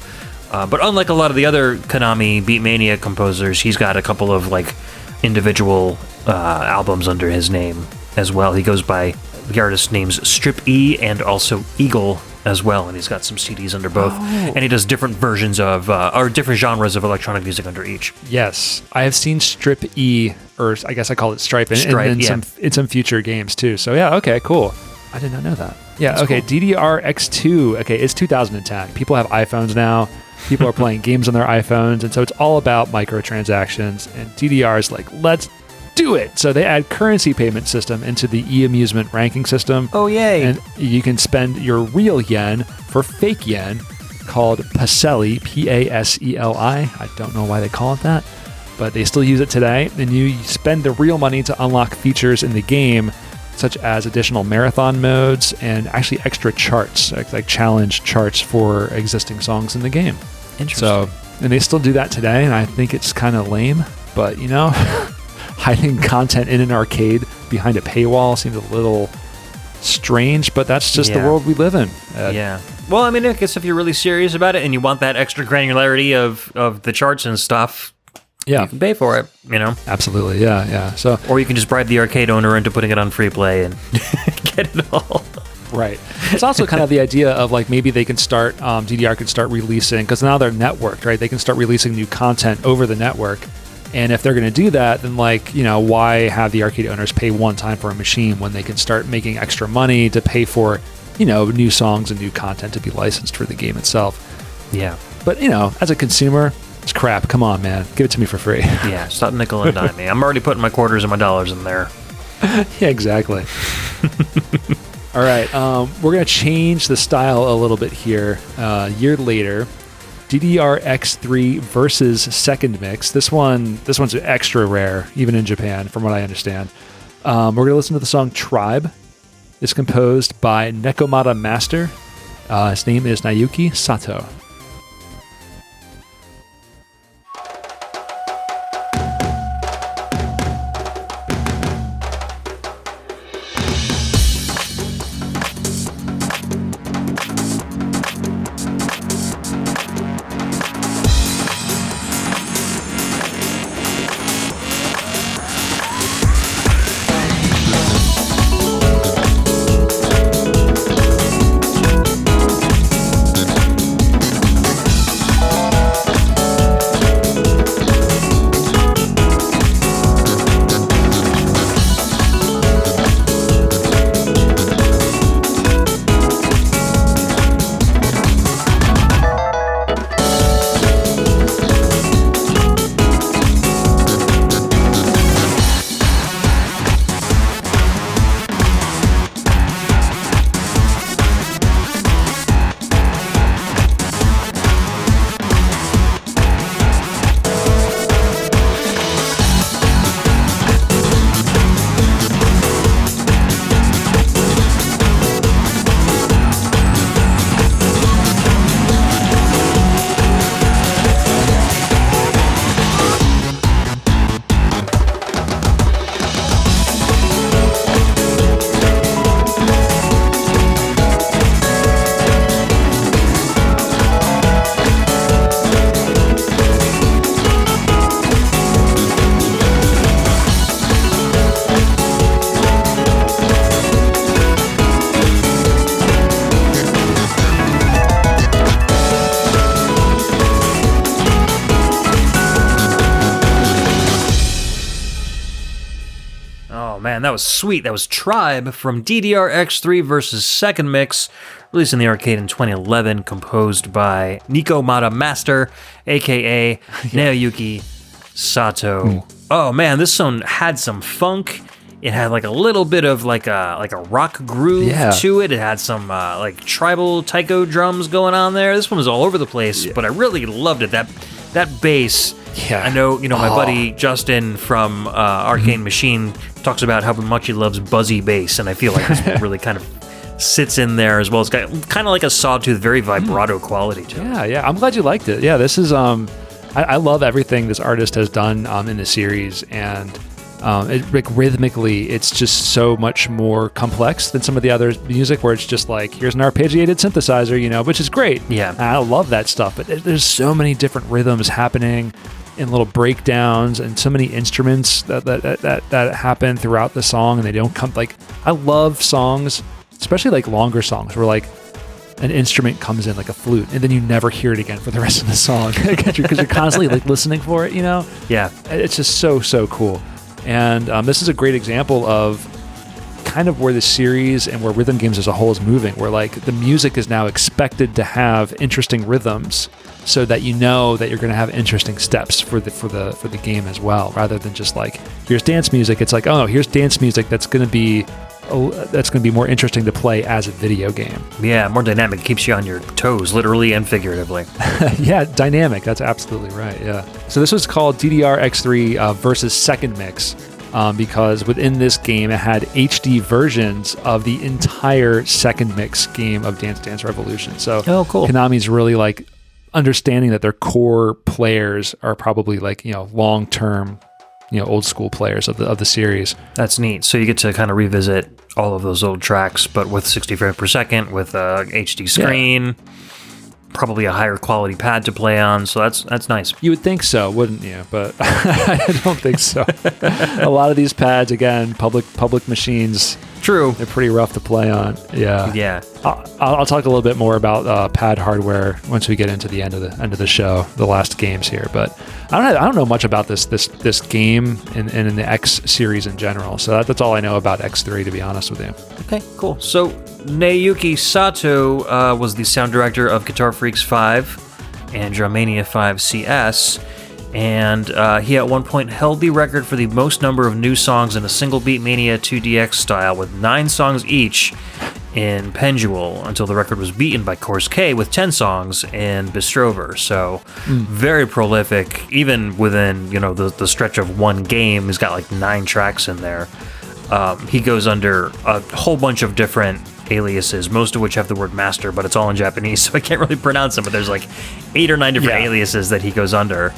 but unlike a lot of the other Konami Beatmania composers, he's got a couple of like individual albums under his name as well. He goes by the artist names Strip E and also Eagle as well, and he's got some CDs under both. And he does different versions of or different genres of electronic music under each. Yes, I have seen Strip E, or I guess I call it Stripe, in some future games too. So yeah, okay, cool. I did not know that. Yeah, that's okay. Cool. DDR-X2. Okay, it's 2010. People have iPhones now. People are playing games on their iPhones, and so it's all about microtransactions. And DDR is like, let's do it. So they add currency payment system into the e-amusement ranking system. Oh, yay. And you can spend your real yen for fake yen called Paseli, Paseli. I don't know why they call it that, but they still use it today. And you spend the real money to unlock features in the game, such as additional marathon modes and actually extra charts, like challenge charts for existing songs in the game. Interesting. So, and they still do that today, and I think it's kind of lame, but hiding content in an arcade behind a paywall seems a little strange, but that's just the world we live in. Yeah. Well, I mean, I guess if you're really serious about it and you want that extra granularity of the charts and stuff, you can pay for it, Absolutely, yeah. So, or you can just bribe the arcade owner into putting it on free play and get it all. Right. It's also kind of the idea of like maybe they can start, DDR can start releasing, because now they're networked, right? They can start releasing new content over the network. And if they're going to do that, then why have the arcade owners pay one time for a machine when they can start making extra money to pay for, new songs and new content to be licensed for the game itself? Yeah. But, as a consumer, it's crap. Come on, man. Give it to me for free. Yeah, stop nickel and dime me. I'm already putting my quarters and my dollars in there. Yeah, exactly. All right. We're going to change the style a little bit here. A year later, DDR-X3 versus Second Mix. This one's extra rare, even in Japan, from what I understand. We're going to listen to the song Tribe. It's composed by Nekomata Master. His name is Naoki Sato. Man, that was sweet. That was Tribe from DDR-X3 versus Second Mix, released in the arcade in 2011, composed by Naoki Master, aka Naoki Sato. Oh man, this song had some funk. It had like a little bit of like a rock groove to it. It had some like tribal taiko drums going on there. This one was all over the place, but I really loved it. That bass. Yeah. I know, my buddy Justin from Arcane Machine talks about how much he loves buzzy bass, and I feel like this one really kind of sits in there as well. It's got kind of like a sawtooth, very vibrato quality to it. Yeah. I'm glad you liked it. Yeah, this is I love everything this artist has done in the series, and rhythmically, it's just so much more complex than some of the other music where it's just like, here's an arpeggiated synthesizer, which is great. Yeah. And I love that stuff, but there's so many different rhythms happening in little breakdowns and so many instruments that happen throughout the song, and they don't come, like, I love songs, especially like longer songs where like an instrument comes in like a flute and then you never hear it again for the rest of the song because you're constantly like listening for it, Yeah. It's just so cool. And this is a great example of kind of where the series and where rhythm games as a whole is moving, where like the music is now expected to have interesting rhythms so that that you're going to have interesting steps for the game as well, rather than just like, here's dance music. It's like, oh no, here's dance music that's going to be more interesting to play as a video game. Yeah, more dynamic, keeps you on your toes, literally and figuratively. Yeah, dynamic. That's absolutely right. Yeah. So this was called DDR-X3 versus Second Mix because within this game it had HD versions of the entire Second Mix game of Dance Dance Revolution. So cool. Konami's really like understanding that their core players are probably like, long-term, old school players of the series. That's neat. So you get to kind of revisit all of those old tracks, but with 60 frames per second, with a HD screen, probably a higher quality pad to play on. So that's nice. You would think so, wouldn't you? But I don't think so. A lot of these pads, again, public machines. True. They're pretty rough to play on. Yeah. Yeah. I'll talk a little bit more about pad hardware once we get into the end of the show, the last games here. But I don't know much about this game and in the X series in general. So that's all I know about X3, to be honest with you. Okay, cool. So Naoki Sato was the sound director of Guitar Freaks 5 and Drumania 5 CS. And he at one point held the record for the most number of new songs in a single Beatmania 2DX style, with 9 songs each in Pendule, until the record was beaten by Course K with 10 songs in Bistrover. So very prolific, even within the stretch of one game. He's got like 9 tracks in there. He goes under a whole bunch of different aliases, most of which have the word master, but it's all in Japanese, so I can't really pronounce them. But there's like 8 or 9 different aliases that he goes under.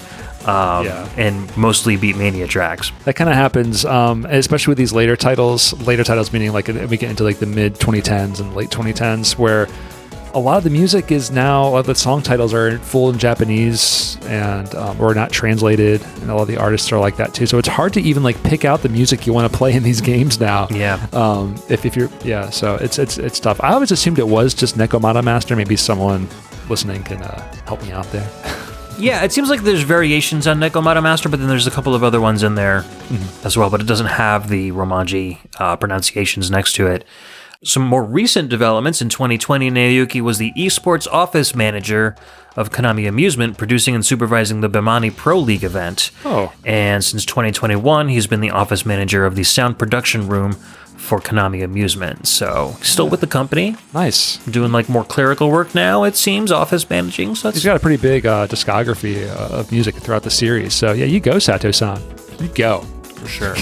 And mostly Beatmania tracks. That kind of happens, especially with these later titles meaning like we get into like the mid 2010s and late 2010s, where a lot of the music is now, the song titles are full in Japanese and or not translated, and a lot of the artists are like that too. So it's hard to even like pick out the music you want to play in these games now. Yeah. If you're so it's tough. I always assumed it was just Naoki Master. Maybe someone listening can help me out there. Yeah, it seems like there's variations on Naoki Master, but then there's a couple of other ones in there as well, but it doesn't have the Romanji pronunciations next to it. Some more recent developments. In 2020, Naoki was the esports office manager of Konami Amusement, producing and supervising the Bemani Pro League event. Oh. And since 2021, he's been the office manager of the sound production room for Konami Amusement. So still with the company. Nice. Doing like more clerical work now, it seems, office managing. So he's got a pretty big discography of music throughout the series. So yeah, you go, Sato-san. You go. For sure.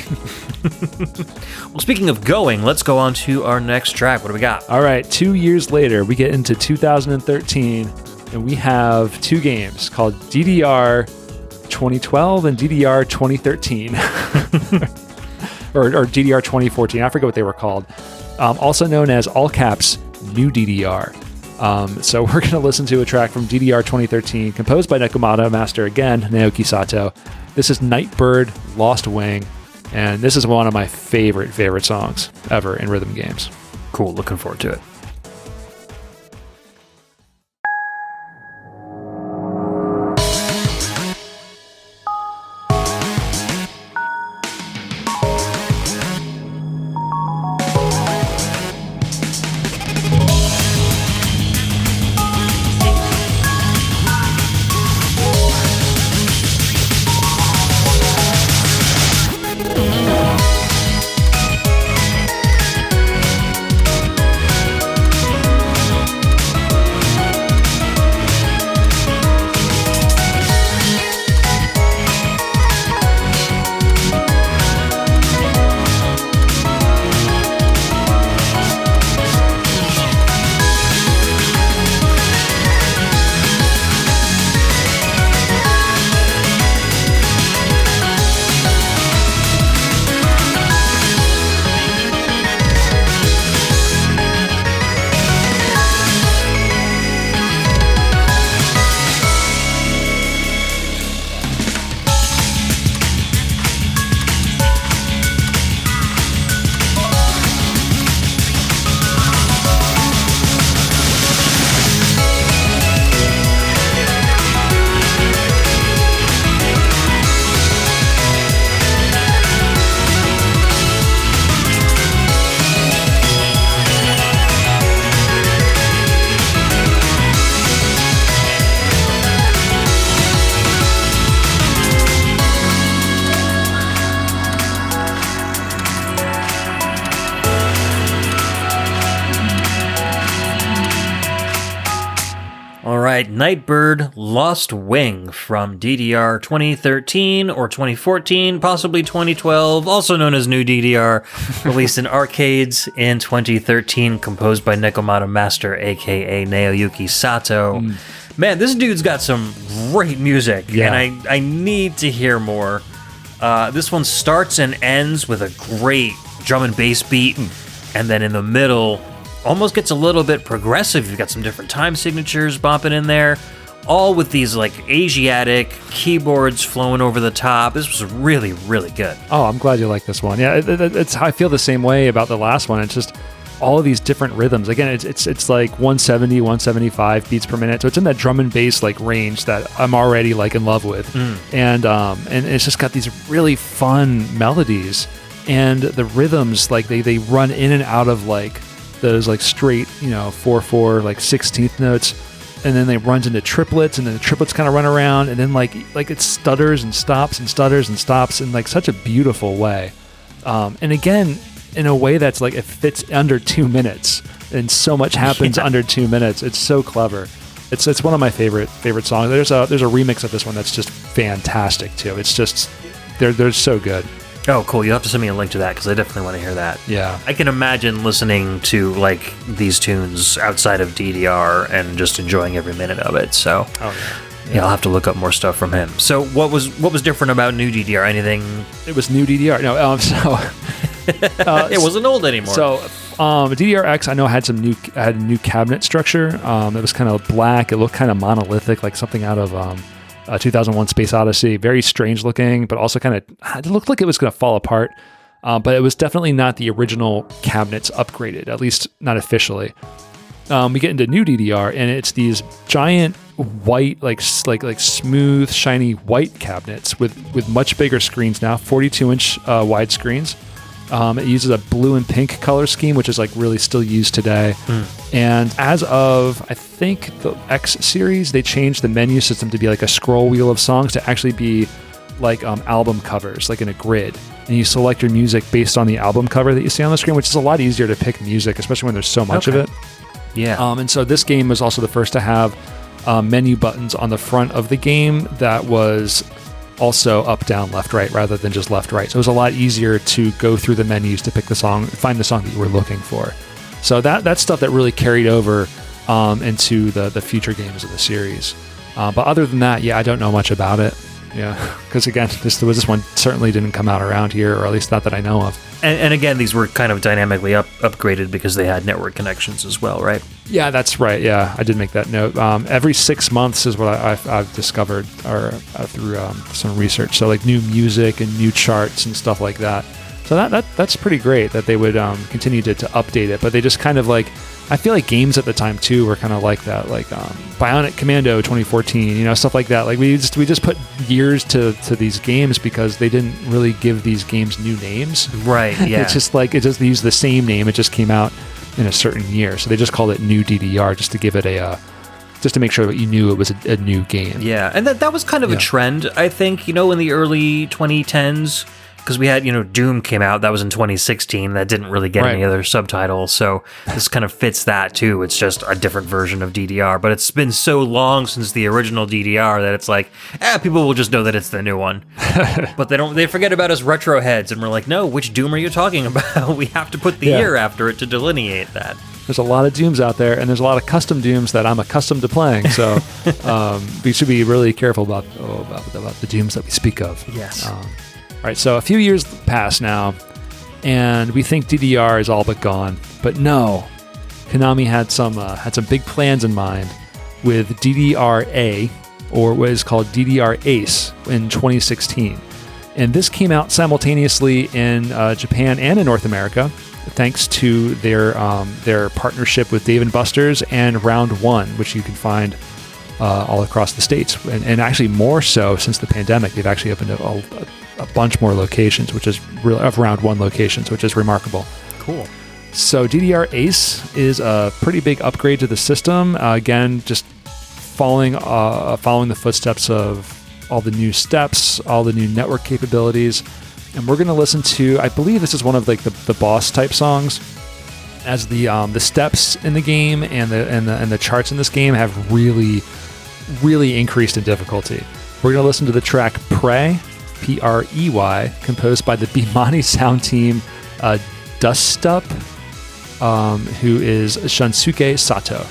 Well, speaking of going, let's go on to our next track. What do we got? All right, 2 years later, we get into 2013, and we have 2 games called DDR 2012 and DDR 2013. or DDR 2014. I forget what they were called. Also known as all caps New DDR. So we're going to listen to a track from DDR 2013, composed by Naoki Master again, Naoki Sato. This is Nightbird Lost Wing, and this is one of my favorite songs ever in rhythm games. Cool, looking forward to it. right, Nightbird Lost Wing from DDR 2013 or 2014, possibly 2012, also known as New DDR, released in arcades in 2013, composed by Nekomata Master, aka Naoki Sato. Man, this dude's got some great music, and I need to hear more. This one starts and ends with a great drum and bass beat, and then in the middle, almost gets a little bit progressive. You've got some different time signatures bopping in there, all with these like Asiatic keyboards flowing over the top. This was really, really good. Oh, I'm glad you like this one. Yeah, I feel the same way about the last one. It's just all of these different rhythms. Again, it's like 170, 175 beats per minute. So it's in that drum and bass like range that I'm already like in love with. And it's just got these really fun melodies, and the rhythms like they run in and out of like those like straight, 4/4 like 16th notes, and then they runs into triplets, and then the triplets kind of run around, and then like it stutters and stops and stutters and stops in like such a beautiful way. And again, in a way that's like it fits under 2 minutes, and so much happens under 2 minutes. It's so clever. It's one of my favorite songs. There's a remix of this one that's just fantastic too. It's just they're so good. Oh, cool. You'll have to send me a link to that, because I definitely want to hear that. Yeah. I can imagine listening to like these tunes outside of DDR and just enjoying every minute of it. So yeah, I'll have to look up more stuff from him. So what was different about New DDR? Anything? It was New DDR. No, It wasn't old anymore. So DDR-X, I know had a new cabinet structure. It was kind of black. It looked kind of monolithic, like something out of 2001: Space Odyssey. Very strange looking, but also kind of it looked like it was going to fall apart. But it was definitely not the original cabinets upgraded, at least not officially. We get into New DDR, and it's these giant white, like smooth, shiny white cabinets with much bigger screens now, 42-inch wide screens. It uses a blue and pink color scheme, which is like really still used today. And as of, I think, the X series, they changed the menu system to be like a scroll wheel of songs to actually be like album covers, like in a grid. And you select your music based on the album cover that you see on the screen, which is a lot easier to pick music, especially when there's so much of it. Yeah. And so this game was also the first to have menu buttons on the front of the game that was also up, down, left, right, rather than just left, right. So it was a lot easier to go through the menus to pick the song, find the song that you were looking for. So that's stuff that really carried over into the future games of the series. But other than that, I don't know much about it. Yeah, because again, this one certainly didn't come out around here, or at least not that I know of. And again, these were kind of dynamically upgraded because they had network connections as well, right? Yeah, that's right. Yeah, I did make that note. Every 6 months is what I've discovered or through some research. So like new music and new charts and stuff like that. So that's pretty great that they would continue to update it. But they just kind of like, I feel like games at the time too were kind of like that, like Bionic Commando 2014, stuff like that. Like we just put years to these games because they didn't really give these games new names. Right. Yeah. It's just like they used the same name. It just came out in a certain year, so they just called it New DDR just to give it just to make sure that you knew it was a new game. Yeah, and that was kind of a trend, I think, in the early 2010s. Because we had, Doom came out. That was in 2016. That didn't really get any other subtitles. So this kind of fits that, too. It's just a different version of DDR. But it's been so long since the original DDR that it's like, people will just know that it's the new one. But they forget about us retro heads. And we're like, no, which Doom are you talking about? We have to put the year after it to delineate that. There's a lot of Dooms out there, and there's a lot of custom Dooms that I'm accustomed to playing. So we should be really careful about the Dooms that we speak of. Yes. All right, so a few years pass now, and we think DDR is all but gone. But no, Konami had some big plans in mind with DDR-A, or what is called DDR-Ace, in 2016. And this came out simultaneously in Japan and in North America, thanks to their partnership with Dave & Buster's and Round One, which you can find all across the states, and actually more so since the pandemic. They've actually opened a bunch more locations, which is really of Round One locations, which is remarkable. Cool. So DDR Ace is a pretty big upgrade to the system. Again, just following the footsteps of all the new steps, all the new network capabilities, and we're going to listen to, I believe this is one of like the boss type songs, as the steps in the game and the charts in this game have really really increased in difficulty. We're going to listen to the track Prey, Prey, composed by the Bimani sound team Dustup, who is Shunsuke Sato.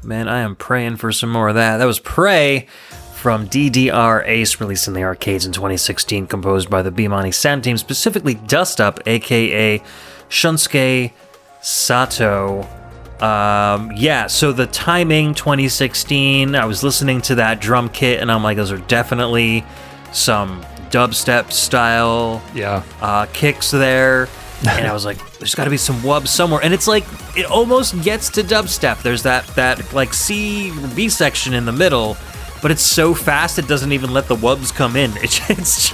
Man, I am praying for some more of that. That was Prey from DDR Ace, released in the arcades in 2016, composed by the Bimani sound team, specifically Dust Up, aka Shunsuke Sato. So the timing, 2016, I was listening to that drum kit, and I'm like, those are definitely some dubstep style kicks there. And I was like, there's got to be some wubs somewhere. And it's like, it almost gets to dubstep. There's that like C or B section in the middle, but it's so fast it doesn't even let the wubs come in. It's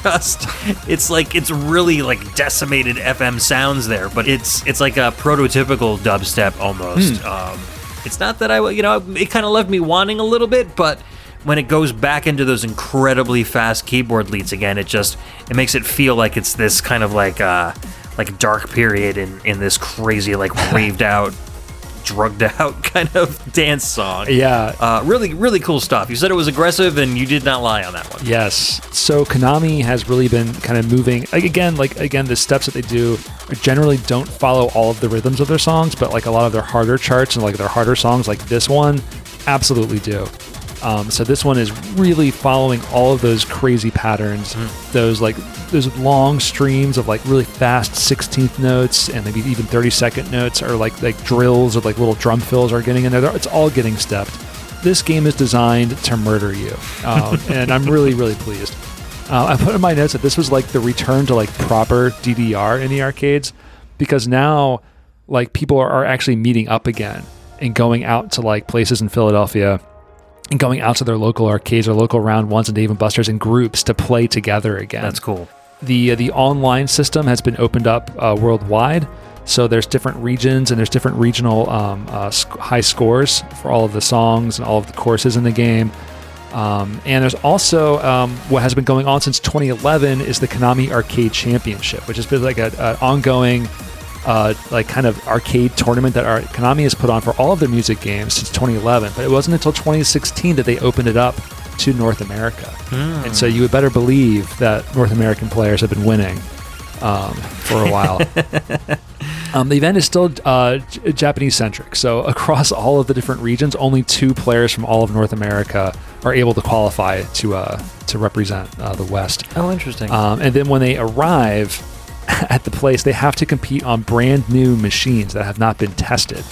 really like decimated FM sounds there, but it's like a prototypical dubstep almost. It's not that it kind of left me wanting a little bit, but when it goes back into those incredibly fast keyboard leads again, it makes it feel like it's this kind of like dark period in this crazy, like raved out, drugged out kind of dance song. Yeah. Really, really cool stuff. You said it was aggressive, and you did not lie on that one. Yes. So Konami has really been kind of moving, again, the steps that they do generally don't follow all of the rhythms of their songs, but like a lot of their harder charts and like their harder songs, like this one, absolutely do. So this one is really following all of those crazy patterns, those long streams of like really fast 16th notes and maybe even 32nd notes, or like drills or like little drum fills are getting in there. It's all getting stepped. This game is designed to murder you, and I'm really, really pleased. I put in my notes that this was like the return to like proper DDR in the arcades, because now like people are actually meeting up again and going out to like places in Philadelphia and going out to their local arcades or local round ones and Dave & Buster's in groups to play together again. That's cool. The online system has been opened up worldwide, so there's different regions and there's different regional high scores for all of the songs and all of the courses in the game. And there's also what has been going on since 2011 is the Konami Arcade Championship, which has been like an ongoing like kind of arcade tournament that Konami has put on for all of their music games since 2011, but it wasn't until 2016 that they opened it up to North America. And so you would better believe that North American players have been winning for a while. The event is still Japanese centric, so across all of the different regions, only 2 players from all of North America are able to qualify to represent the West. Oh, interesting. And then when they arrive at the place, they have to compete on brand new machines that have not been tested.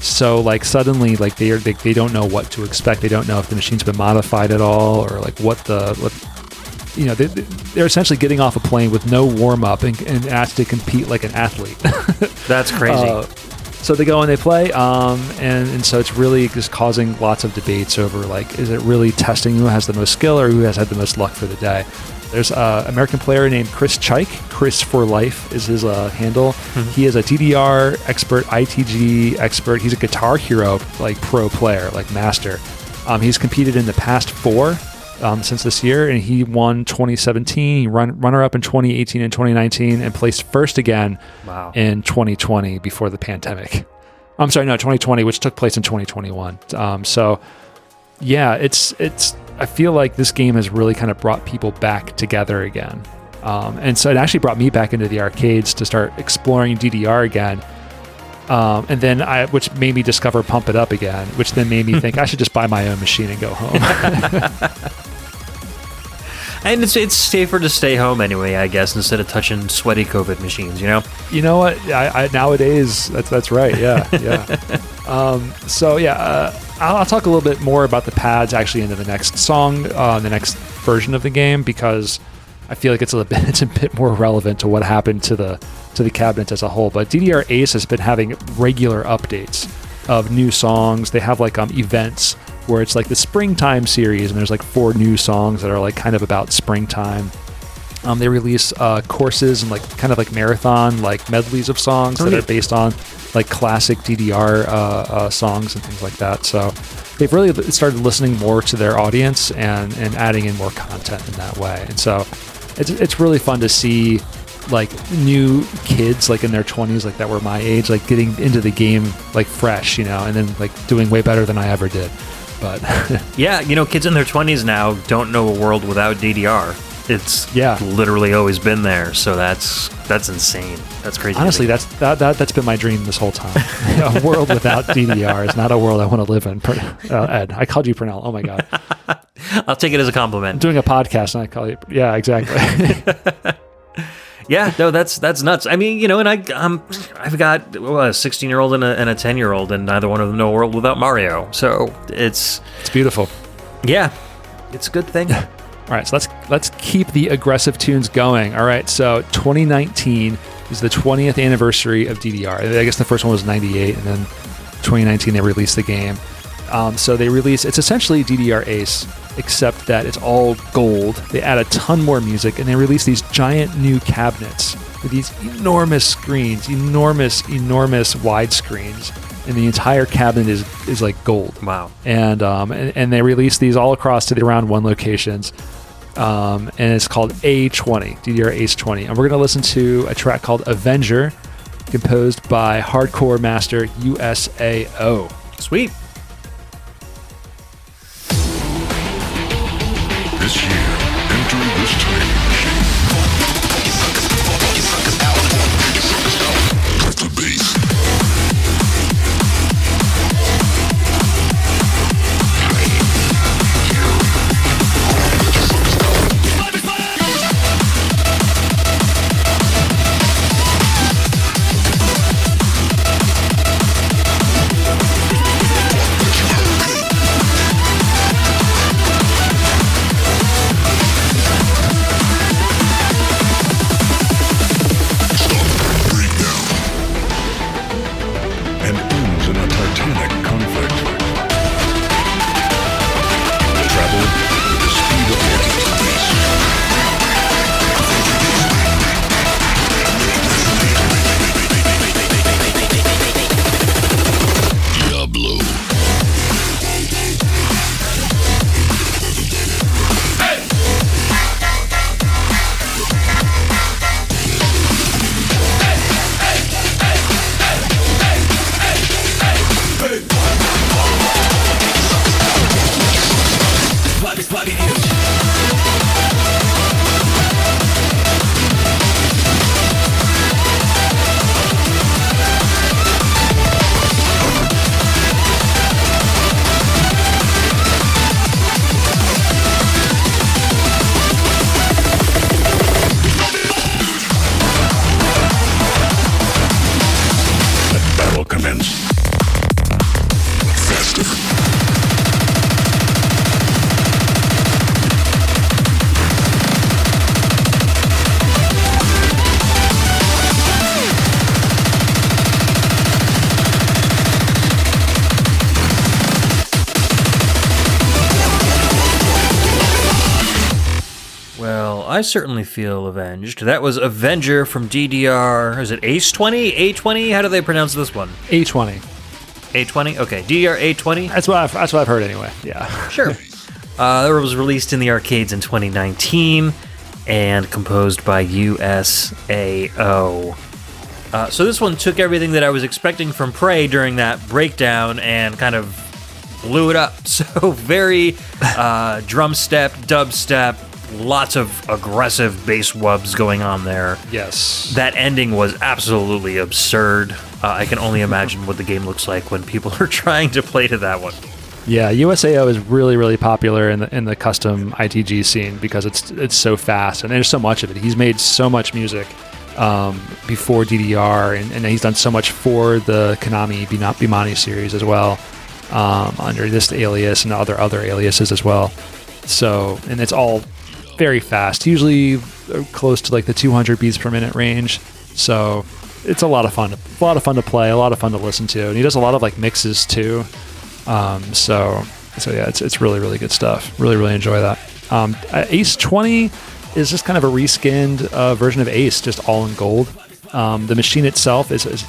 So like suddenly like they don't know what to expect. They don't know if the machine's been modified at all, or like they're essentially getting off a plane with no warm up and asked to compete like an athlete. That's crazy. So they go and they play, and so it's really just causing lots of debates over like, is it really testing who has the most skill or who has had the most luck for the day? There's an American player named Chris Chike. Chris for Life is his handle. He is a DDR expert, ITG expert. He's a Guitar Hero like pro player, like master. He's competed in the past 4 since this year, and he won 2017. He runner-up in 2018 and 2019, and placed first again in 2020 before the pandemic. I'm sorry, no, 2020, which took place in 2021. So, yeah, it's. I feel like this game has really kind of brought people back together again. And so it actually brought me back into the arcades to start exploring DDR again. And then which made me discover Pump It Up again, which then made me think I should just buy my own machine and go home. And it's safer to stay home anyway, I guess, instead of touching sweaty COVID machines, you know? You know what? I nowadays, that's right. Yeah. Yeah. I'll talk a little bit more about the pads actually into the next song, the next version of the game, because I feel like it's a bit more relevant to what happened to the cabinet as a whole. But DDR Ace has been having regular updates of new songs. They have like events where it's like the springtime series, and there's like 4 new songs that are like kind of about springtime. They release courses and like kind of like marathon like medleys of songs that are based on like classic DDR songs and things like that. So they've really started listening more to their audience and adding in more content in that way. And so it's really fun to see like new kids like in their 20s, like that were my age, like getting into the game like fresh, you know, and then like doing way better than I ever did. But yeah, you know, kids in their 20s now don't know a world without DDR. It's literally always been there, so that's insane. That's crazy. Honestly, that's been my dream this whole time. A world without DDR is not a world I want to live in. Ed, I called you Pernell. Oh my god. I'll take it as a compliment. I'm doing a podcast and I call you. Yeah, exactly. Yeah, no, that's nuts. I mean, you know, and I've got a 16-year-old and a 10-year-old, and neither one of them know a world without Mario. So it's beautiful. Yeah, it's a good thing. All right, so let's keep the aggressive tunes going. All right, so 2019 is the 20th anniversary of DDR. I guess the first one was 98, and then 2019 they released the game. So they released, it's essentially DDR Ace, except that it's all gold. They add a ton more music, and they release these giant new cabinets with these enormous screens, enormous wide screens. And the entire cabinet is like gold. Wow. And they release these all across to the around 1 locations. And it's called A20, DDR Ace 20. And we're going to listen to a track called Avenger, composed by hardcore master USAO. Sweet. This year, enter this time machine. Drop the bass. I certainly feel avenged. That was Avenger from DDR. Is it Ace 20? A20? How do they pronounce this one? A20. A20? Okay, DDR A20? That's what I've heard anyway. Yeah. Sure. It was released in the arcades in 2019 and composed by USAO. So this one took everything that I was expecting from Prey during that breakdown and kind of blew it up. So very drum step, dubstep, lots of aggressive bass wubs going on there. Yes. That ending was absolutely absurd. I can only imagine what the game looks like when people are trying to play to that one. Yeah, USAO is really, really popular in the custom ITG scene because it's so fast and there's so much of it. He's made so much music before DDR, and he's done so much for the Konami Bimani series as well, under this alias and other aliases as well. So, and it's all very fast, usually close to like the 200 beats per minute range. So it's a lot of fun to play, a lot of fun to listen to, and he does a lot of like mixes too. So yeah, it's really, really good stuff. Really, really enjoy that. Ace 20 is just kind of a reskinned version of Ace, just all in gold. The machine itself is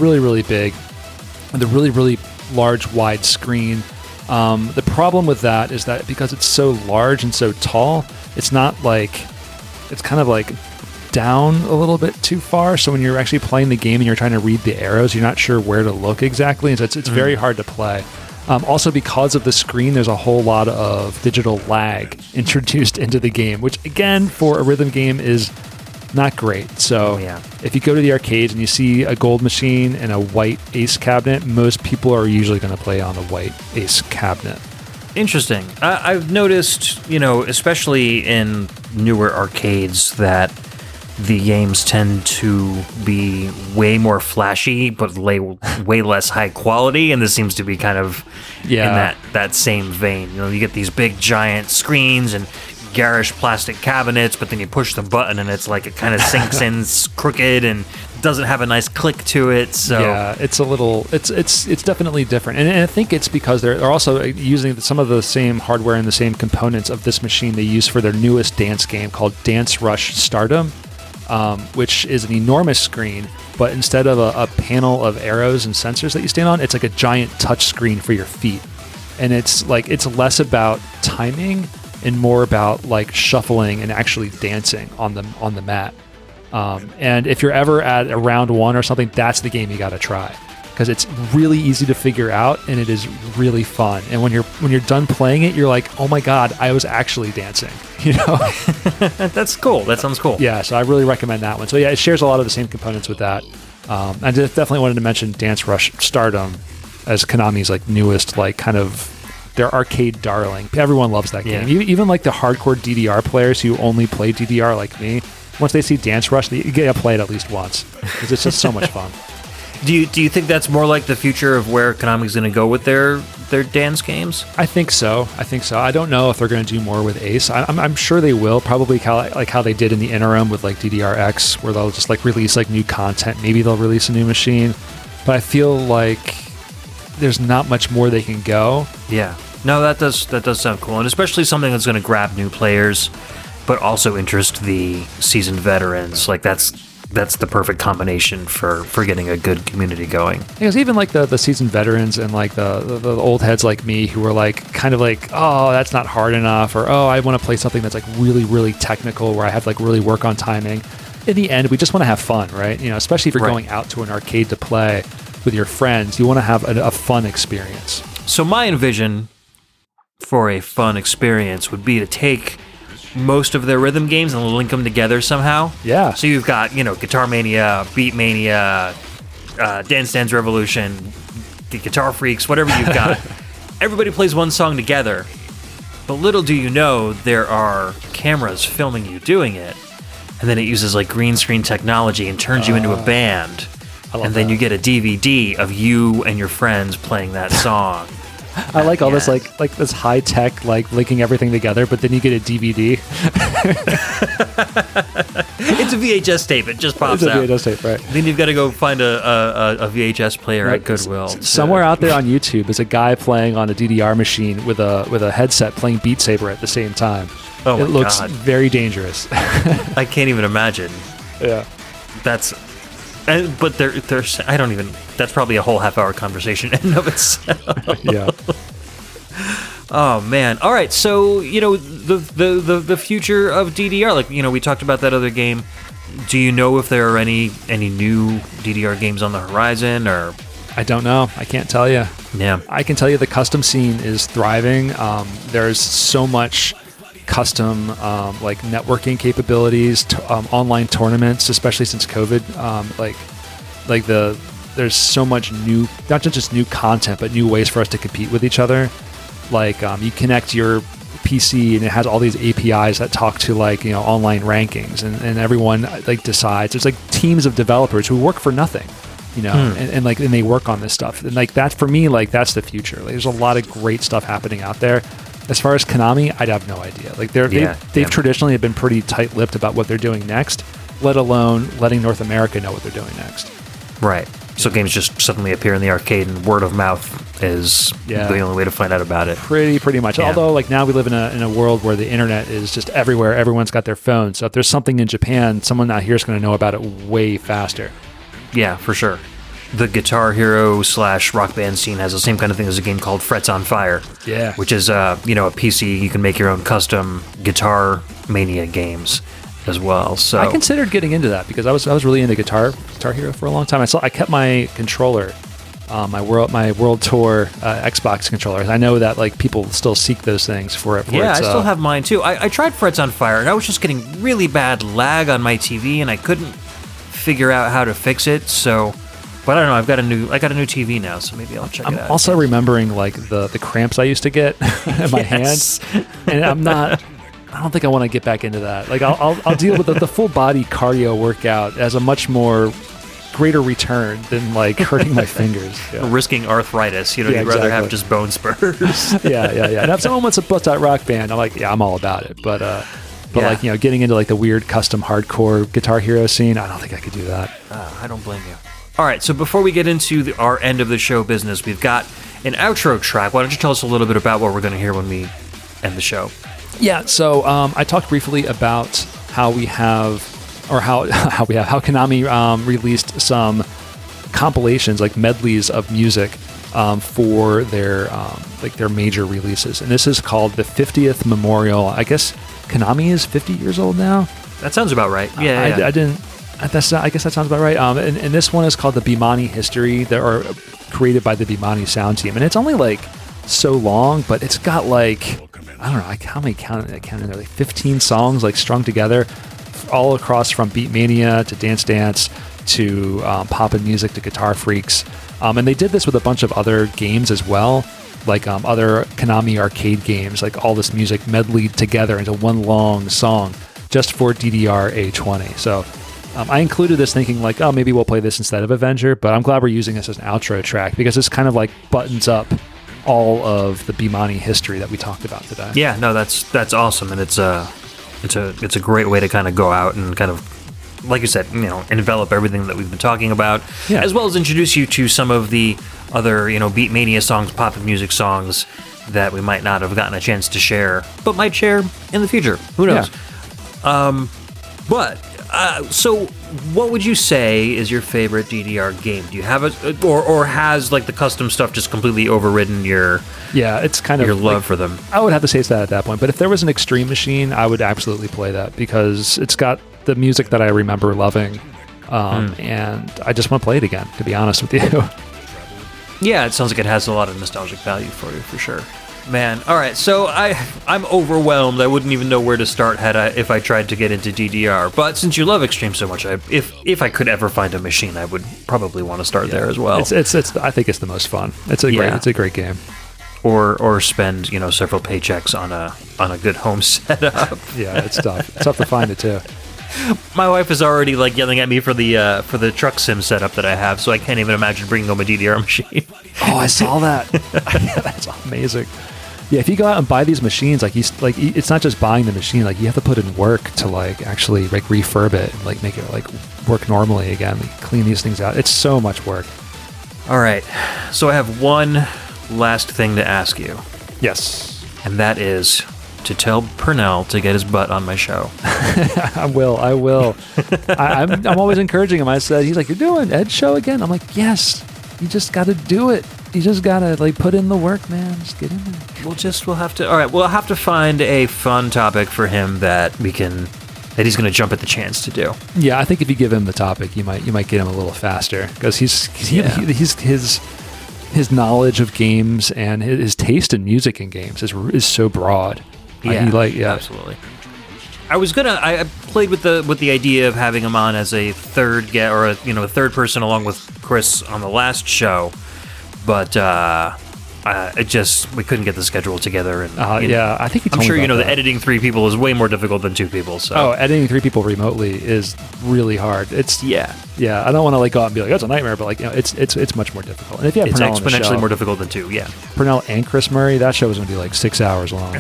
really, really big, with a really, really large, wide screen. The problem with that is that because it's so large and so tall, it's not like, it's kind of like down a little bit too far. So when you're actually playing the game and you're trying to read the arrows, you're not sure where to look exactly. And so it's very hard to play. Also, because of the screen, there's a whole lot of digital lag introduced into the game, which again, for a rhythm game is not great. So if you go to the arcades and you see a gold machine and a white Ace cabinet, most people are usually going to play on the white Ace cabinet. Interesting. I've noticed, especially in newer arcades, that the games tend to be way more flashy, but way less high quality, and this seems to be kind of in that same vein. You get these big giant screens and garish plastic cabinets, but then you push the button and it's like it kind of sinks in crooked and doesn't have a nice click to it. So yeah, it's a little, it's definitely different, and I think it's because they're also using some of the same hardware and the same components of this machine they use for their newest dance game called Dance Rush Stardom. Which is an enormous screen, but instead of a panel of arrows and sensors that you stand on, it's like a giant touch screen for your feet. And it's less about timing and more about like shuffling and actually dancing on the mat. And if you're ever at a round one or something, that's the game you got to try, because it's really easy to figure out and it is really fun. And when you're done playing it, you're like, oh my god, I was actually dancing. That's cool. That sounds cool. Yeah, so I really recommend that one. So yeah, it shares a lot of the same components with that. I just definitely wanted to mention Dance Rush Stardom as Konami's like newest, like kind of their arcade darling. Everyone loves that game. Even like the hardcore DDR players who only play DDR like me, once they see Dance Rush, they get to play it at least once because it's just so much fun. Do you think that's more like the future of where Konami's going to go with their dance games? I think so. I don't know if they're going to do more with Ace. I'm sure they will. Probably how they did in the interim with like DDRX, where they'll just like release like new content. Maybe they'll release a new machine. But I feel like there's not much more they can go. Yeah. No, that does sound cool, and especially something that's going to grab new players, but also interest the seasoned veterans. Like that's the perfect combination for getting a good community going. Because even like the seasoned veterans and like the old heads like me who are like kind of like, oh, that's not hard enough, or oh, I want to play something that's like really, really technical where I have to like really work on timing. In the end, we just want to have fun, right? Especially if you're going out to an arcade to play with your friends, you want to have a fun experience. So my envision for a fun experience would be to take most of their rhythm games and link them together somehow. Yeah. So you've got, Guitar Mania, Beat Mania, Dance Dance Revolution, Guitar Freaks, whatever you've got. Everybody plays one song together, but little do you know there are cameras filming you doing it, and then it uses like green screen technology and turns you into a band, and then you get a DVD of you and your friends playing that song. I like all this like this high tech like linking everything together, but then you get a DVD. It's a VHS tape. It just pops out. It's a VHS tape, right? Then you've got to go find a VHS player at Goodwill. Somewhere out there on YouTube is a guy playing on a DDR machine with a headset playing Beat Saber at the same time. Oh my it looks God. very dangerous. I can't even imagine. Yeah. But there's I don't even. That's probably a whole half-hour conversation in and of itself. Yeah. Oh man! All right, so the future of DDR, like we talked about that other game. Do you know if there are any new DDR games on the horizon, or? I don't know. I can't tell you. Yeah. I can tell you the custom scene is thriving. There's so much custom like networking capabilities, online tournaments, especially since COVID. There's so much new, not just new content, but new ways for us to compete with each other. Like you connect your PC and it has all these APIs that talk to online rankings, and everyone decides. There's teams of developers who work for nothing. And they work on this stuff. And that for me, that's the future. There's a lot of great stuff happening out there. As far as Konami, I'd have no idea. They've traditionally been pretty tight-lipped about what they're doing next, let alone letting North America know what they're doing next. Right. So games just suddenly appear in the arcade, and word of mouth is the only way to find out about it. Pretty much. Yeah. Although now we live in a world where the internet is just everywhere. Everyone's got their phone. So if there's something in Japan, someone out here is going to know about it way faster. Yeah, for sure. The Guitar Hero / Rock Band scene has the same kind of thing as a game called Frets on Fire. Yeah. Which is a PC. You can make your own custom Guitar Mania games as well. So I considered getting into that because I was really into Guitar Hero for a long time. I kept my controller, my World Tour Xbox controller. I know that people still seek those things for it. I still have mine too. I tried Frets on Fire, and I was just getting really bad lag on my TV, and I couldn't figure out how to fix it. So. But I don't know. I got a new TV now, so maybe I'll check it out. I'm also remembering the cramps I used to get in my hands, and I don't think I want to get back into that. I'll deal with the full body cardio workout as a much more greater return than hurting my fingers. Yeah. Risking arthritis, you'd rather have just bone spurs. Yeah. And if someone wants to bust out Rock Band, I'm I'm all about it. But getting into the weird custom hardcore Guitar Hero scene, I don't think I could do that. I don't blame you. All right, so before we get into our end of the show business, we've got an outro track. Why don't you tell us a little bit about what we're going to hear when we end the show? Yeah, so I talked briefly about how Konami released some compilations, medleys of music for their major releases, and this is called the 50th Memorial. I guess Konami is 50 years old now. That sounds about right. Yeah, I didn't. I guess that sounds about right. And this one is called the Bimani History. They are created by the Bimani sound team, and it's only so long, but it's got I don't know how many counted there, 15 songs strung together, all across from Beatmania to Dance Dance to Pop-In Music to Guitar Freaks. And they did this with a bunch of other games as well, other Konami arcade games, all this music medleyed together into one long song just for DDR A20. So. I included this thinking maybe we'll play this instead of Avenger, but I'm glad we're using this as an outro track because this kind of buttons up all of the Bimani history that we talked about today. Yeah, no, that's awesome, and it's a great way to kind of go out and kind of, like you said, envelop everything that we've been talking about, as well as introduce you to some of the other Beatmania songs, pop music songs that we might not have gotten a chance to share, but might share in the future. Who knows? Yeah. So what would you say is your favorite DDR game? Do you have or has the custom stuff just completely overridden your it's kind of your love for them? I would have to say it's that at that point, but if there was an Extreme Machine, I would absolutely play that because it's got the music that I remember loving, and I just want to play it again, to be honest with you. Yeah, it sounds like it has a lot of nostalgic value for you, for sure. Man, all right, so I'm overwhelmed. I wouldn't even know where to start if I tried to get into DDR. But since you love Extreme so much, if I could ever find a machine, I would probably want to start there as well. It's I think it's the most fun. It's a great game. Or spend several paychecks on a good home setup. Yeah, it's tough. It's tough to find it too. My wife is already yelling at me for the truck sim setup that I have, so I can't even imagine bringing home a DDR machine. Oh, I saw that. That's amazing. Yeah, if you go out and buy these machines, it's not just buying the machine. You have to put in work to actually refurb it and make it work normally again. Clean these things out. It's so much work. All right, so I have one last thing to ask you. Yes, and that is, to tell Purnell to get his butt on my show. I will. I'm always encouraging him. I said, he's like, you're doing Ed's show again? I'm like, yes, you just got to do it. You just got to like put in the work, man. Just get in there. We'll have to find a fun topic for him that he's going to jump at the chance to do. Yeah, I think if you give him the topic, you might get him a little faster because his knowledge of games and his taste in music and games is so broad. Absolutely. I played with the idea of having him on as a third guest or a third person along with Chris on the last show, but we couldn't get the schedule together. And I think I'm sure that editing 3 people is way more difficult than 2 people. So editing 3 people remotely is really hard. It's I don't want to like go out and be like that's a nightmare, but like it's much more difficult. And if you have it's Purnell exponentially more difficult than 2. Yeah, Purnell and Chris Murray, that show was going to be like 6 hours long.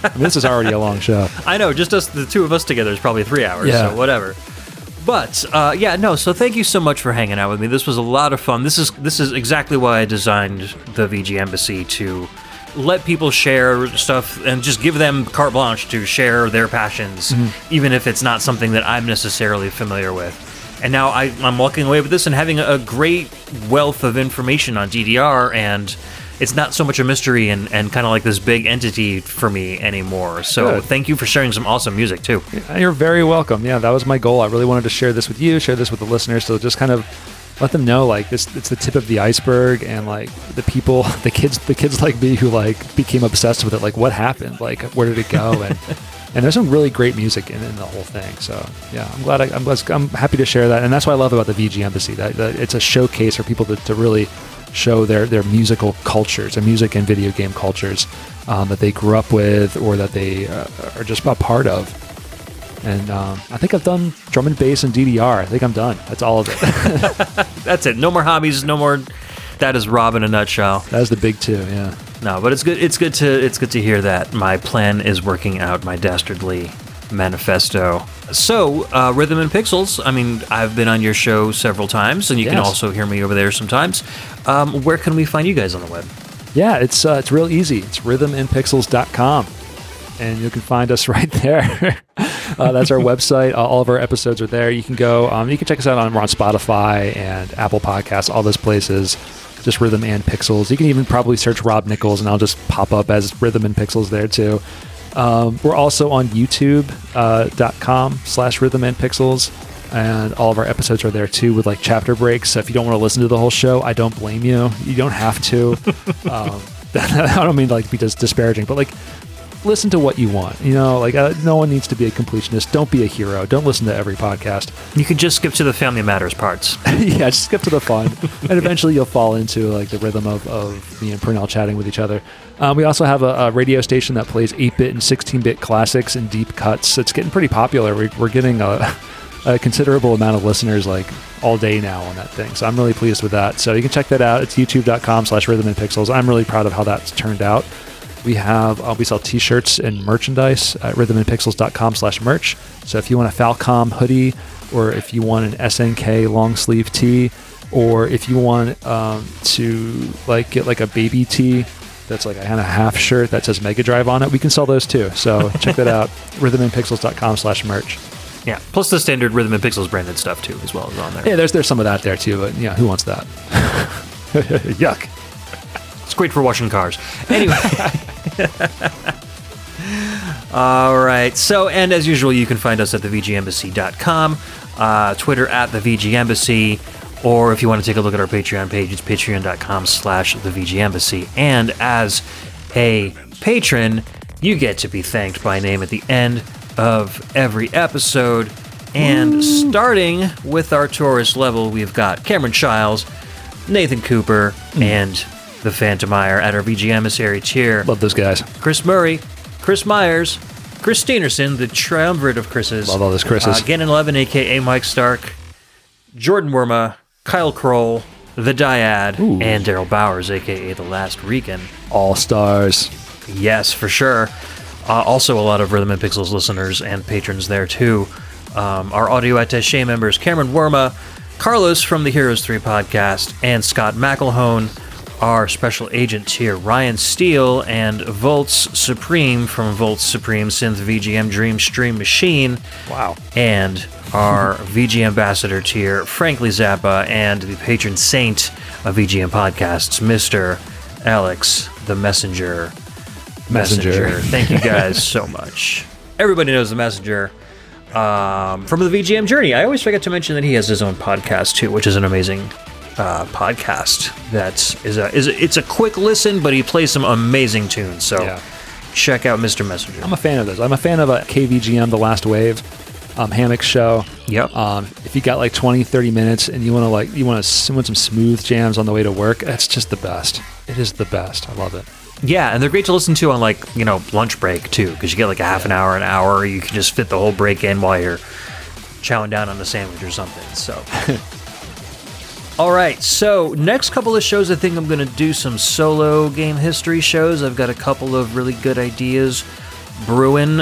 I mean, this is already a long show. I know, just the 2 of us together is probably 3 hours. Yeah. So whatever. But so thank you so much for hanging out with me. This was a lot of fun. This is exactly why I designed the VGMbassy, to let people share stuff and just give them carte blanche to share their passions, even if it's not something that I'm necessarily familiar with. And now I'm walking away with this and having a great wealth of information on DDR, and it's not so much a mystery and kind of like this big entity for me anymore. So Good. Thank you for sharing some awesome music too. You're very welcome. Yeah, that was my goal. I really wanted to share this with you, share this with the listeners, so just kind of let them know like it's the tip of the iceberg, and like the people, the kids like me who like became obsessed with it. Like what happened? Like where did it go? And there's some really great music in the whole thing. So yeah, I'm happy to share that, and that's what I love about the VGMbassy. That it's a showcase for people to really show their musical cultures, their music and video game cultures that they grew up with or that they are just a part of. And I think I've done drum and bass and DDR. I think I'm done. That's all of it. That's it. No more hobbies. No more. That is Rob in a nutshell. That was the big 2. Yeah. No, but it's good. It's good to hear that my plan is working out. My dastardly manifesto. So, Rhythm and Pixels, I mean, I've been on your show several times, and you can also hear me over there sometimes. Where can we find you guys on the web? Yeah, it's real easy. It's rhythmandpixels.com, and you can find us right there. That's our website. All of our episodes are there. You can go. You can check us out we're on Spotify and Apple Podcasts, all those places. Just Rhythm and Pixels. You can even probably search Rob Nichols, and I'll just pop up as Rhythm and Pixels there too. We're also on youtube.com/rhythmandpixels, and all of our episodes are there too with like chapter breaks. So if you don't want to listen to the whole show, I don't blame you. You don't have to. I don't mean like be just disparaging, but like listen to what you want. Like no one needs to be a completionist. Don't be a hero. Don't listen to every podcast. You can just skip to the Family Matters parts. Yeah, just skip to the fun, and eventually you'll fall into like the rhythm of me and Purnell chatting with each other. We also have a radio station that plays 8-bit and 16-bit classics and deep cuts. It's getting pretty popular. We're getting a considerable amount of listeners like all day now on that thing. So I'm really pleased with that. So you can check that out. It's youtube.com/rhythmandpixels. I'm really proud of how that's turned out. We sell t-shirts and merchandise at rhythmandpixels.com/merch. So if you want a Falcom hoodie, or if you want an SNK long sleeve tee, or if you want to like get like a baby tee that's like a kind of half shirt that says Mega Drive on it, we can sell those too. So check that out, rhythmandpixels.com/merch. Yeah, plus the standard Rhythm and Pixels branded stuff too, as well as on there. Yeah, there's some of that there too, but yeah, who wants that? Yuck. It's great for washing cars. Anyway. All right. So, and as usual, you can find us at thevgembassy.com, Twitter at thevgembassy, or if you want to take a look at our Patreon page, it's patreon.com/thevgembassy. And as a patron, you get to be thanked by name at the end of every episode. And starting with our tourist level, we've got Cameron Childs, Nathan Cooper, and the Phantomire at our VGMbassy tier. Love those guys. Chris Murray, Chris Myers, Chris Steenerson, the triumvirate of Chris's. Love all those Chris's. Gannon Levin, a.k.a. Mike Stark, Jordan Worma, Kyle Kroll, The Dyad, and Daryl Bowers, a.k.a. The Last Rican. All stars. Yes, for sure. Also a lot of Rhythm and Pixels listeners and patrons there, too. Our audio attaché members, Cameron Worma, Carlos from the Heroes 3 podcast, and Scott McElhone. our special agents here, Ryan Steele and Volts Supreme from Volts Supreme Synth VGM Dream Stream Machine. Wow. And our VG Ambassador tier, Frankly Zappa, and the patron saint of VGM podcasts, Mr. Alex the Messenger. Thank you guys so much. Everybody knows the Messenger from the VGM Journey. I always forget to mention that he has his own podcast too, which is an amazing podcast. It's a quick listen, but he plays some amazing tunes. So check out Mr. Messenger. I'm a fan of this. I'm a fan of KVGM, The Last Wave, Hammock Show. Yep. If you got like 20, 30 minutes and you want some smooth jams on the way to work, that's just the best. It is the best. I love it. Yeah, and they're great to listen to on lunch break too, because you get like a half an hour. You can just fit the whole break in while you're chowing down on a sandwich or something. So. All right, so next couple of shows, I think I'm going to do some solo game history shows. I've got a couple of really good ideas brewing,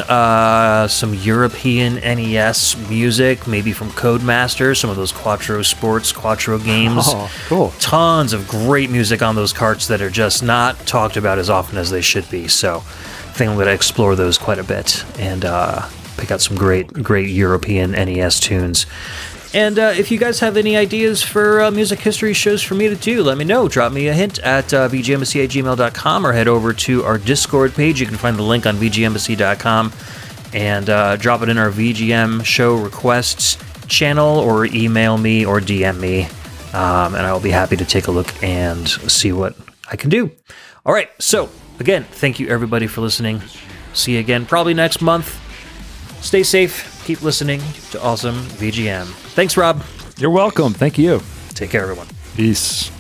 some European NES music, maybe from Codemaster, some of those Quattro Sports, Quattro games. Oh, cool. Tons of great music on those carts that are just not talked about as often as they should be. So I think I'm going to explore those quite a bit and pick out some great European NES tunes. And if you guys have any ideas for music history shows for me to do, let me know. Drop me a hint at VGMbassy@gmail.com or head over to our Discord page. You can find the link on VGMbassy.com and drop it in our VGM show requests channel or email me or DM me. And I will be happy to take a look and see what I can do. All right. So, again, thank you everybody for listening. See you again probably next month. Stay safe. Keep listening to awesome VGM. Thanks, Rob. You're welcome. Thank you. Take care, everyone. Peace.